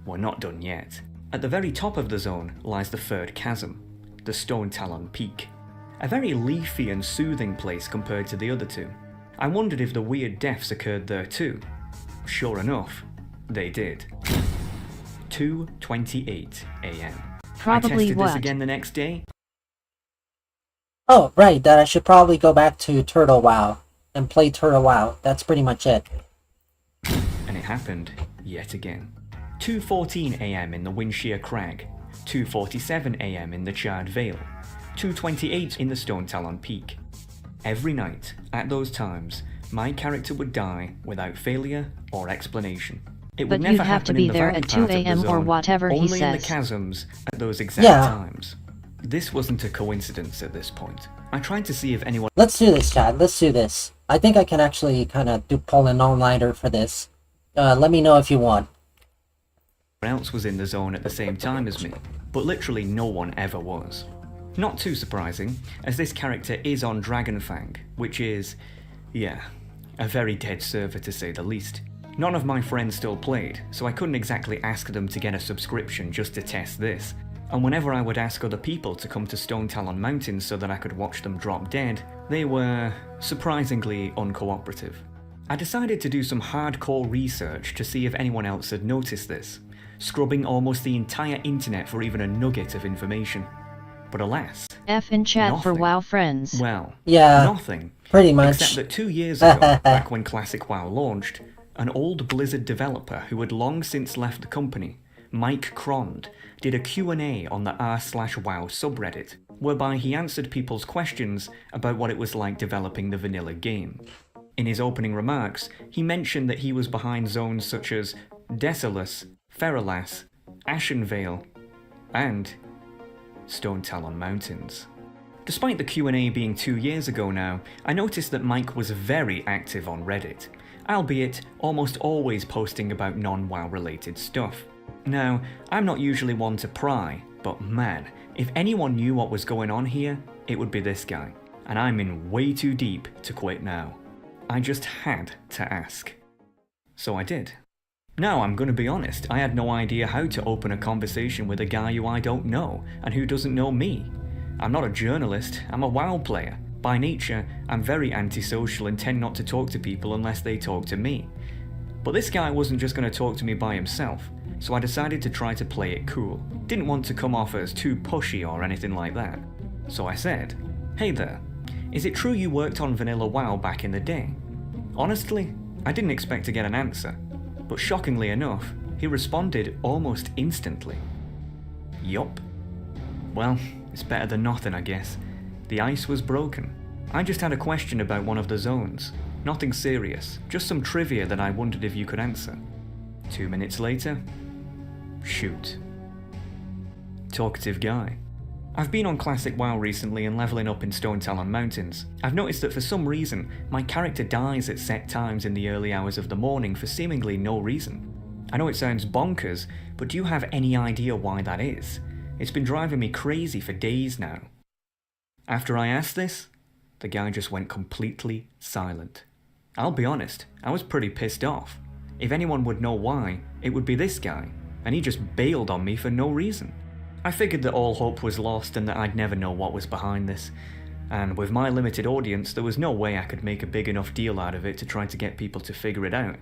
we're not done yet. At the very top of the zone lies the third chasm, the Stone Talon Peak. A very leafy and soothing place compared to the other two. I wondered if the weird deaths occurred there too. Sure enough, they did. 2:28 AM. I tested this again the next day. Oh, right, that I should probably go back to Turtle WoW and play Turtle WoW. That's pretty much it. And it happened yet again. 2:14 AM in the Windshear Crag, 2:47 AM in the Charred Vale, 2:28 in the Stone Talon Peak. Every night, at those times, my character would die without failure or explanation. It would But never you'd have to happen be in the there valley at 2 part of the AM or zone, whatever he only in the says. chasms at those exact times. This wasn't a coincidence at this point. I tried to see if anyone... Let's do this, Chad. Let's do this. I think I can actually kind of pull an all-nighter for this. Let me know if you want. else was in the zone at the same time as me, but literally no one ever was. Not too surprising, as this character is on Dragonfang, which is, yeah, a very dead server to say the least. None of my friends still played, so I couldn't exactly ask them to get a subscription just to test this. And whenever I would ask other people to come to Stone Talon Mountains so that I could watch them drop dead, they were surprisingly uncooperative. I decided to do some hardcore research to see if anyone else had noticed this, scrubbing almost the entire internet for even a nugget of information. But alas, F in chat nothing. for WoW friends. Well, yeah, nothing. Pretty much. Except that 2 years ago, back when Classic WoW launched, an old Blizzard developer who had long since left the company, Mike Crond, did a Q&A on the r/WoW subreddit, whereby he answered people's questions about what it was like developing the vanilla game. In his opening remarks, he mentioned that he was behind zones such as Desolus, Feralas, Ashenvale, and Stone Talon Mountains. Despite the Q&A being 2 years ago now, I noticed that Mike was very active on Reddit, albeit almost always posting about non-WoW related stuff. Now, I'm not usually one to pry, but man, if anyone knew what was going on here, it would be this guy, and I'm in way too deep to quit now. I just had to ask. So I did. Now, I'm gonna be honest, I had no idea how to open a conversation with a guy who I don't know, and who doesn't know me. I'm not a journalist, I'm a WoW player. By nature, I'm very antisocial and tend not to talk to people unless they talk to me. But this guy wasn't just gonna talk to me by himself, so I decided to try to play it cool. Didn't want to come off as too pushy or anything like that. So I said, "Hey there, is it true you worked on Vanilla WoW back in the day?" Honestly, I didn't expect to get an answer, but shockingly enough, he responded almost instantly. Yup. Well, it's better than nothing, I guess. The ice was broken. I just had a question about one of the zones. Nothing serious, just some trivia that I wondered if you could answer. 2 minutes later, shoot. Talkative guy. I've been on Classic WoW recently and leveling up in Stone Talon Mountains. I've noticed that for some reason, my character dies at set times in the early hours of the morning for seemingly no reason. I know it sounds bonkers, but do you have any idea why that is? It's been driving me crazy for days now. After I asked this, the guy just went completely silent. I'll be honest, I was pretty pissed off. If anyone would know why, it would be this guy, and he just bailed on me for no reason. I figured that all hope was lost and that I'd never know what was behind this, and with my limited audience, there was no way I could make a big enough deal out of it to try to get people to figure it out.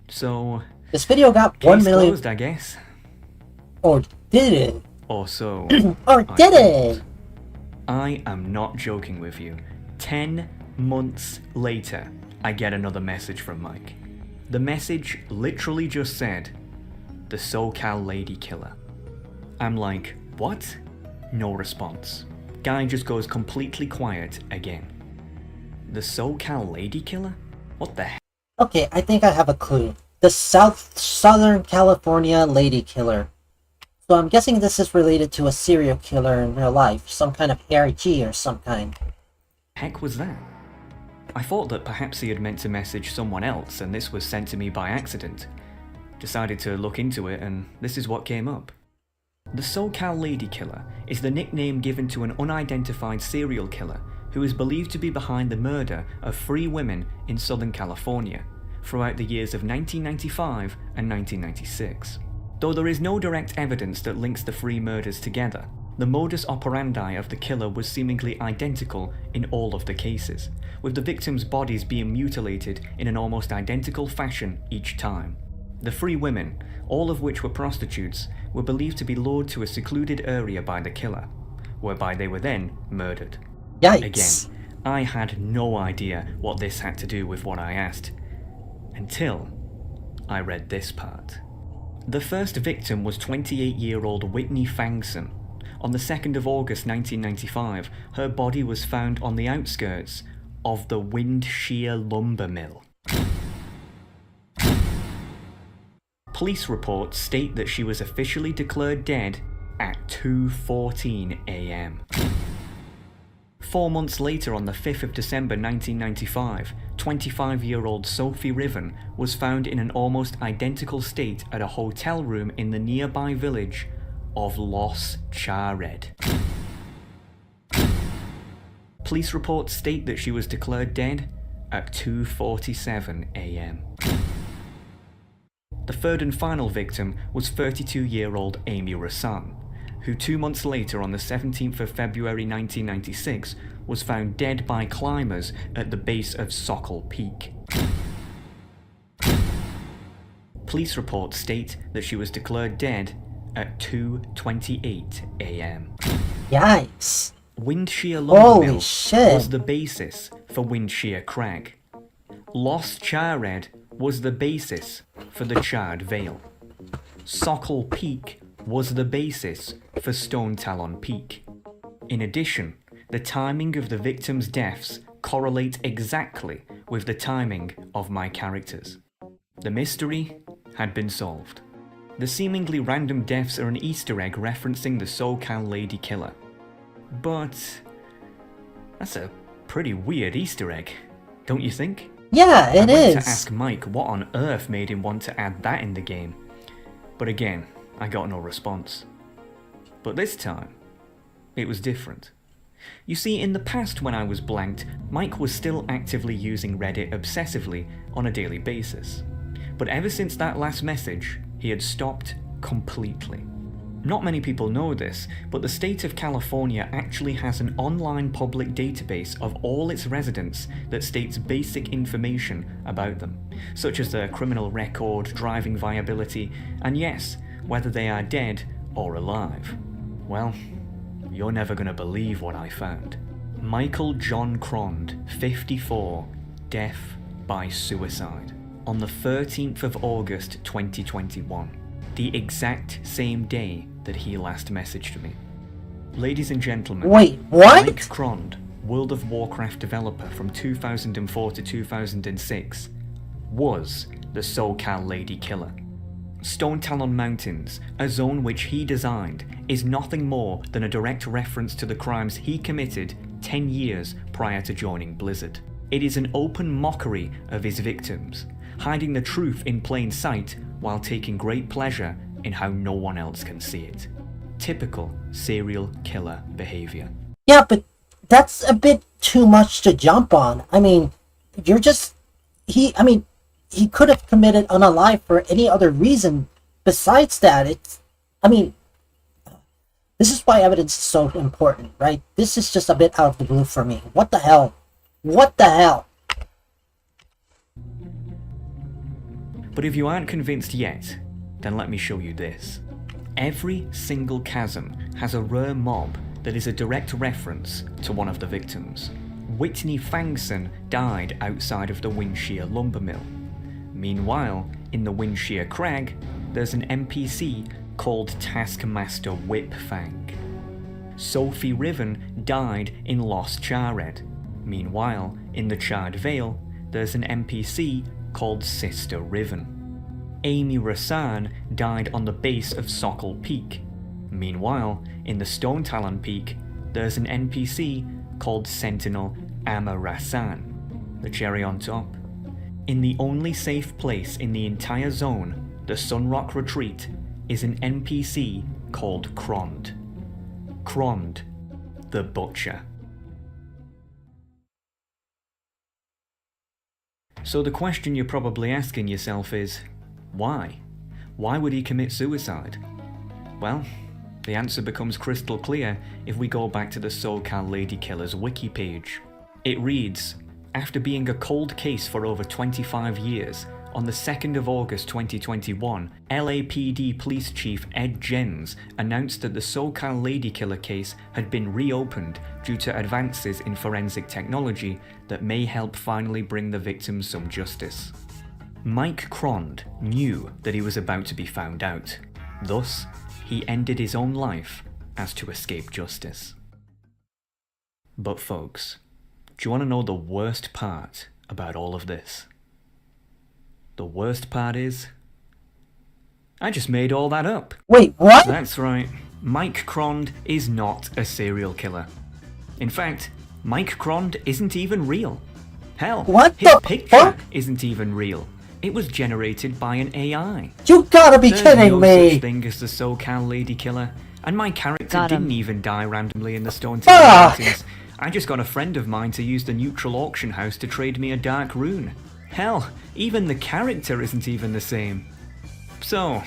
So... this video got 1 million... closed, I guess. Or did it? Or so... or did it? I am not joking with you. 10 months later, I get another message from Mike. The message literally just said, "The SoCal Lady Killer." I'm like, what? No response. Guy just goes completely quiet again. The SoCal Lady Killer? What the heck? Okay, I think I have a clue. The Southern California Lady Killer. So I'm guessing this is related to a serial killer in real life, some kind of Harry G or some kind. Heck was that? I thought that perhaps he had meant to message someone else and this was sent to me by accident. Decided to look into it and this is what came up. The SoCal Lady Killer is the nickname given to an unidentified serial killer who is believed to be behind the murder of 3 women in Southern California throughout the years of 1995 and 1996. Though there is no direct evidence that links the 3 murders together, the modus operandi of the killer was seemingly identical in all of the cases, with the victims' bodies being mutilated in an almost identical fashion each time. The 3 women, all of which were prostitutes, were believed to be lured to a secluded area by the killer, whereby they were then murdered. Yikes. Again, I had no idea what this had to do with what I asked, until I read this part. The first victim was 28-year-old Whitney Fangson. On the 2nd of August 1995, her body was found on the outskirts of the Wind Shear Lumber Mill. Police reports state that she was officially declared dead at 2:14 a.m. 4 months later, on the 5th of December 1995, 25-year-old Sophie Riven was found in an almost identical state at a hotel room in the nearby village of Los Chared. Police reports state that she was declared dead at 2:47 a.m. The third and final victim was 32-year-old Amy Rassan, who 2 months later, on the 17th of February 1996, was found dead by climbers at the base of Sokol Peak. Police reports state that she was declared dead at 2:28 a.m. Yikes. Wind Shear Lumber Mill shit. was the basis for Wind Shear Crag. Los Chared was the basis for the Charred Vale. Sokol Peak was the basis for Stone Talon Peak. In addition, the timing of the victims' deaths correlate exactly with the timing of my characters. The mystery had been solved. The seemingly random deaths are an Easter egg referencing the SoCal Lady Killer. But that's a pretty weird Easter egg, don't you think? Yeah, it I is. went to ask Mike what on earth made him want to add that in the game, but again, I got no response. But this time, it was different. You see, in the past when I was blanked, Mike was still actively using Reddit obsessively on a daily basis. But ever since that last message, he had stopped completely. Not many people know this, but the state of California actually has an online public database of all its residents that states basic information about them, such as their criminal record, driving viability, and yes, whether they are dead or alive. Well, you're never gonna believe what I found. Michael John Crond, 54, death by suicide. On the 13th of August 2021, the exact same day that he last messaged me. Ladies and gentlemen, wait, what? Mike Crond, World of Warcraft developer from 2004 to 2006, was the SoCal Lady Killer. Stone Talon Mountains, a zone which he designed, is nothing more than a direct reference to the crimes he committed 10 years prior to joining Blizzard. It is an open mockery of his victims, hiding the truth in plain sight while taking great pleasure in how no one else can see it. Typical serial killer behavior. Yeah, but that's a bit too much to jump on. I mean, he could have committed unalive for any other reason besides that. This is why evidence is so important, right? This is just a bit out of the blue for me. What the hell? What the hell? But if you aren't convinced yet, then let me show you this. Every single chasm has a rare mob that is a direct reference to one of the victims. Whitney Fangson died outside of the Windshear lumber mill. Meanwhile, in the Windshear Crag, there's an NPC called Taskmaster Whipfang. Sophie Riven died in Lost Charred. Meanwhile, in the Charred Vale, there's an NPC called Sister Riven. Amy Rasan died on the base of Sokol Peak. Meanwhile, in the Stone Talon Peak, there's an NPC called Sentinel Amma Rasan. The cherry on top. In the only safe place in the entire zone, the Sunrock Retreat, is an NPC called Krond. Krond, the Butcher. So the question you're probably asking yourself is, why? Why would he commit suicide? Well, the answer becomes crystal clear if we go back to the SoCal Ladykiller's wiki page. It reads, after being a cold case for over 25 years, on the 2nd of August 2021, LAPD Police Chief Ed Jens announced that the SoCal Ladykiller case had been reopened due to advances in forensic technology that may help finally bring the victims some justice. Mike Krond knew that he was about to be found out. Thus, he ended his own life as to escape justice. But folks, do you want to know the worst part about all of this? The worst part is, I just made all that up. Wait, what? That's right. Mike Krond is not a serial killer. In fact, Mike Krond isn't even real. Hell, his picture isn't even real. It was generated by an AI. You gotta be kidding There's no me! such thing as the SoCal Ladykiller, and my character Got him. didn't even die randomly in the Stone Talon Mountains. I just got a friend of mine to use the neutral auction house to trade me a dark rune. Hell, even the character isn't even the same. So,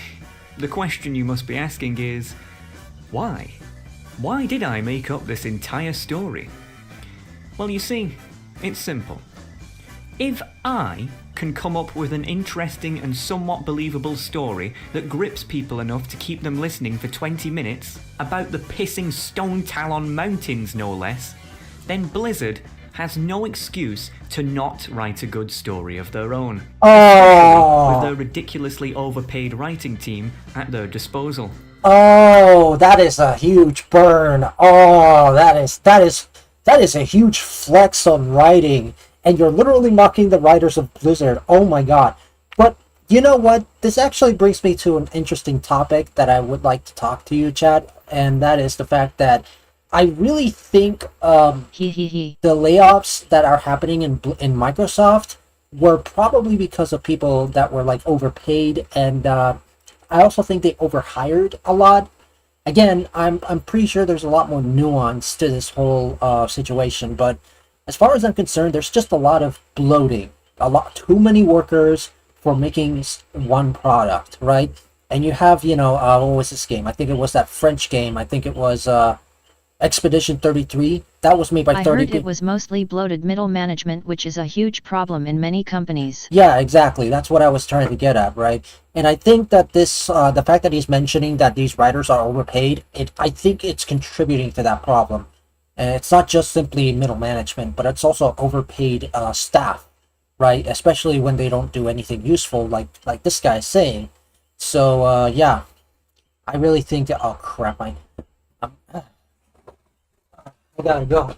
the question you must be asking is, why? Why did I make up this entire story? Well, you see, it's simple. If I can come up with an interesting and somewhat believable story that grips people enough to keep them listening for 20 minutes, about the pissing Stone Talon Mountains no less, then Blizzard has no excuse to not write a good story of their own. Especially with their ridiculously overpaid writing team at their disposal. Oh, that is a huge burn. Oh, that is a huge flex on writing. And you're literally mocking the writers of Blizzard. Oh my god. But you know what? This actually brings me to an interesting topic that I would like to talk to you, Chad. And that is the fact that I really think the layoffs that are happening in Microsoft were probably because of people that were like overpaid, and I also think they overhired a lot. Again, I'm pretty sure there's a lot more nuance to this whole situation, but as far as I'm concerned, there's just a lot of bloating, too many workers for making one product, right? And you have, what was this game? I think it was that French game. I think it was Expedition 33. That was made by 30 I heard people. it was mostly bloated middle management, which is a huge problem in many companies. Yeah, exactly. That's what I was trying to get at, right? And I think that this, the fact that he's mentioning that these writers are overpaid, I think it's contributing to that problem. And it's not just simply middle management, but it's also overpaid staff, right? Especially when they don't do anything useful, like this guy is saying. So, yeah, I really think that, oh crap, I gotta go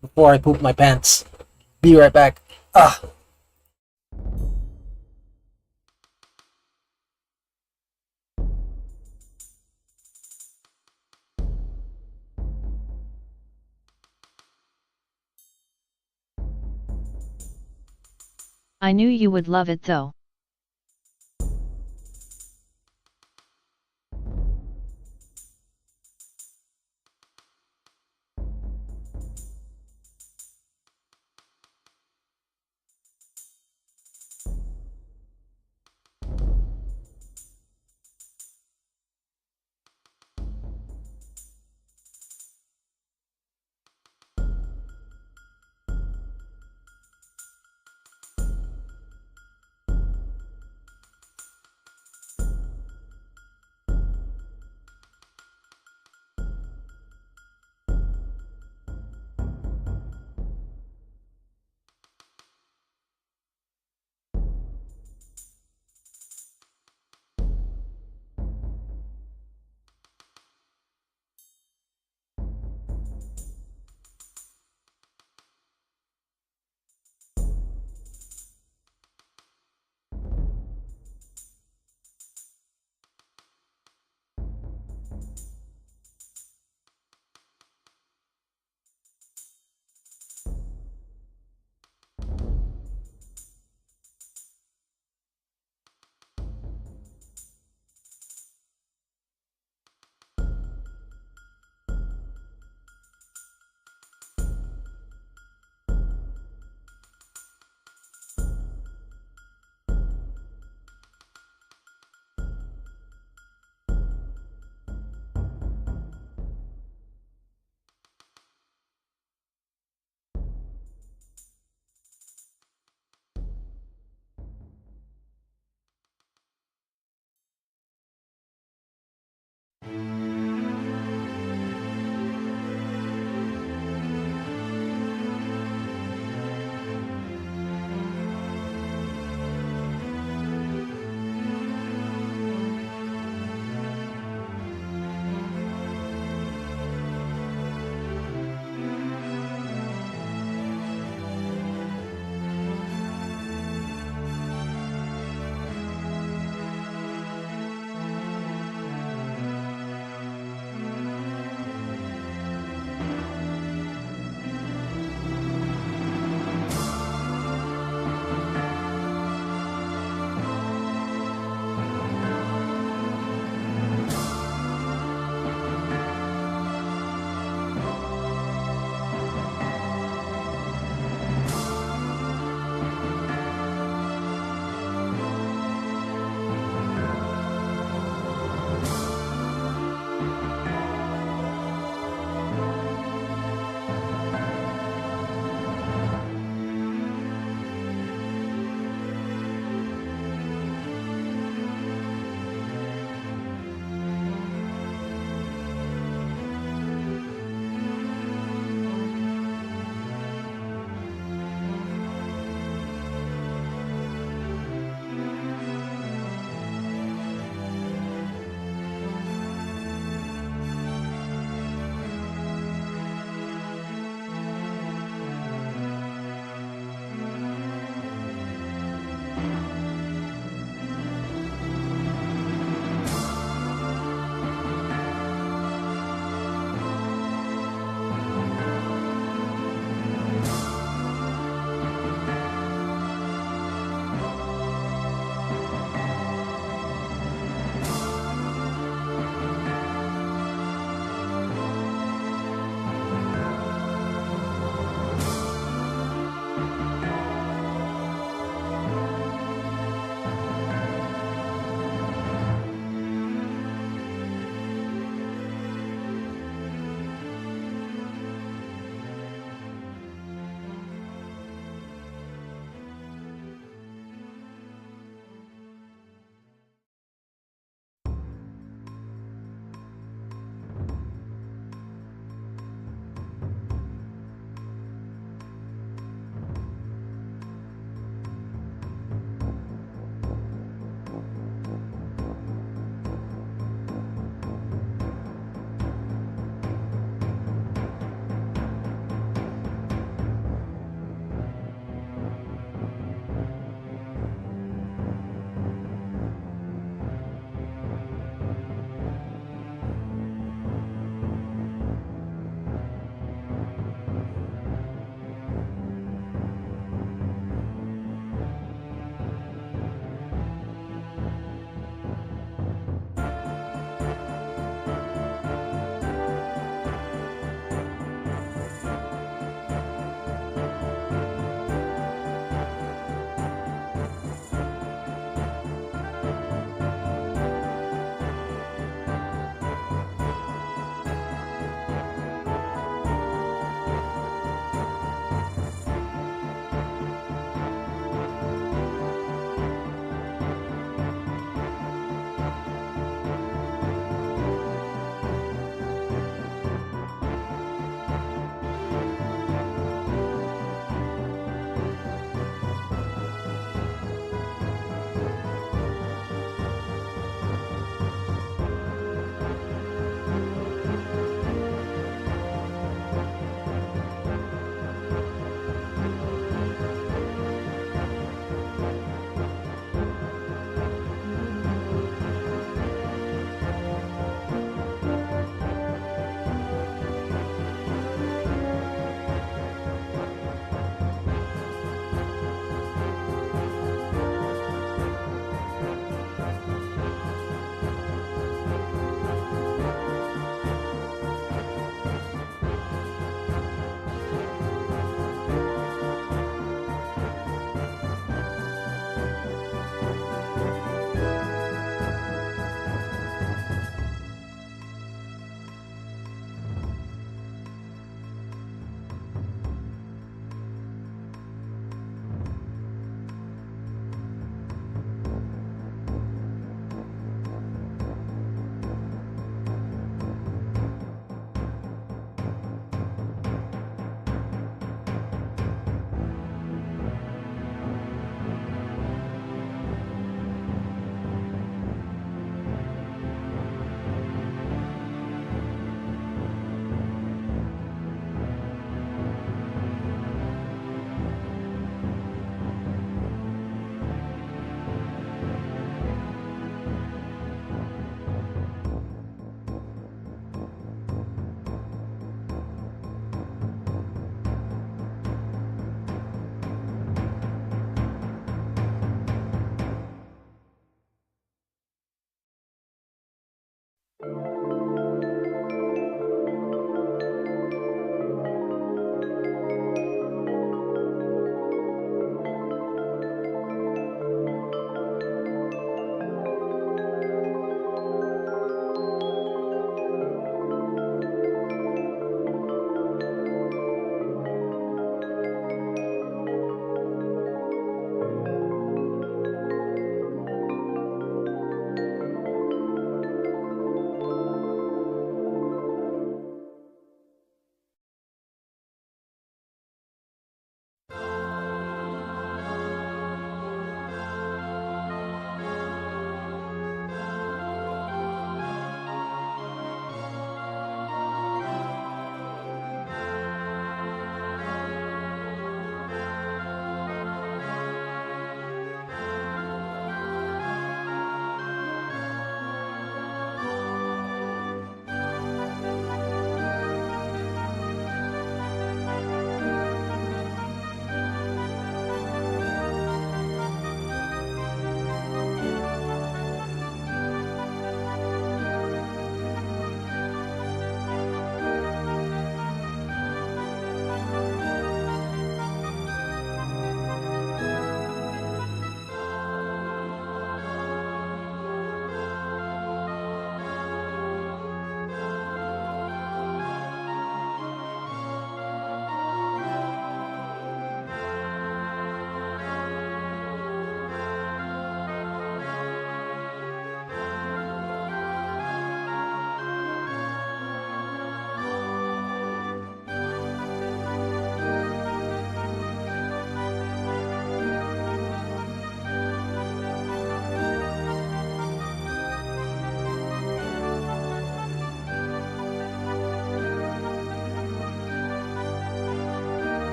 before I poop my pants. Be right back. I knew you would love it though.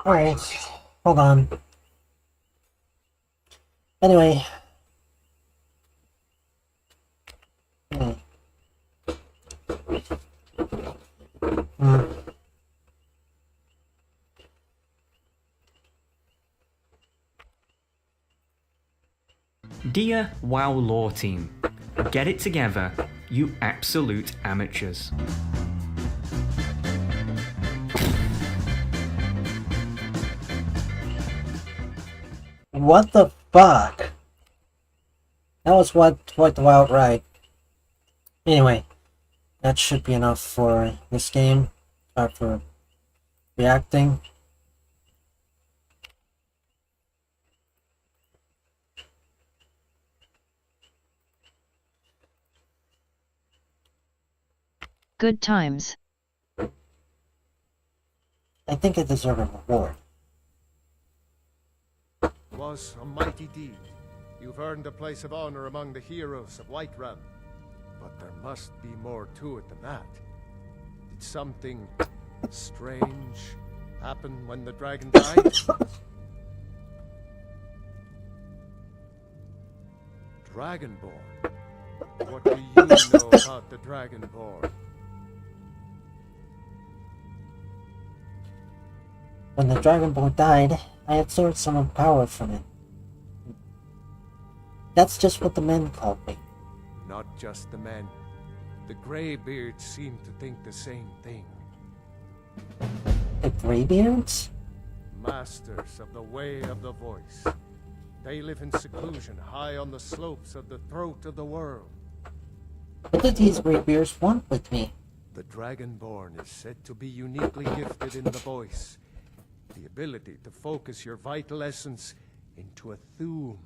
Alright, hold on. Anyway. Dear WoW Lore Team, get it together, you absolute amateurs. What the fuck? That was quite the wild ride. Anyway, that should be enough for this game. For reacting. Good times. I think I deserve a reward. Was a mighty deed. You've earned a place of honor among the heroes of Whiterun. But there must be more to it than that. Did something strange happen when the dragon died? Dragonborn? What do you know about the Dragonborn? When the Dragonborn died, I absorbed some of the power from it. That's just what the men called me. Not just the men. The Greybeards seem to think the same thing. The Greybeards? Masters of the way of the voice. They live in seclusion high on the slopes of the throat of the world. What did these Greybeards want with me? The Dragonborn is said to be uniquely gifted in the voice. The ability to focus your vital essence into a thum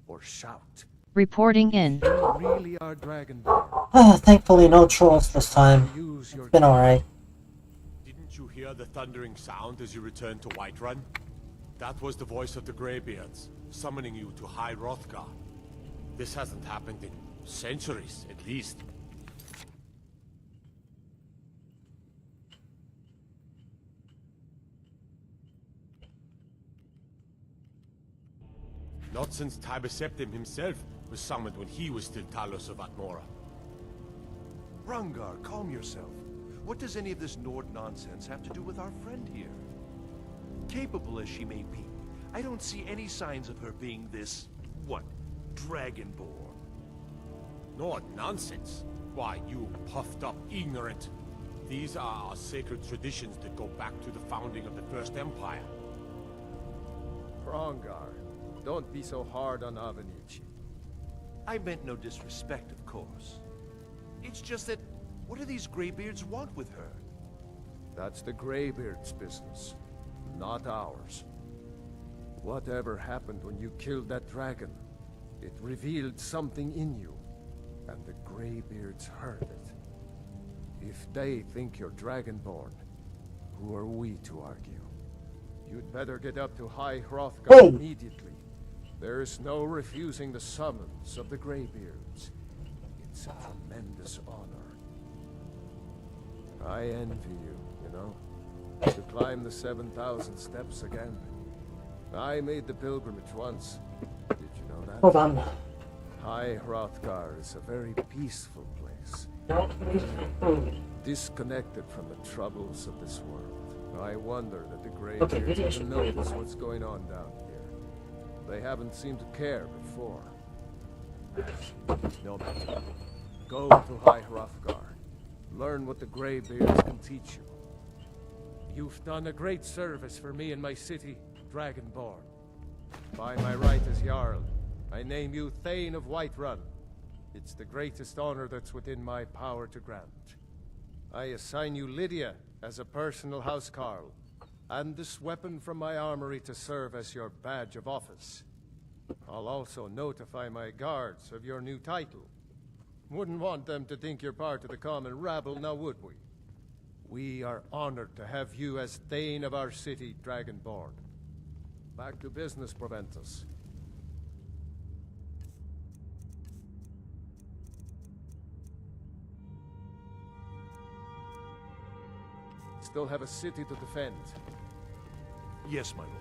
or shout. Reporting in. You really are Dragonborn. Thankfully no trolls this time. It's been alright. Didn't you hear the thundering sound as you returned to Whiterun? That was the voice of the Greybeards, summoning you to High Hrothgar. This hasn't happened in centuries, at least. Not since Tiber Septim himself was summoned when he was still Talos of Atmora. Rungar, calm yourself. What does any of this Nord nonsense have to do with our friend here? Capable as she may be, I don't see any signs of her being this, what, Dragonborn. Nord nonsense? Why, you puffed up ignorant. These are our sacred traditions that go back to the founding of the First Empire. Rongar, don't be so hard on Avenici. I meant no disrespect, of course. It's just that, what do these Greybeards want with her? That's the Greybeards' business, not ours. Whatever happened when you killed that dragon, it revealed something in you, and the Greybeards heard it. If they think you're Dragonborn, who are we to argue? You'd better get up to High Hrothgar immediately. There's no refusing the summons of the Greybeards. It's a tremendous honor. I envy you, you know? To climb the 7,000 steps again. I made the pilgrimage once. Did you know that? Hold on. High Hrothgar is a very peaceful place. Disconnected from the troubles of this world. I wonder that the Greybeards even notice what's going on down here. They haven't seemed to care before. No matter. Go to High Hrothgar. Learn what the Greybeards can teach you. You've done a great service for me and my city, Dragonborn. By my right as Jarl, I name you Thane of Whiterun. It's the greatest honor that's within my power to grant. I assign you Lydia as a personal housecarl, and this weapon from my armory to serve as your badge of office. I'll also notify my guards of your new title. Wouldn't want them to think you're part of the common rabble, now would we? We are honored to have you as Thane of our city, Dragonborn. Back to business, Proventus. Still have a city to defend. Yes, my lord.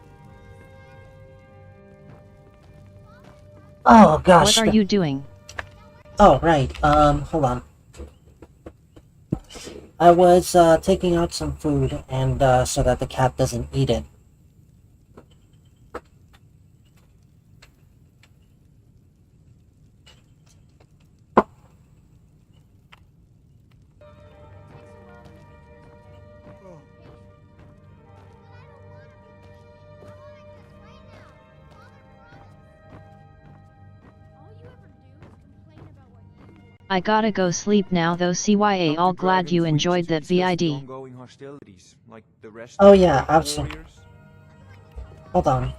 Oh gosh. What are you doing? Oh right. Hold on. I was taking out some food, and so that the cat doesn't eat it. I gotta go sleep now though. CYA, all glad you enjoyed that VID. Oh yeah, absolutely. Hold on.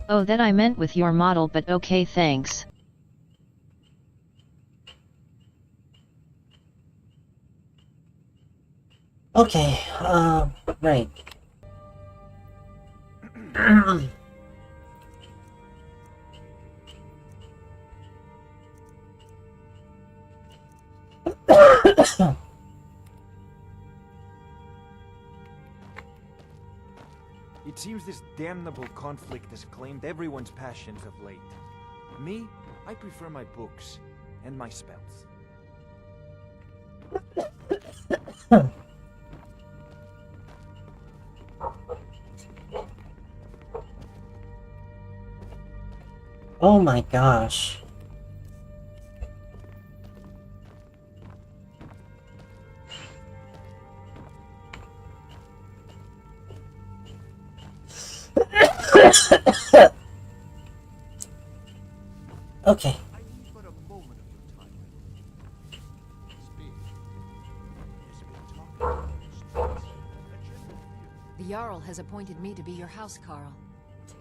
Oh, that I meant with your model, but okay, thanks. Okay, right. It seems this damnable conflict has claimed everyone's passions of late. Me, I prefer my books and my spells. Oh my gosh. Okay. The Jarl has appointed me to be your house, Carl.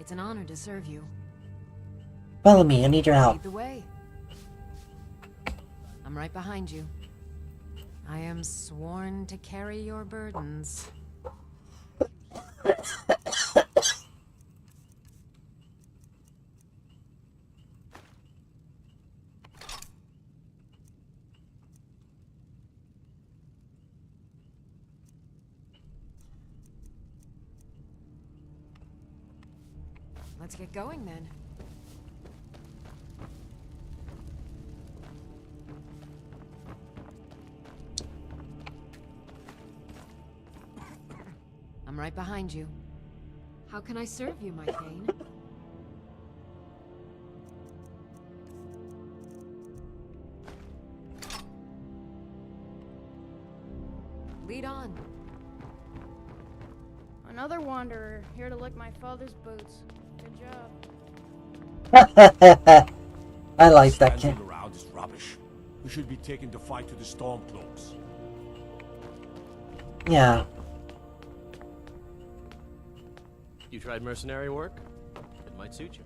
It's an honor to serve you. Follow me, I need your help. Lead the way. I'm right behind you. I am sworn to carry your burdens. Let's get going then. I'm right behind you. How can I serve you, my Thane? Lead on. Another wanderer, here to lick my father's boots. Good job. I like that kid. Standing around is rubbish. We should be taken to fight to the Stormcloaks. Yeah. You tried mercenary work? It might suit you.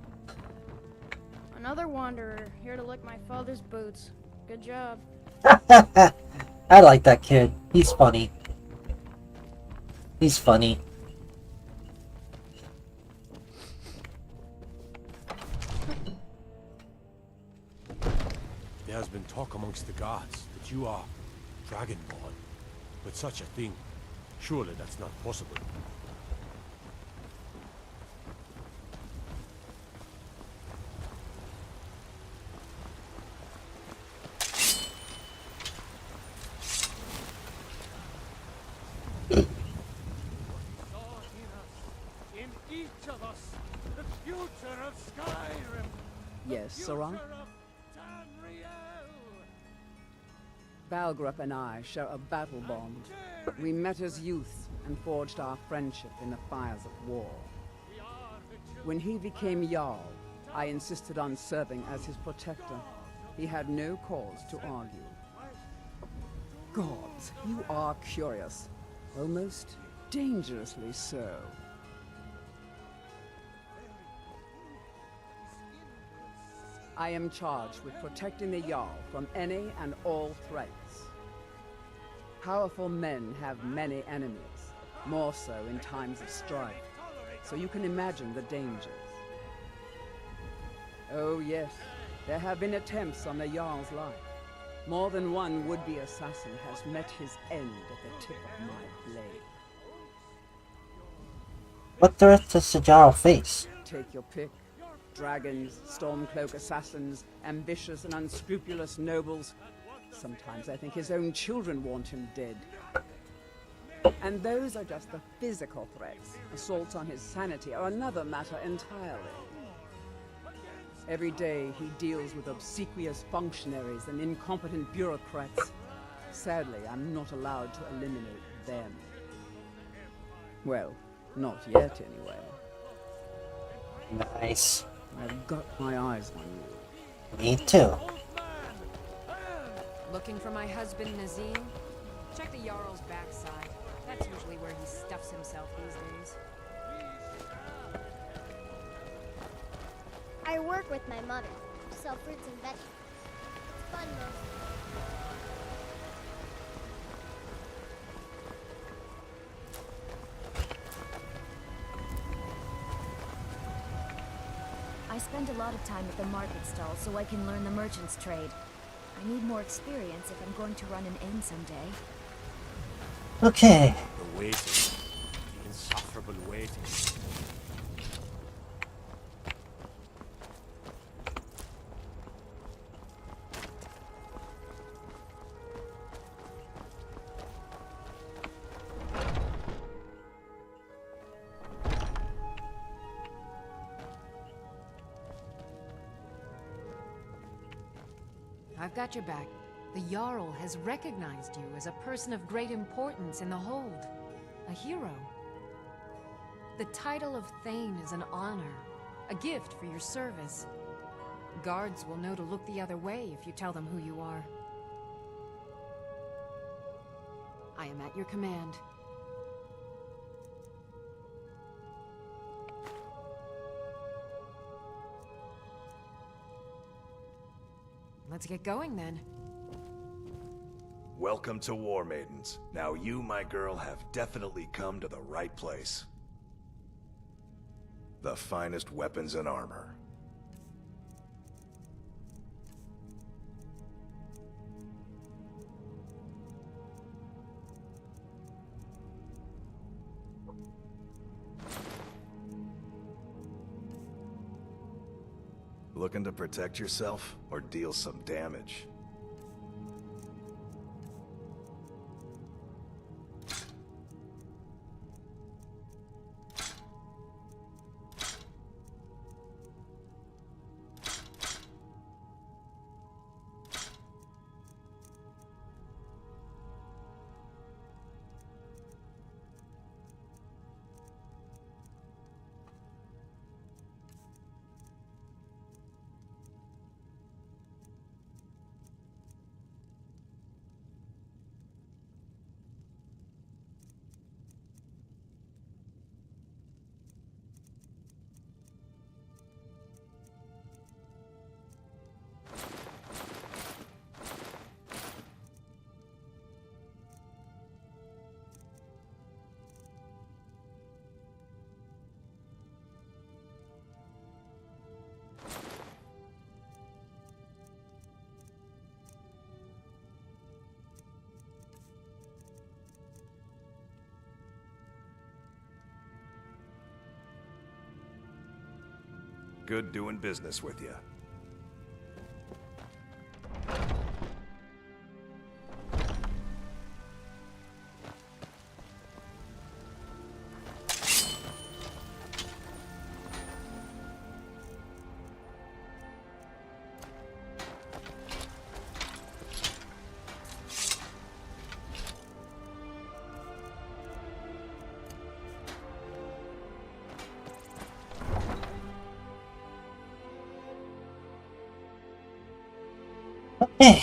Another wanderer, here to lick my father's boots. Good job. I like that kid. He's funny. He's funny. There has been talk amongst the gods that you are Dragonborn. But such a thing, surely that's not possible. In each of us, the future of Skyrim. Yes, Sirrah? Valgrup and I share a battle bond. We met as youth and forged our friendship in the fires of war. When he became Jarl, I insisted on serving as his protector. He had no cause to argue. Gods, you are curious. Almost dangerously so. I am charged with protecting the Jarl from any and all threats. Powerful men have many enemies, more so in times of strife, so you can imagine the dangers. Oh yes, there have been attempts on the Jarl's life. More than one would-be assassin has met his end at the tip of my blade. What threat does Sajaro face? Take your pick. Dragons, Stormcloak assassins, ambitious and unscrupulous nobles. Sometimes I think his own children want him dead. And those are just the physical threats. Assaults on his sanity are another matter entirely. Every day he deals with obsequious functionaries and incompetent bureaucrats. Sadly, I'm not allowed to eliminate them. Well, not yet anyway. Nice. I've got my eyes on you. Me too. Looking for my husband, Nazim? Check the Jarl's backside. That's usually where he stuffs himself these days. I work with my mother. Sell fruits and vegetables. It's fun mostly. I spend a lot of time at the market stall so I can learn the merchant's trade. I need more experience if I'm going to run an inn someday. Okay. The waiting. The insufferable waiting. I've got your back. The Jarl has recognized you as a person of great importance in the Hold. A hero. The title of Thane is an honor. A gift for your service. Guards will know to look the other way if you tell them who you are. I am at your command. Let's get going then. Welcome to War Maidens. Now you, my girl, have definitely come to the right place. The finest weapons and armor. Looking to protect yourself or deal some damage? Good doing business with you. Okay.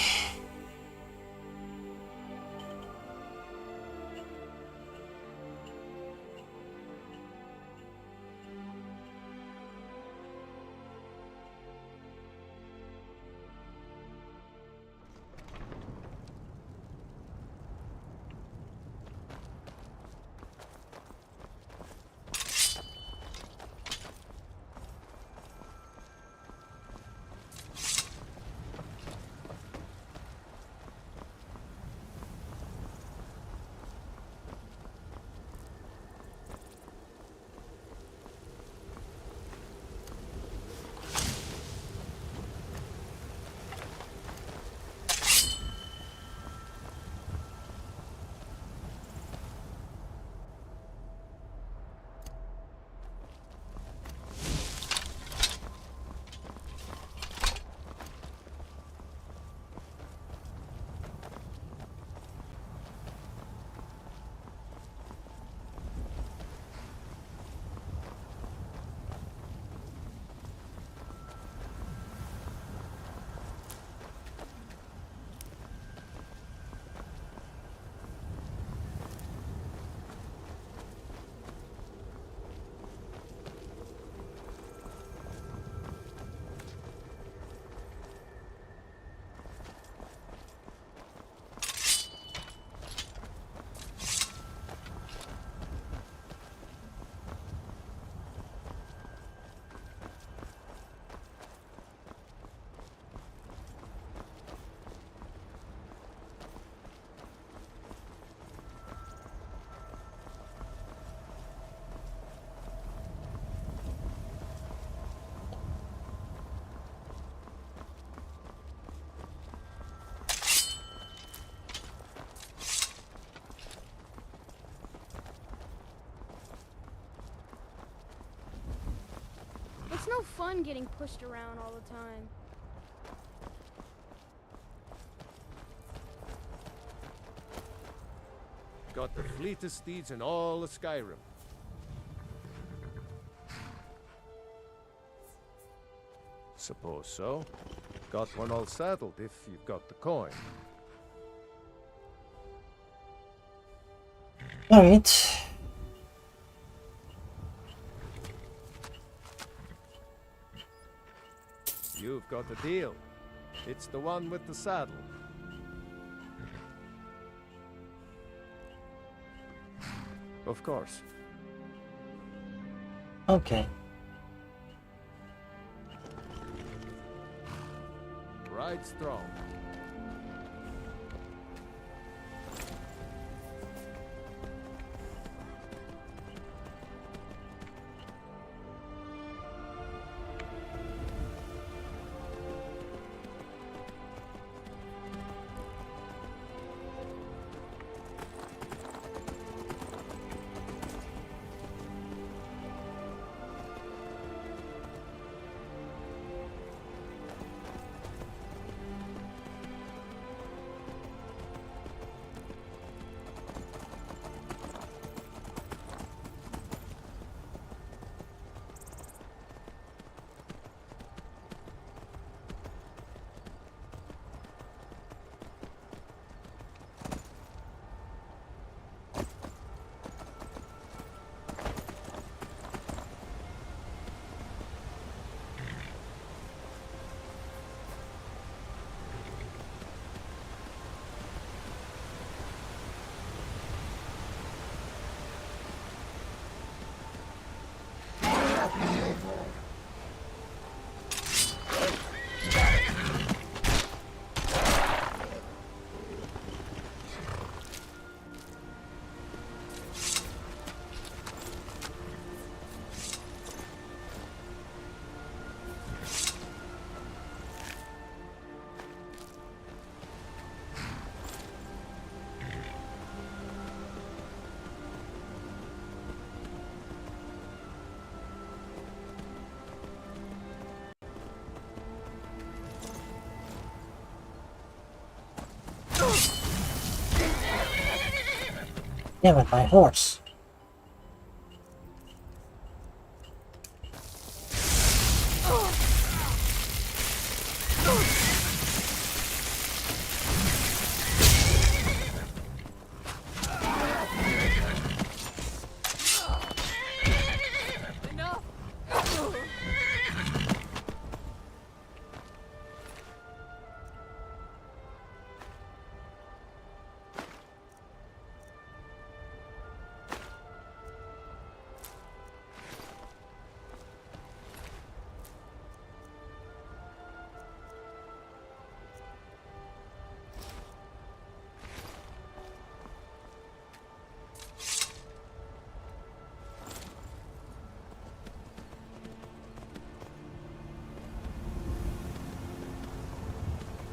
no fun getting pushed around all the time. Got the fleetest steeds in all of Skyrim. Suppose so. Got one all saddled if you've got the coin. Alright. You've got the deal. It's the one with the saddle. Of course. Okay. Ride strong. Damn it, my horse.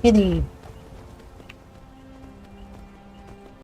Kitty.